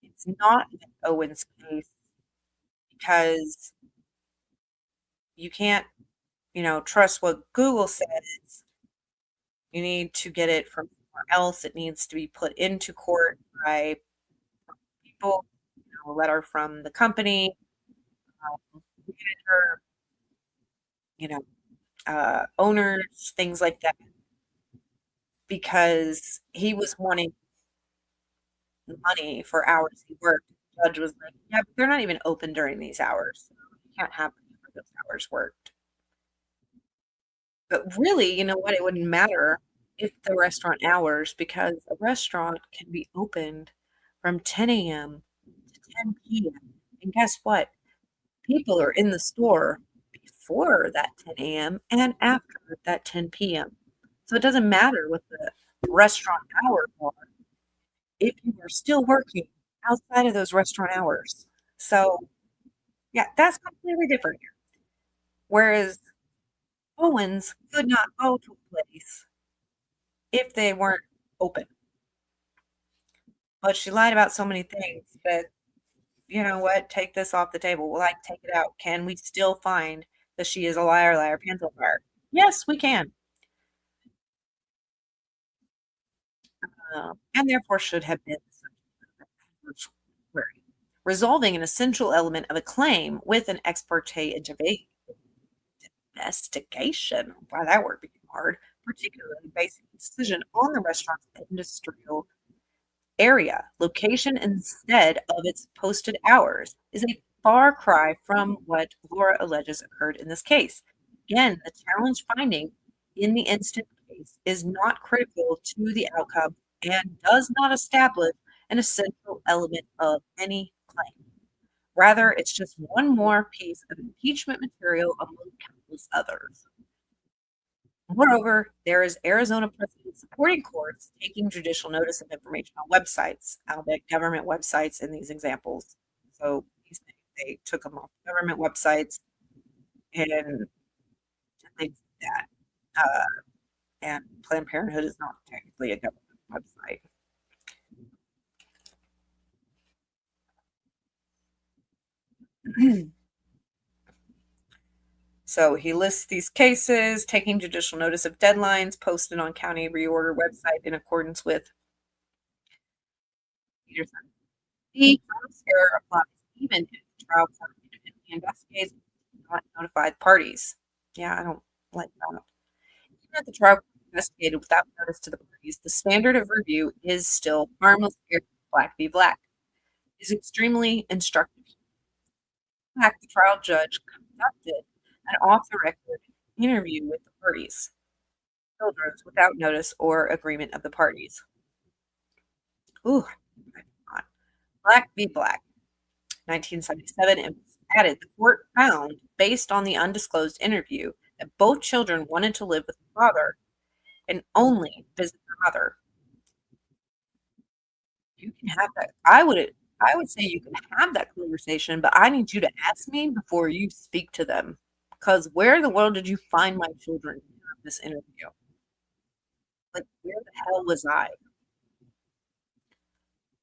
it's not Owen's case because you can't, trust what Google says. You need to get it from somewhere else. It needs to be put into court by people, a letter from the company, manager, owners, things like that. Because he was wanting money for hours he worked. The judge was like, yeah, but they're not even open during these hours. So you can't have money for those hours worked. But really, you know what? It wouldn't matter if the restaurant hours, because a restaurant can be opened from 10 a.m. to 10 p.m. And guess what? People are in the store before that 10 a.m. and after that 10 p.m. So it doesn't matter what the restaurant hours are if you are still working outside of those restaurant hours. So, yeah, that's completely different here. Whereas Owens could not go to a place if they weren't open. But she lied about so many things that, you know what, take this off the table. We'll take it out. Can we still find that she is a liar, liar, pencil fire? Yes, we can. And therefore should have been query, resolving an essential element of a claim with an ex parte investigation. Wow, that word became hard, particularly basing the decision on the restaurant's industrial area location instead of its posted hours is a far cry from what Laura alleges occurred in this case. Again, the challenge finding in the instant case is not critical to the outcome and does not establish an essential element of any claim. Rather, it's just one more piece of impeachment material among countless others. Moreover, there is Arizona precedent supporting courts taking judicial notice of information on websites, albeit government websites in these examples. So they took them off government websites and things like that. And Planned Parenthood is not technically a government website. So he lists these cases, taking judicial notice of deadlines posted on county reorder website in accordance with Peterson. The harmless error applies even if the trial court independently investigates and not notified parties. Yeah, I don't like that. Even if the trial court investigated without notice to the parties, the standard of review is still harmless error, Black v. Black. It is extremely instructive. In fact, the trial judge conducted an off-the-record interview with the parties, children's without notice or agreement of the parties. Ooh, Black v. Black, 1977, and added the court found, based on the undisclosed interview, that both children wanted to live with the father and only visit their mother. You can have that. I would say you can have that conversation, but I need you to ask me before you speak to them. Because where in the world did you find my children in this interview? Like, where the hell was I?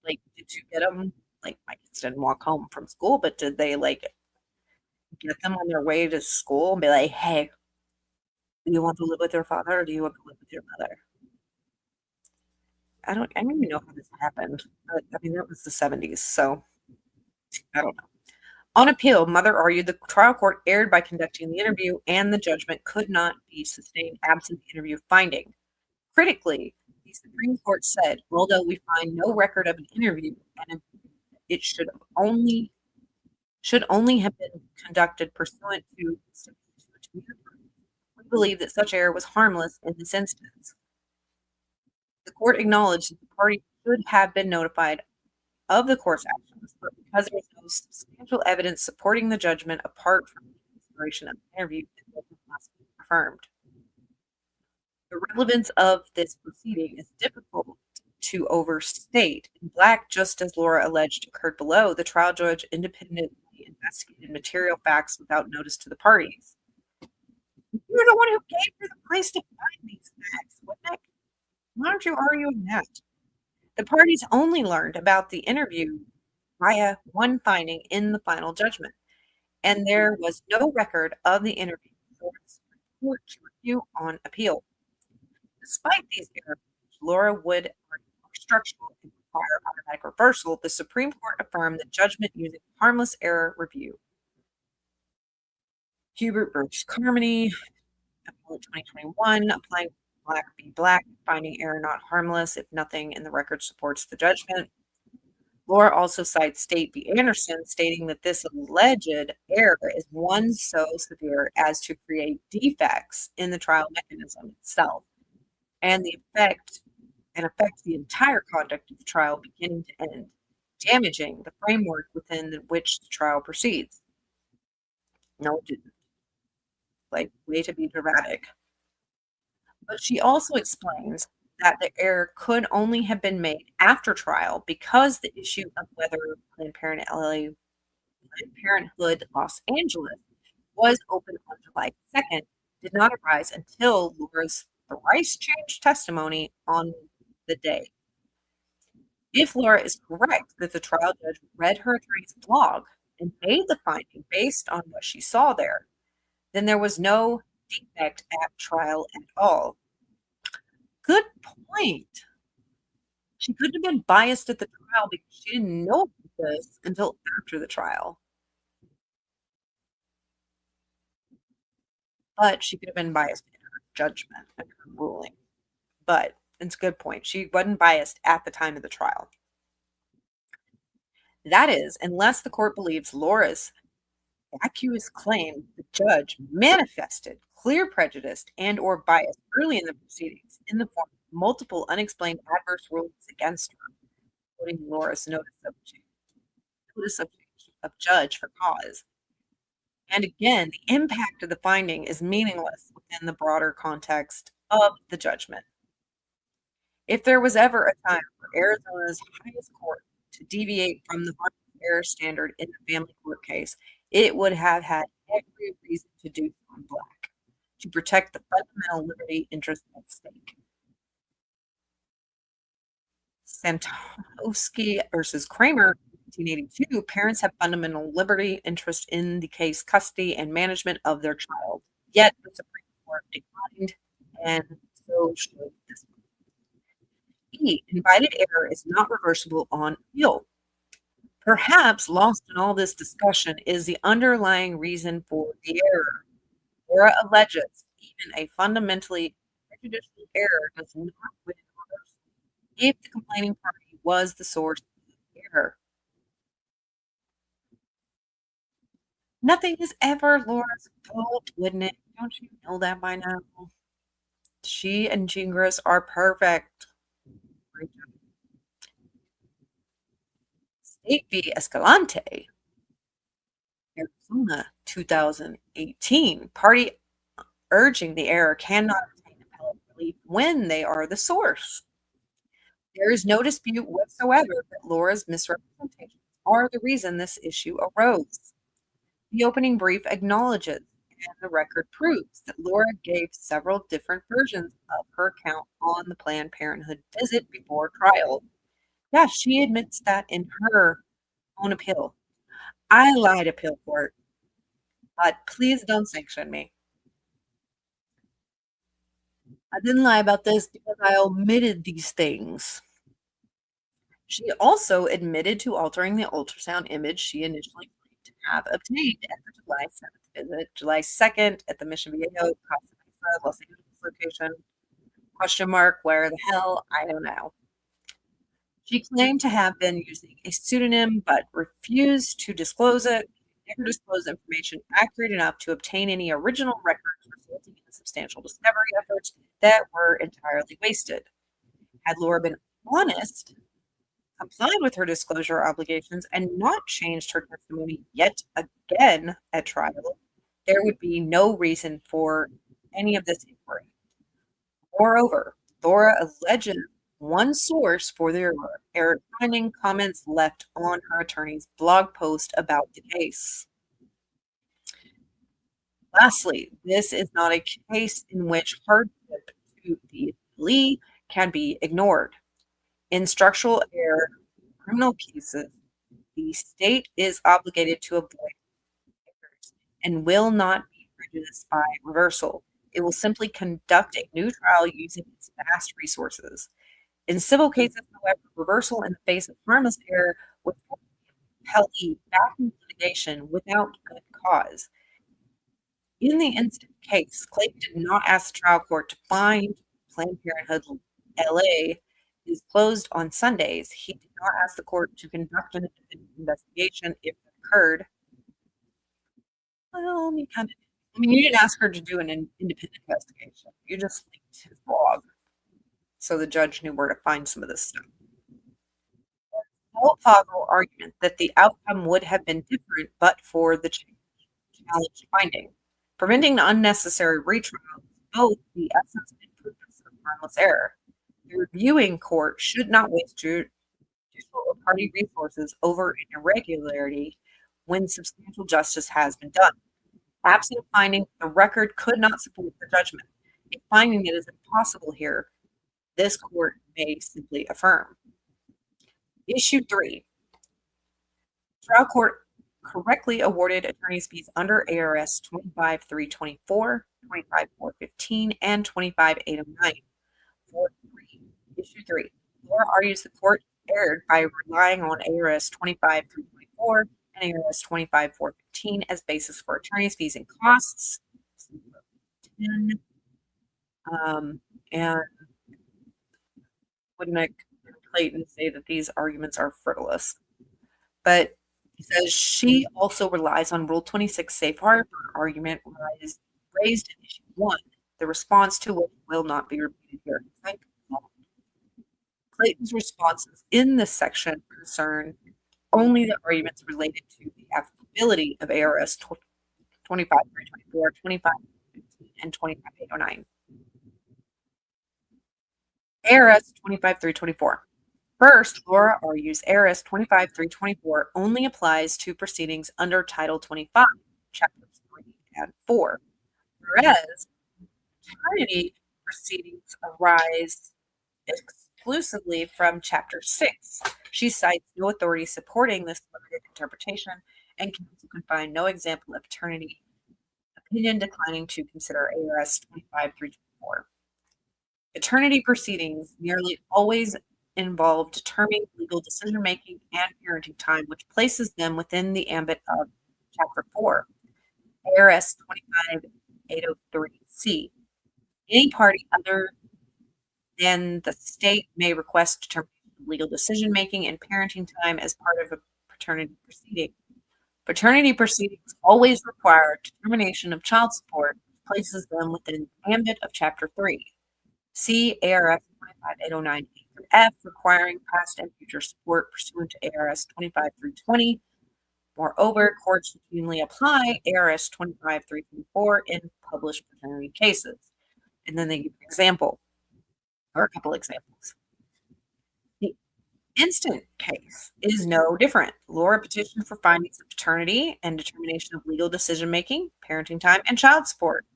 Like, did you get them? Like, my kids didn't walk home from school, but did they, get them on their way to school and be like, hey, do you want to live with your father or do you want to live with your mother? I don't even know how this happened. But, I mean, that was the 70s, so I don't know. On appeal, Mother argued the trial court erred by conducting the interview and the judgment could not be sustained absent the interview finding. Critically, the Supreme Court said, although we find no record of an interview and it should only have been conducted pursuant to we believe that such error was harmless in this instance. The court acknowledged that the party should have been notified of the court's actions, but because there was no substantial evidence supporting the judgment apart from the consideration of the interview, it must be affirmed. The relevance of this proceeding is difficult to overstate. In Black, just as Laura alleged occurred below, the trial judge independently investigated material facts without notice to the parties. You were the one who gave her the place to find these facts, wasn't it? Why aren't you arguing that? The parties only learned about the interview via one finding in the final judgment, and there was no record of the interview for the Supreme Court to review on appeal. Despite these errors, Laura would argue are structural and require automatic reversal. The Supreme Court affirmed the judgment using harmless error review. Hubert versus Carmody, 2021, applying Black v. Black, finding error not harmless if nothing in the record supports the judgment. Laura also cites State v. Anderson, stating that this alleged error is one so severe as to create defects in the trial mechanism itself, and affect the entire conduct of the trial beginning to end, damaging the framework within which the trial proceeds. No, it didn't. Like, way to be dramatic. But she also explains that the error could only have been made after trial because the issue of whether Planned Parenthood Los Angeles was open on July 2nd did not arise until Laura's thrice changed testimony on the day. If Laura is correct that the trial judge read her attorney's blog and made the finding based on what she saw there, then there was no defect at trial at all. Good point. She couldn't have been biased at the trial because she didn't know this until after the trial. But she could have been biased in her judgment and her ruling. But it's a good point. She wasn't biased at the time of the trial. That is, unless the court believes Laura's vacuous claim the judge manifested clear prejudice and or bias early in the proceedings in the form of multiple unexplained adverse rulings against her, including Laura's notice of judge for cause. And again, the impact of the finding is meaningless within the broader context of the judgment. If there was ever a time for Arizona's highest court to deviate from the harmless error standard in the family court case, it would have had every reason to do so in Black, to protect the fundamental liberty interest at stake. Santowski versus Kramer, 1982, parents have fundamental liberty interest in the case custody and management of their child. Yet the Supreme Court declined, and so should this one. Invited error is not reversible on appeal. Perhaps lost in all this discussion is the underlying reason for the error. Laura alleges even a fundamentally prejudicial error does not win reversal if the complaining party was the source of the error. Nothing is ever Laura's fault, wouldn't it? Don't you know that by now? She and Gingras are perfect. State v. Escalante, Arizona, 2018. Party urging the error cannot obtain appellate relief when they are the source. There is no dispute whatsoever that Laura's misrepresentations are the reason this issue arose. The opening brief acknowledges, and the record proves, that Laura gave several different versions of her account on the Planned Parenthood visit before trial. Yeah, she admits that in her own appeal. I lied, appeal court, but please don't sanction me. I didn't lie about this because I omitted these things. She also admitted to altering the ultrasound image she initially claimed to have obtained at the July 7th visit, July 2nd at the Mission Viejo, Costa Mesa, Los Angeles location. Question mark, where the hell? I don't know. She claimed to have been using a pseudonym but refused to disclose it. Never disclosed information accurate enough to obtain any original records, resulting in substantial discovery efforts that were entirely wasted. Had Laura been honest, complied with her disclosure obligations, and not changed her testimony yet again at trial, there would be no reason for any of this inquiry. Moreover, Laura alleges one source for their error finding comments left on her attorney's blog post about the case. Lastly, this is not a case in which hardship to the plea can be ignored. In structural error criminal cases, the state is obligated to avoid errors and will not be prejudiced by reversal. It will simply conduct a new trial using its vast resources. In civil cases, however, reversal in the face of harmless error would appellee back in litigation without good cause. In the instant case, Clayton did not ask the trial court to find Planned Parenthood LA is closed on Sundays. He did not ask the court to conduct an investigation if it occurred. Well, you didn't ask her to do an independent investigation. You just linked his blog so the judge knew where to find some of this stuff. No plausible argument that the outcome would have been different but for the challenge finding. Preventing unnecessary retrials, both the essence and purpose of harmless error. The reviewing court should not waste judicial or party resources over an irregularity when substantial justice has been done. Absent finding, the record could not support the judgment. A finding that is impossible here, this court may simply affirm. Issue 3. Trial court correctly awarded attorney's fees under ARS 25-324, 25-415, and 25-809. Issue 3. Laura argues the court erred by relying on ARS 25-324 and ARS 25-415 as basis for attorney's fees and costs. And Woodnick and Clayton say that these arguments are frivolous. But he says she also relies on Rule 26 safe harbor argument raised in Issue 1, the response to which will not be repeated here. Clayton's responses in this section concern only the arguments related to the applicability of ARS 25-324, 25-15, and 25-809. ARS 25-324. First, Laura argues ARS 25-324 only applies to proceedings under Title 25, Chapters 3 and 4, whereas paternity proceedings arise exclusively from Chapter 6. She cites no authority supporting this limited interpretation, and counsel can find no example of paternity opinion declining to consider ARS 25-324. Paternity proceedings nearly always involve determining legal decision-making and parenting time, which places them within the ambit of Chapter 4, ARS 25-803C. Any party other than the state may request determination of legal decision-making and parenting time as part of a paternity proceeding. Paternity proceedings always require determination of child support, which places them within the ambit of Chapter 3. See ARS 25-809A-F, requiring past and future support pursuant to ARS 25-320. Moreover, courts routinely apply ARS 25-324 in published paternity cases. And then they give an example, or a couple examples. The instant case is no different. Laura petitioned for findings of paternity and determination of legal decision-making, parenting time, and child support.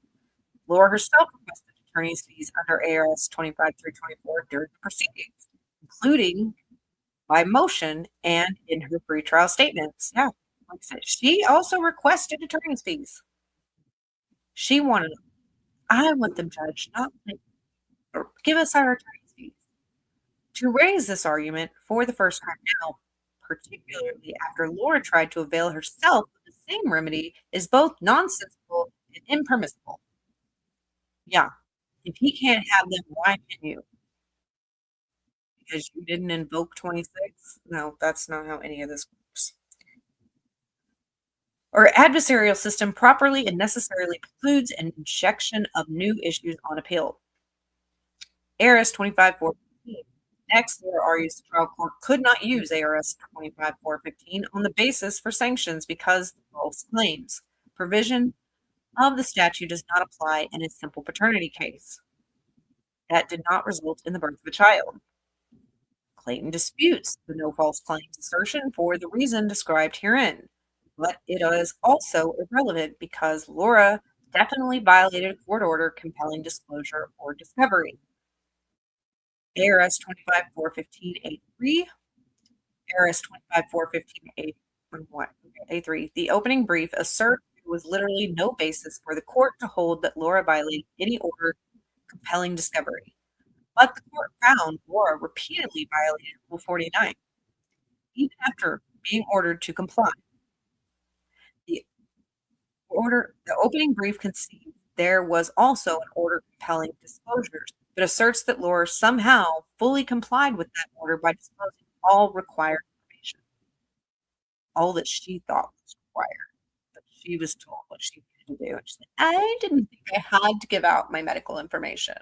Laura herself requested attorney's fees under ARS 25-324 during the proceedings, including by motion and in her pretrial statements. Yeah, like I said, she also requested attorney's fees. She wanted them. I want them, Judge, not like, or give us our attorney's fees. To raise this argument for the first time now, particularly after Laura tried to avail herself of the same remedy, is both nonsensical and impermissible. Yeah, if he can't have them, why can you? Because you didn't invoke 26? No, that's not how any of this works. Our adversarial system properly and necessarily precludes an injection of new issues on appeal. ARS 25-415. Next, Laura argues the trial court could not use ARS 25-415 on the basis for sanctions because the false claims provision of the statute does not apply in a simple paternity case that did not result in the birth of a child. Clayton disputes the no false claims assertion for the reason described herein, but it is also irrelevant because Laura definitely violated a court order compelling disclosure or discovery. ARS 25-415A3, ARS 25-415A3. The opening brief asserts there was literally no basis for the court to hold that Laura violated any order compelling discovery. But the court found Laura repeatedly violated Rule 49, even after being ordered to comply. The opening brief concedes there was also an order compelling disclosures, but asserts that Laura somehow fully complied with that order by disclosing all required information, all that she thought was required. But she was told what she needed to do, and she said, "I didn't think I had to give out my medical information."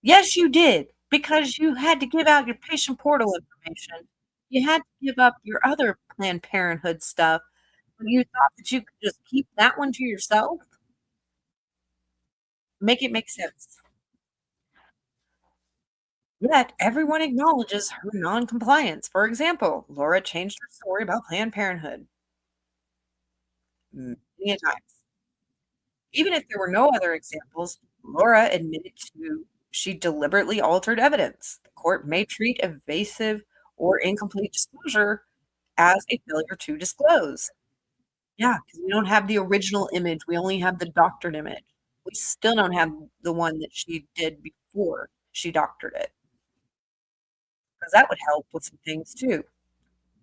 Yes, you did, because you had to give out your patient portal information. You had to give up your other Planned Parenthood stuff. But you thought that you could just keep that one to yourself? Make it make sense. Yet everyone acknowledges her non-compliance. For example, Laura changed her story about Planned Parenthood many a times. Even if there were no other examples, Laura admitted she deliberately altered evidence. The court may treat evasive or incomplete disclosure as a failure to disclose. Yeah, because we don't have the original image. We only have the doctored image. We still don't have the one that she did before she doctored it. Because that would help with some things too.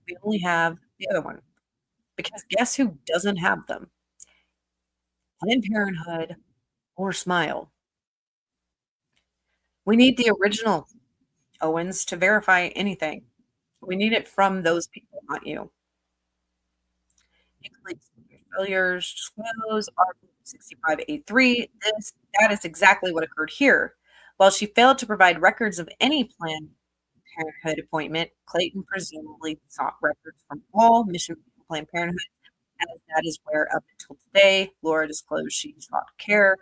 We only have the other one. Because guess who doesn't have them? Planned Parenthood or Smile. We need the original Owens to verify anything. We need it from those people, not you. Failures disclose Article 65A3. That is exactly what occurred here. While she failed to provide records of any Planned Parenthood appointment, Clayton presumably sought records from all Mission Planned Parenthood, as that is where up until today Laura disclosed she sought care.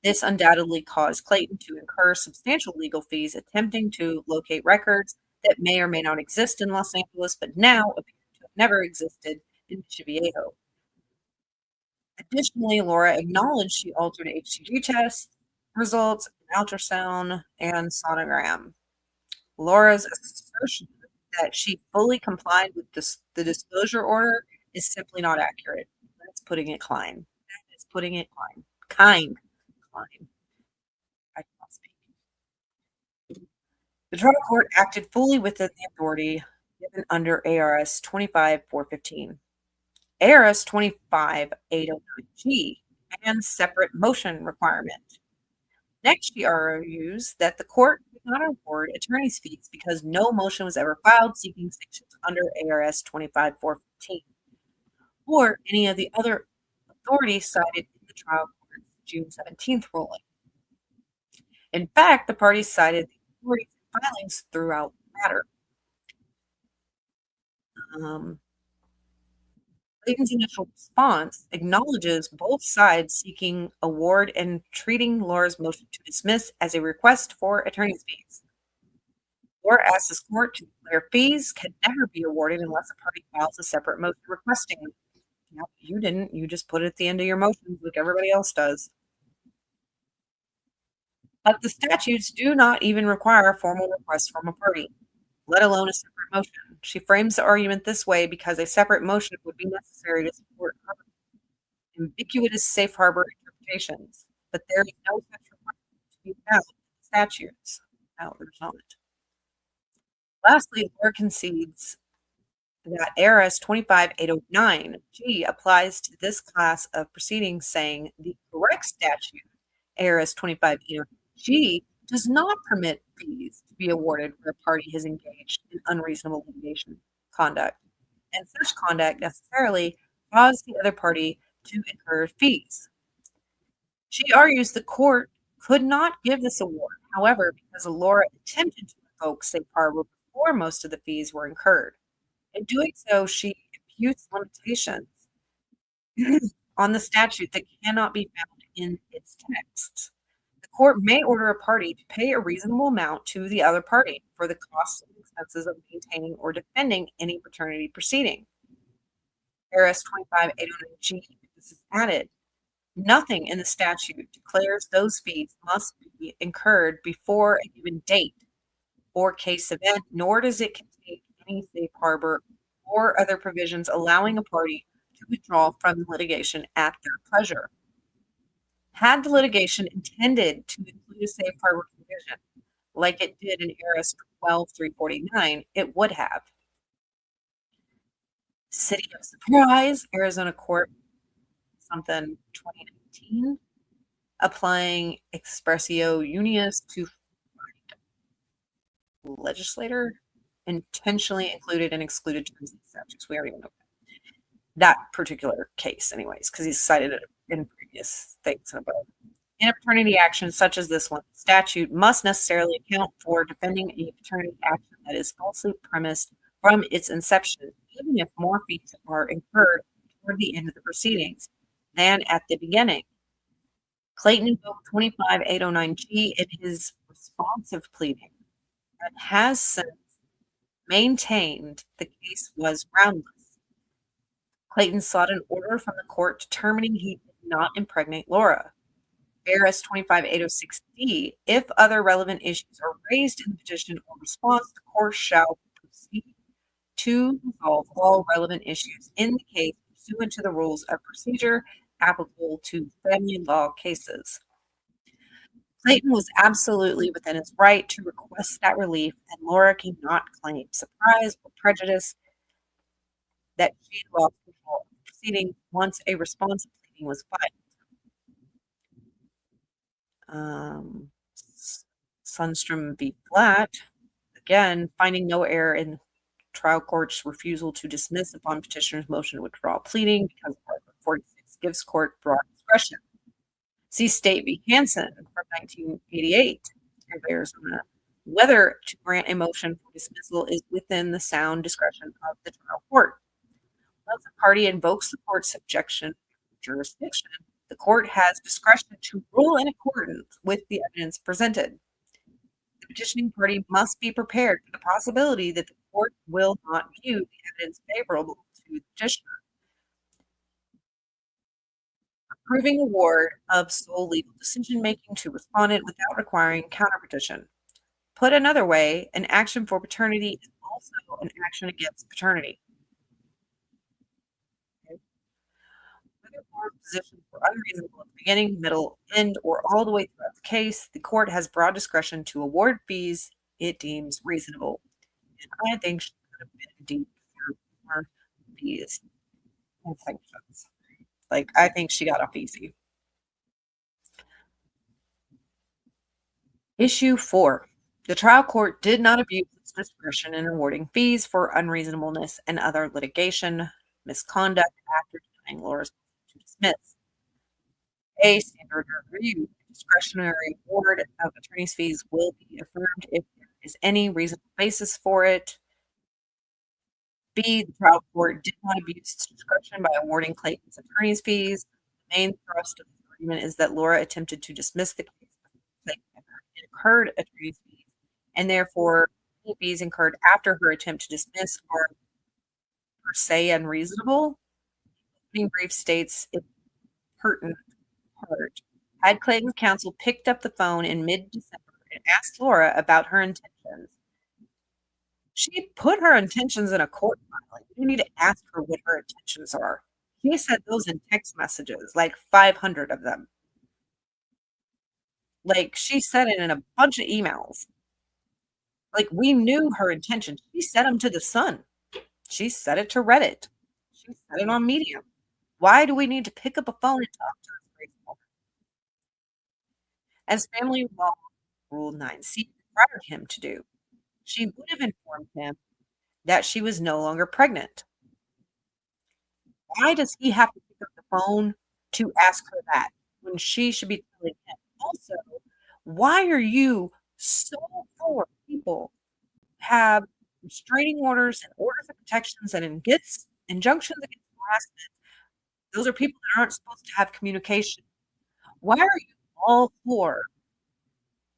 This undoubtedly caused Clayton to incur substantial legal fees attempting to locate records that may or may not exist in Los Angeles, but now appear to have never existed in Mission Viejo. Additionally, Laura acknowledged she altered HCG test results, ultrasound, and sonogram. Laura's assertion that she fully complied with the disclosure order is simply not accurate. That's putting it kind. That is putting it kind. I cannot speak. The trial court acted fully within the authority given under ARS 25-415. ARS 25-809G and separate motion requirement. Next, she argues that the court did not award attorney's fees because no motion was ever filed seeking sanctions under ARS 25-415 or any of the other authorities cited in the trial court's June 17th ruling. In fact, the parties cited the authorities and filings throughout the matter. Clayton's initial response acknowledges both sides seeking award and treating Laura's motion to dismiss as a request for attorney's fees. Laura asks this court to declare fees can never be awarded unless a party files a separate motion requesting them. No, you didn't. You just put it at the end of your motions like everybody else does. But the statutes do not even require a formal request from a party, let alone a separate motion. She frames the argument this way because a separate motion would be necessary to support her ambiguous safe harbor interpretations. But there is no such requirement to be found in the statutes. No, there's not. Lastly, Laura concedes that ARS 25809G applies to this class of proceedings, saying the correct statute, ARS 25809G, does not permit fees to be awarded where a party has engaged in unreasonable litigation conduct, and such conduct necessarily caused the other party to incur fees. She argues the court could not give this award. However, because Laura attempted to invoke safe harbor before most of the fees were incurred. In doing so, she imputes limitations on the statute that cannot be found in its text. The court may order a party to pay a reasonable amount to the other party for the costs and expenses of maintaining or defending any paternity proceeding. ARS 25809G, this is added. Nothing in the statute declares those fees must be incurred before a given date or case event, nor does it contain any safe harbor or other provisions allowing a party to withdraw from the litigation at their pleasure. Had the litigation intended to include a safe harbor provision, like it did in ARS 12349, it would have. City of Surprise, Arizona Court, something 2019, applying expressio unius to legislator intentionally included and excluded terms in statutes. We already know that particular case, anyways, because he's cited it in previous things above. In a paternity action such as this one, the statute must necessarily account for defending a paternity action that is falsely premised from its inception, even if more fees are incurred toward the end of the proceedings than at the beginning. Clayton invoked 25809G in his responsive pleading and has since maintained the case was groundless. Clayton sought an order from the court determining he did not impregnate Laura. ARS 25806D, if other relevant issues are raised in the petition or response, the court shall proceed to resolve all relevant issues in the case pursuant to the rules of procedure applicable to family law cases. Clayton was absolutely within his right to request that relief, and Laura cannot claim surprise or prejudice that she lost control of the proceeding once a response pleading was filed. Sundstrom v. Flat, again, finding no error in trial court's refusal to dismiss upon petitioner's motion to withdraw pleading because Article 46 gives court broad discretion. See State v. Hansen from 1988 of Arizona. Whether to grant a motion for dismissal is within the sound discretion of the trial court. Once a party invokes the court's objection to jurisdiction, the court has discretion to rule in accordance with the evidence presented. The petitioning party must be prepared for the possibility that the court will not view the evidence favorable to the petitioner. Approving award of sole legal decision-making to respondent without requiring counterpetition. Put another way, an action for paternity is also an action against paternity. Whether board positions were unreasonable at the beginning, middle, end, or all the way throughout the case, the court has broad discretion to award fees it deems reasonable. And I think she could have been deemed for more fees and sanctions. Like, I think she got off easy. Issue 4. The trial court did not abuse its discretion in awarding fees for unreasonableness and other litigation misconduct after denying Laura's motion to dismiss. A standard review, discretionary award of attorney's fees will be affirmed if there is any reasonable basis for it. B, the trial court did not abuse its discretion by awarding Clayton's attorney's fees. The main thrust of the argument is that Laura attempted to dismiss the case and incurred attorney's fees, and therefore any fees incurred after her attempt to dismiss are per se unreasonable. The brief states in pertinent part. Had Clayton's counsel picked up the phone in mid-December and asked Laura about her intentions, she put her intentions in a court filing. You need to ask her what her intentions are. She said those in text messages, like 500 of them. Like, she said it in a bunch of emails. Like, we knew her intentions. She sent them to the Sun. She said it to Reddit. She said it on Medium. Why do we need to pick up a phone and talk to this crazy woman? As family law Rule 9C required him to do, she would have informed him that she was no longer pregnant. Why does he have to pick up the phone to ask her that when she should be telling him? Also, why are you so for people have restraining orders and orders of protections and injunctions against harassment? Those are people that aren't supposed to have communication. Why are you all for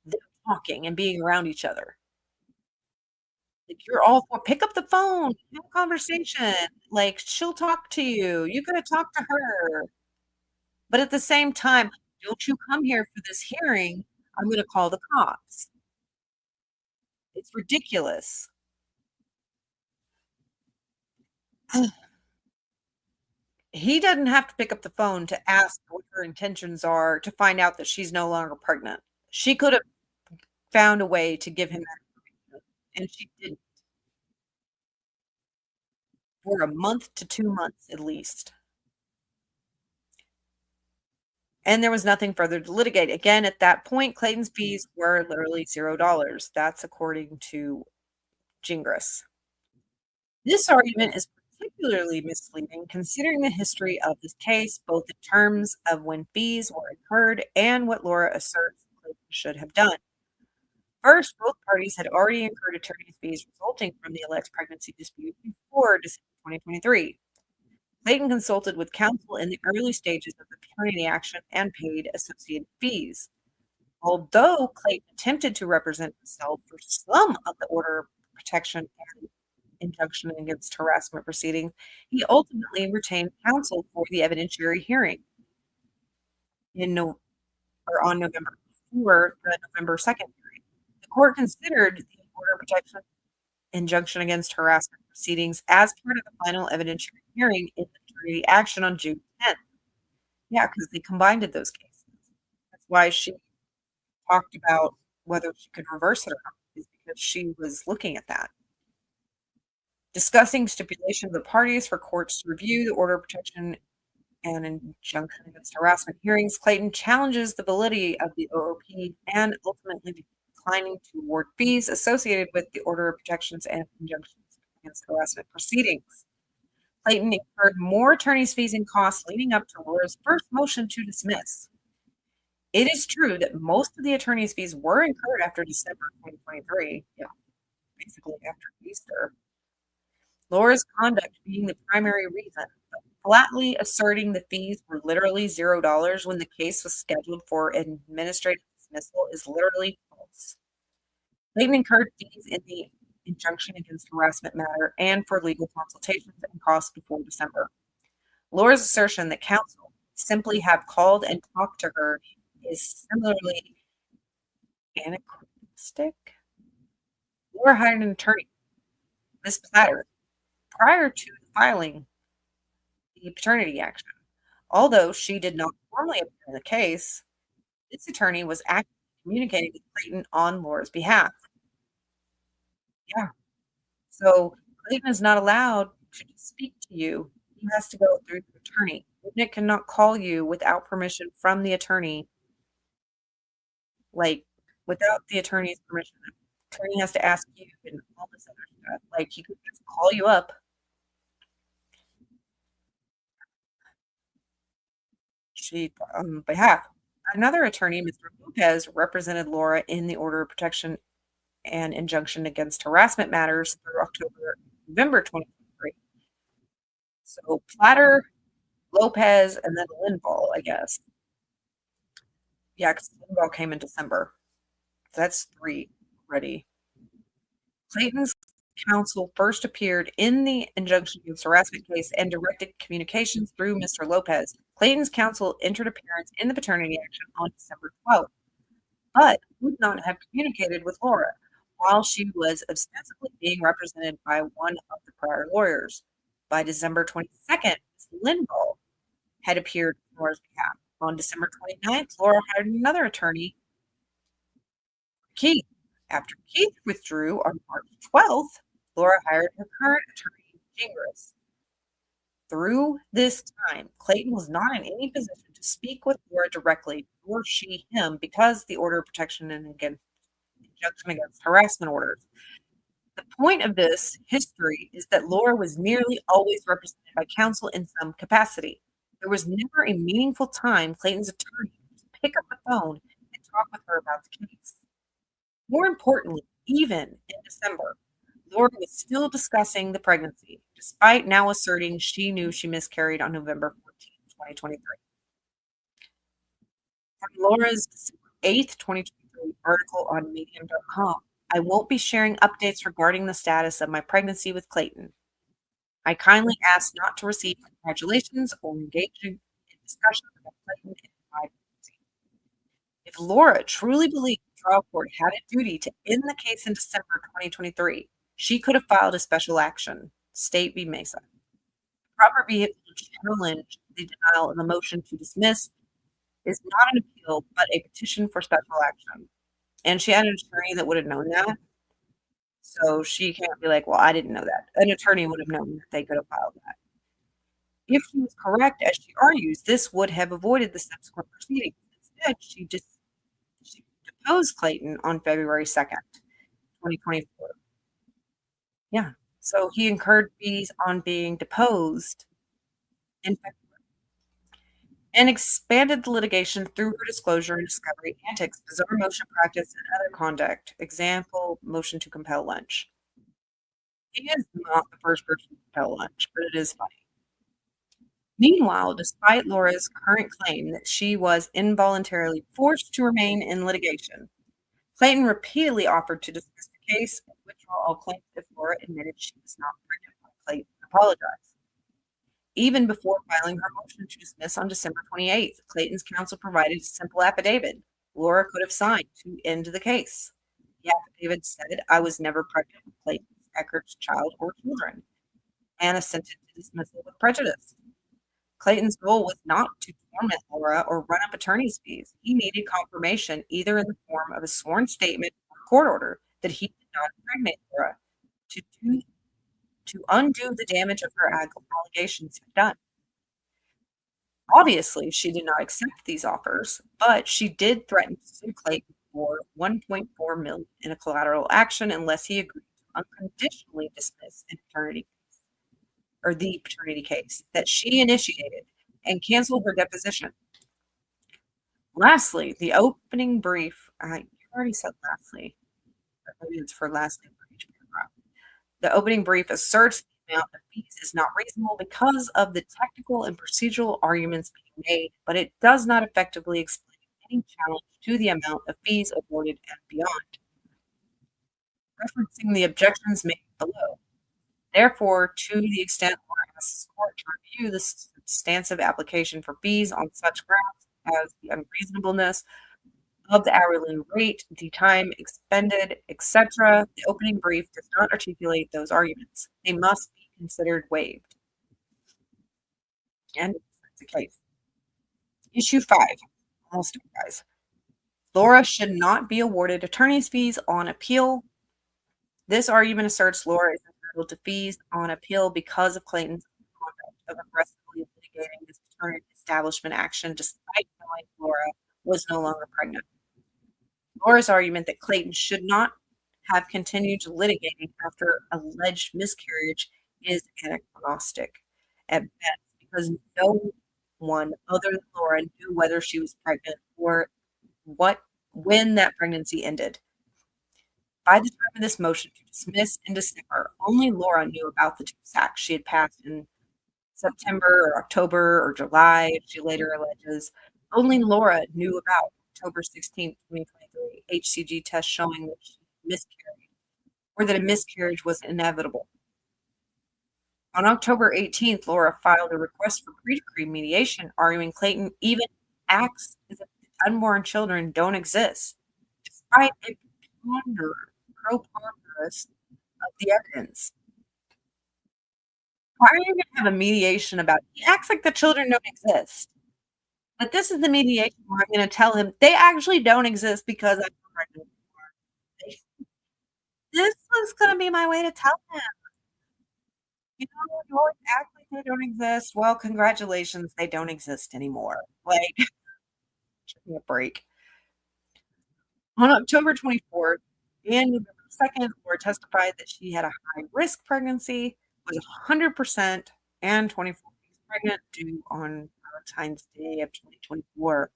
them talking and being around each other? Like, you're all for pick up the phone, have a conversation. Like, she'll talk to you. You gotta talk to her. But at the same time, don't you come here for this hearing. I'm gonna call the cops. It's ridiculous. He doesn't have to pick up the phone to ask what her intentions are to find out that she's no longer pregnant. She could have found a way to give him that information, and she didn't. For a month to 2 months at least. And there was nothing further to litigate. Again, at that point, Clayton's fees were literally $0. That's according to Gingras. This argument is particularly misleading considering the history of this case, both in terms of when fees were incurred and what Laura asserts Clayton should have done. First, both parties had already incurred attorney's fees resulting from the alleged pregnancy dispute before December 2023. Clayton consulted with counsel in the early stages of the paternity action and paid associated fees. Although Clayton attempted to represent himself for some of the order of protection and injunction against harassment proceedings, he ultimately retained counsel for the evidentiary hearing on November 4th, the November 2nd hearing. The court considered the order of protection injunction against harassment proceedings as part of the final evidentiary hearing in the paternity action on June 10th. Yeah, because they combined those cases. That's why she talked about whether she could reverse it or not, is because she was looking at that. Discussing stipulation of the parties for courts to review the order of protection and injunction against harassment hearings, Clayton challenges the validity of the OOP and ultimately declining to award fees associated with the order of protections and injunctions against harassment proceedings. Clayton incurred more attorney's fees and costs leading up to Laura's first motion to dismiss. It is true that most of the attorney's fees were incurred after December 2023, basically after Easter. Laura's conduct being the primary reason, but flatly asserting the fees were literally $0 when the case was scheduled for administrative dismissal is literally false. Clayton incurred fees in the injunction against harassment matter and for legal consultations and costs before December. Laura's assertion that counsel simply have called and talked to her is similarly anachronistic. Laura hired an attorney, Ms. Platter, prior to filing the paternity action. Although she did not formally appear in the case, this attorney was actively communicating with Clayton on Laura's behalf. Yeah. So Clayton is not allowed to speak to you. He has to go through the attorney. Nick cannot call you without permission from the attorney. Like, without the attorney's permission. The attorney has to ask you and all this other stuff. Like, he could just call you up. On behalf. Another attorney, Mr. Lopez, represented Laura in the order of protection and injunction against harassment matters through November 2023. So Platter, Lopez, and then Linval, I guess. Yeah, because Linval came in December. That's 3 already. Clayton's counsel first appeared in the injunction against harassment case and directed communications through Mr. Lopez. Clayton's counsel entered appearance in the paternity action on December 12th, but would not have communicated with Laura while she was ostensibly being represented by one of the prior lawyers. By December 22nd, Linval had appeared on Laura's behalf. On December 29th, Laura hired another attorney, Keith. After Keith withdrew on March 12th, Laura hired her current attorney, Gingras. Through this time, Clayton was not in any position to speak with Laura directly, nor she him, because the order of protection and injunction against harassment orders. The point of this history is that Laura was nearly always represented by counsel in some capacity. There was never a meaningful time Clayton's attorney to pick up the phone and talk with her about the case. More importantly, even in December, Laura was still discussing the pregnancy, despite now asserting she knew she miscarried on November 14, 2023. From Laura's December 8th, 2023 article on Medium.com, I won't be sharing updates regarding the status of my pregnancy with Clayton. I kindly ask not to receive congratulations or engage in discussions about Clayton and my pregnancy. If Laura truly believed the trial court had a duty to end the case in December 2023, she could have filed a special action, State v. Mesa. The proper vehicle to challenge the denial of a motion to dismiss is not an appeal, but a petition for special action. And she had an attorney that would have known that. So she can't be like, well, I didn't know that. An attorney would have known that they could have filed that. If she was correct, as she argues, this would have avoided the subsequent proceedings. Instead, she deposed Clayton on February 2nd, 2024. Yeah. So he incurred fees on being deposed in February and expanded the litigation through her disclosure and discovery antics, bizarre motion practice, and other conduct. Example, motion to compel lunch. He is not the first person to compel lunch, but it is funny. Meanwhile, despite Laura's current claim that she was involuntarily forced to remain in litigation, Clayton repeatedly offered to dismiss the case and withdraw all claims if Laura admitted she was not pregnant when Clayton apologized. Even before filing her motion to dismiss on December 28th, Clayton's counsel provided a simple affidavit Laura could have signed to end the case. The affidavit said, I was never pregnant with Clayton Echard's child or children, and assented to dismissal with prejudice. Clayton's goal was not to torment Laura or run up attorney's fees. He needed confirmation, either in the form of a sworn statement or court order, that he did not impregnate Laura to undo the damage of her allegations had done. Obviously, she did not accept these offers, but she did threaten to sue Clayton for $1.4 million in a collateral action unless he agreed to unconditionally dismiss the paternity case that she initiated and canceled her deposition. Lastly, the opening brief, you already said lastly, maybe it's for lastly for each paragraph. The opening brief asserts the amount of fees is not reasonable because of the technical and procedural arguments being made, but it does not effectively explain any challenge to the amount of fees awarded and beyond. Referencing the objections made below. Therefore, to the extent Laura asks the court to review the substantive application for fees on such grounds as the unreasonableness of the hourly rate, the time expended, etc., the opening brief does not articulate those arguments. They must be considered waived. And that's the case. Issue 5. Almost done, guys. Laura should not be awarded attorney's fees on appeal. This argument asserts Laura is entitled to fees on appeal because of Clayton's conduct of aggressively litigating this paternity establishment action despite knowing Laura was no longer pregnant. Laura's argument that Clayton should not have continued litigating after alleged miscarriage is anachronistic at best because no one other than Laura knew whether she was pregnant or when that pregnancy ended. By the time of this motion to dismiss in December, only Laura knew about the two sacks she had passed in September or October or July, she later alleges. Only Laura knew about October 16, 2023, HCG test showing that she miscarried, or that a miscarriage was inevitable. On October 18th, Laura filed a request for pre-decree mediation, arguing Clayton even acts as if unborn children don't exist, despite a preponderance of the evidence. Why are you going to have a mediation about he acts like the children don't exist? But this is the mediation where I'm going to tell him they actually don't exist because I'm pregnant. This was going to be my way to tell him. You always act like they don't exist. Well, congratulations, they don't exist anymore. Like, give me a break. On October 24th and November 2nd, Laura testified that she had a high-risk pregnancy, was 100% and 24 weeks pregnant, due on Valentine's Day of 2024.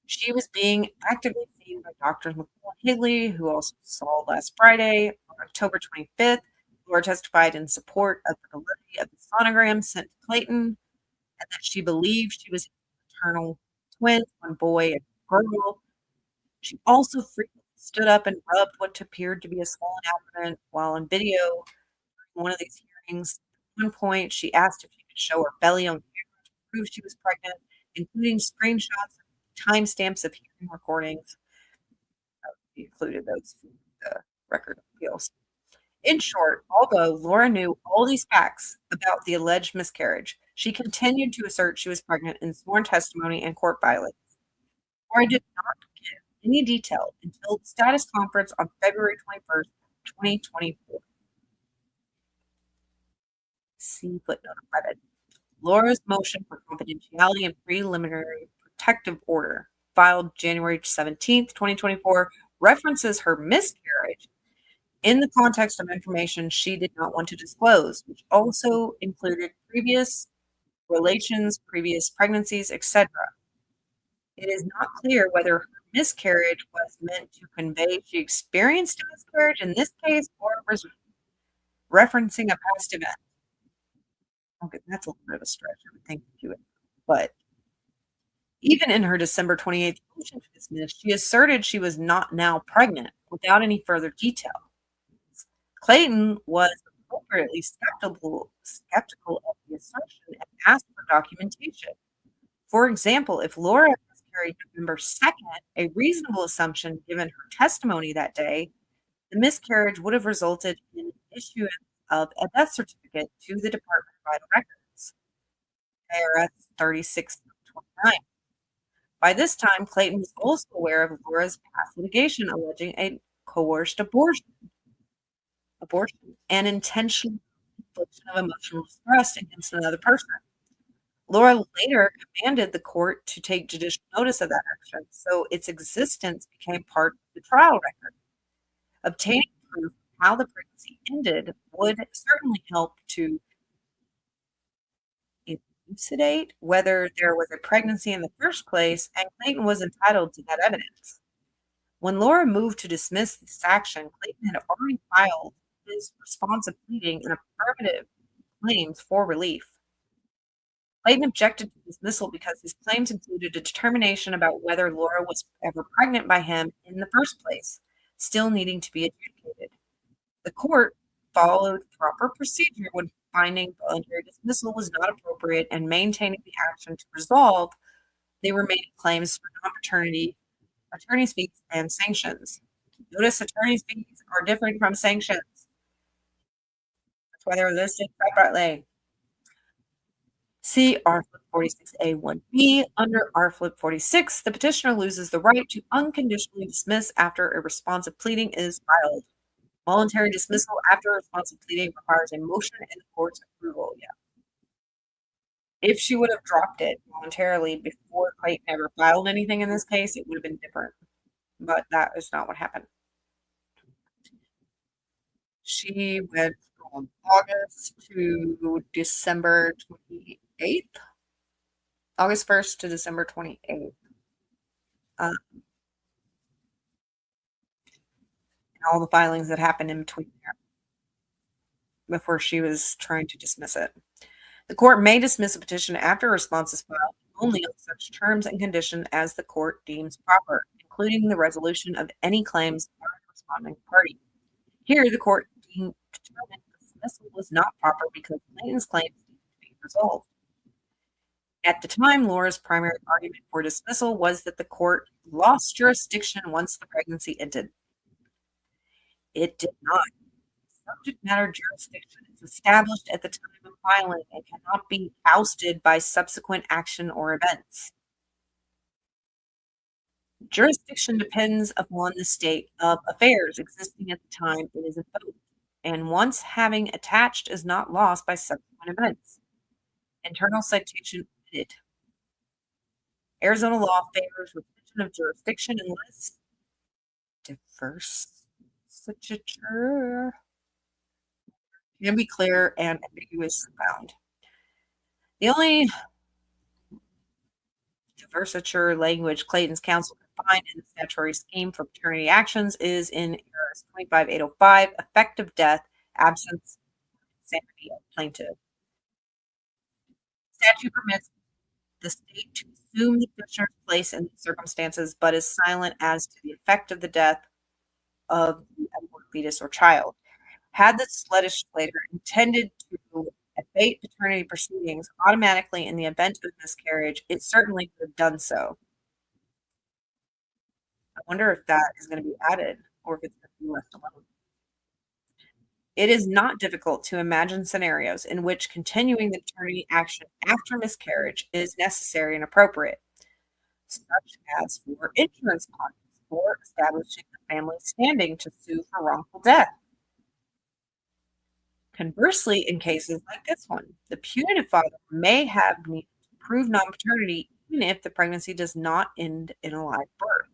She was being actively seen by Doctors McCall and Higley, who also saw last Friday. On October 25th, Laura testified in support of the validity of the sonogram sent to Clayton, and that she believed she was maternal twins, one boy and one girl. She also frequently stood up and rubbed what appeared to be a swollen abdomen while on video during one of these hearings. At one point, she asked if she could show her belly on camera to prove she was pregnant, including screenshots and timestamps of hearing recordings. She included those for the record of appeals. In short, although Laura knew all these facts about the alleged miscarriage, she continued to assert she was pregnant in sworn testimony and court filings. Laura did not give any detail until the status conference on February 21st, 2024. See footnote 11. Laura's motion for confidentiality and preliminary protective order, filed January 17th, 2024, references her miscarriage in the context of information she did not want to disclose, which also included previous relations, previous pregnancies, etc. It is not clear whether her miscarriage was meant to convey she experienced a miscarriage in this case, or was referencing a past event. Okay, that's a little bit of a stretch, I would think, to it. But even in her December 28th motion to dismiss, she asserted she was not now pregnant without any further detail. Clayton was appropriately skeptical of the assertion and asked for documentation. For example, if Laura miscarried November 2nd, a reasonable assumption given her testimony that day, the miscarriage would have resulted in issuance of a death certificate to the Department of Vital Records, ARS 3629. By this time, Clayton was also aware of Laura's past litigation alleging a coerced abortion and intentional infliction of emotional distress against another person. Laura later commanded the court to take judicial notice of that action, so its existence became part of the trial record. Obtaining proof of how the pregnancy ended would certainly help to elucidate whether there was a pregnancy in the first place, and Clayton was entitled to that evidence. When Laura moved to dismiss this action, Clayton had already filed his responsive pleading and affirmative claims for relief. Clayton objected to dismissal because his claims included a determination about whether Laura was ever pregnant by him in the first place, still needing to be adjudicated. The court followed proper procedure when finding voluntary dismissal was not appropriate and maintaining the action to resolve the remaining claims for non-paternity, attorney's fees, and sanctions. Notice attorney's fees are different from sanctions. That's why they're listed separately. See RFlip 46A1B. Under RFlip 46, the petitioner loses the right to unconditionally dismiss after a responsive pleading is filed. Voluntary dismissal after a responsive pleading requires a motion and the court's approval. Yeah. If she would have dropped it voluntarily before Clayton ever filed anything in this case, it would have been different. But that is not what happened. She went from August to December 28th. August 1st to December 28th. And all the filings that happened in between there before she was trying to dismiss it. The court may dismiss a petition after a response is filed only on such terms and conditions as the court deems proper, including the resolution of any claims by the responding party. Here, the court determined the dismissal was not proper because Clayton's claims needed to be resolved. At the time, Laura's primary argument for dismissal was that the court lost jurisdiction once the pregnancy ended. It did not. Subject matter jurisdiction is established at the time of filing and cannot be ousted by subsequent action or events. Jurisdiction depends upon the state of affairs existing at the time it is invoked. and once having attached is not lost by subsequent events. Internal citation omitted. Arizona law favors retention of jurisdiction unless divestiture can be clear and ambiguous found. The only divestiture language Clayton's counsel can find in the statutory scheme for paternity actions is in ARS 25805, effective death, absence, insanity of plaintiff. The statute permits the state to assume the petitioner's place in these circumstances, but is silent as to the effect of the death of the unborn fetus or child. Had the legislator intended to abate paternity proceedings automatically in the event of miscarriage, it certainly could have done so. I wonder if that is going to be added or if it's going to be left alone. It is not difficult to imagine scenarios in which continuing the paternity action after miscarriage is necessary and appropriate, such as for insurance policies or establishing the family's standing to sue for wrongful death. Conversely, in cases like this one, the putative father may have needed to prove non-paternity even if the pregnancy does not end in a live birth.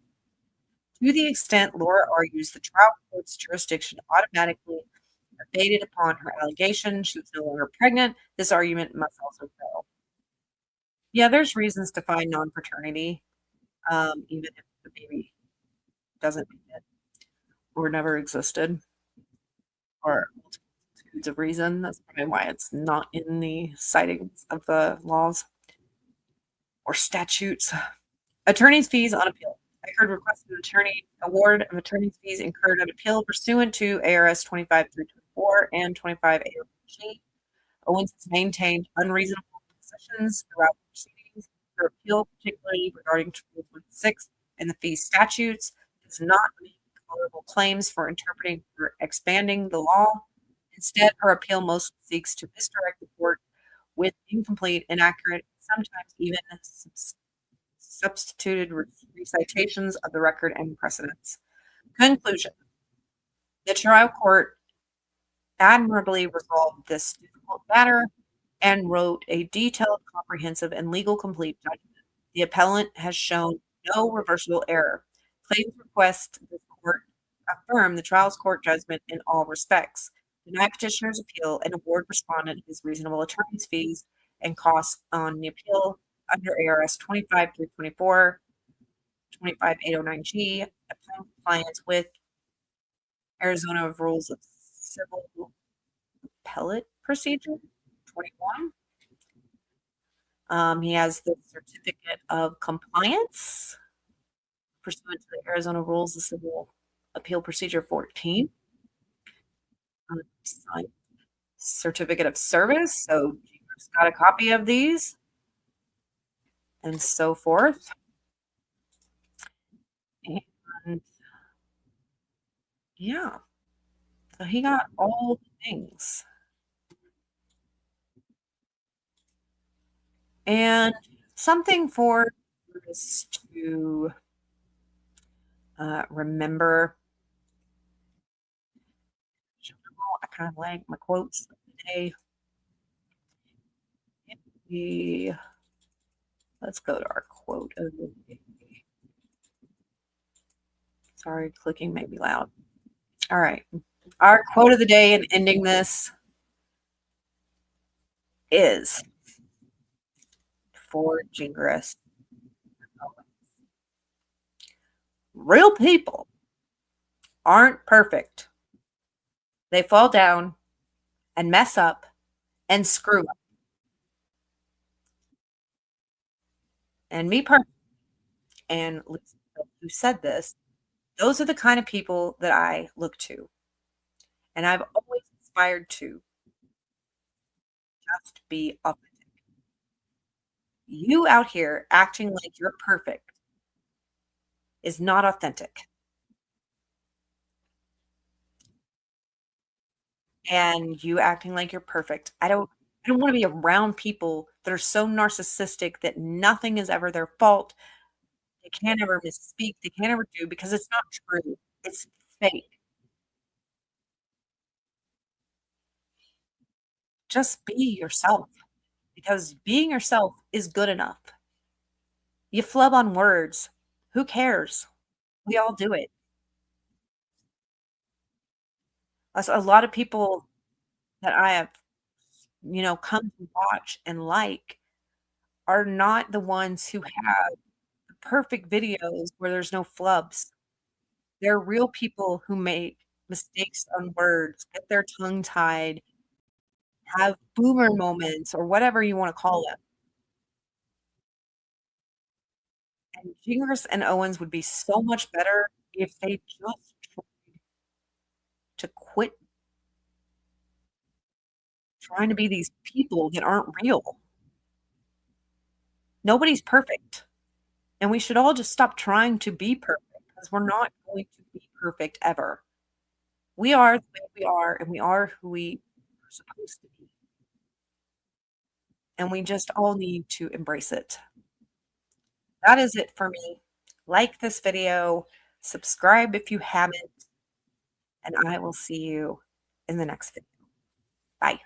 To the extent Laura argues the trial court's jurisdiction automatically abated upon her allegation she was no longer pregnant, this argument must also fail. Yeah, there's reasons to find non-paternity, even if the baby doesn't make it or never existed, or multitudes of reasons. That's probably why it's not in the citings of the laws or statutes. Attorney's fees on appeal. Echard requested an attorney award of attorney's fees incurred on appeal pursuant to ARS 25324 and 258G. Owens has maintained unreasonable positions throughout the proceedings. Her appeal, particularly regarding 26 and the fee statutes, does not make colorable claims for interpreting or expanding the law. Instead, her appeal mostly seeks to misdirect the court with incomplete, inaccurate, sometimes even substituted recitations of the record and precedents. Conclusion. The trial court admirably resolved this difficult matter and wrote a detailed, comprehensive, and legal complete judgment. The appellant has shown no reversible error. Clayton's request the court affirm the trial's court judgment in all respects, deny petitioner's appeal, and award respondent his reasonable attorney's fees and costs on the appeal under ARS 25324, 25809G, upon compliance with Arizona Rules of Civil Appellate Procedure 21. He has the certificate of compliance pursuant to the Arizona Rules of Civil Appeal Procedure 14. Certificate of service. So Jingers got a copy of these and so forth. And yeah, so he got all the things. And something for us to remember. I kind of like my quotes of the day. Let's go to our quote of the day. Sorry, clicking may be loud. All right. Our quote of the day and ending this is for Gingras. Real people aren't perfect. They fall down and mess up and screw up. And me personally, and Lisa, who said this, those are the kind of people that I look to. And I've always aspired to just be authentic. You out here acting like you're perfect is not authentic. And you acting like you're perfect. I don't want to be around people that are so narcissistic that nothing is ever their fault. They can't ever misspeak. They can't ever do because it's not true. It's fake. just be yourself, because being yourself is good enough. You flub on words. Who cares? We all do it. A lot of people that I have, come to watch and like are not the ones who have the perfect videos where there's no flubs. They're real people who make mistakes on words, get their tongue tied, have boomer moments, or whatever you wanna call them. And Gingras and Owens would be so much better if they just tried to quit trying to be these people that aren't real. Nobody's perfect, and we should all just stop trying to be perfect, because we're not going to be perfect ever. We are the way we are, and we are who we are supposed to be, and we just all need to embrace it. That is it for me. Like this video, subscribe if you haven't, and I will see you in the next video. Bye.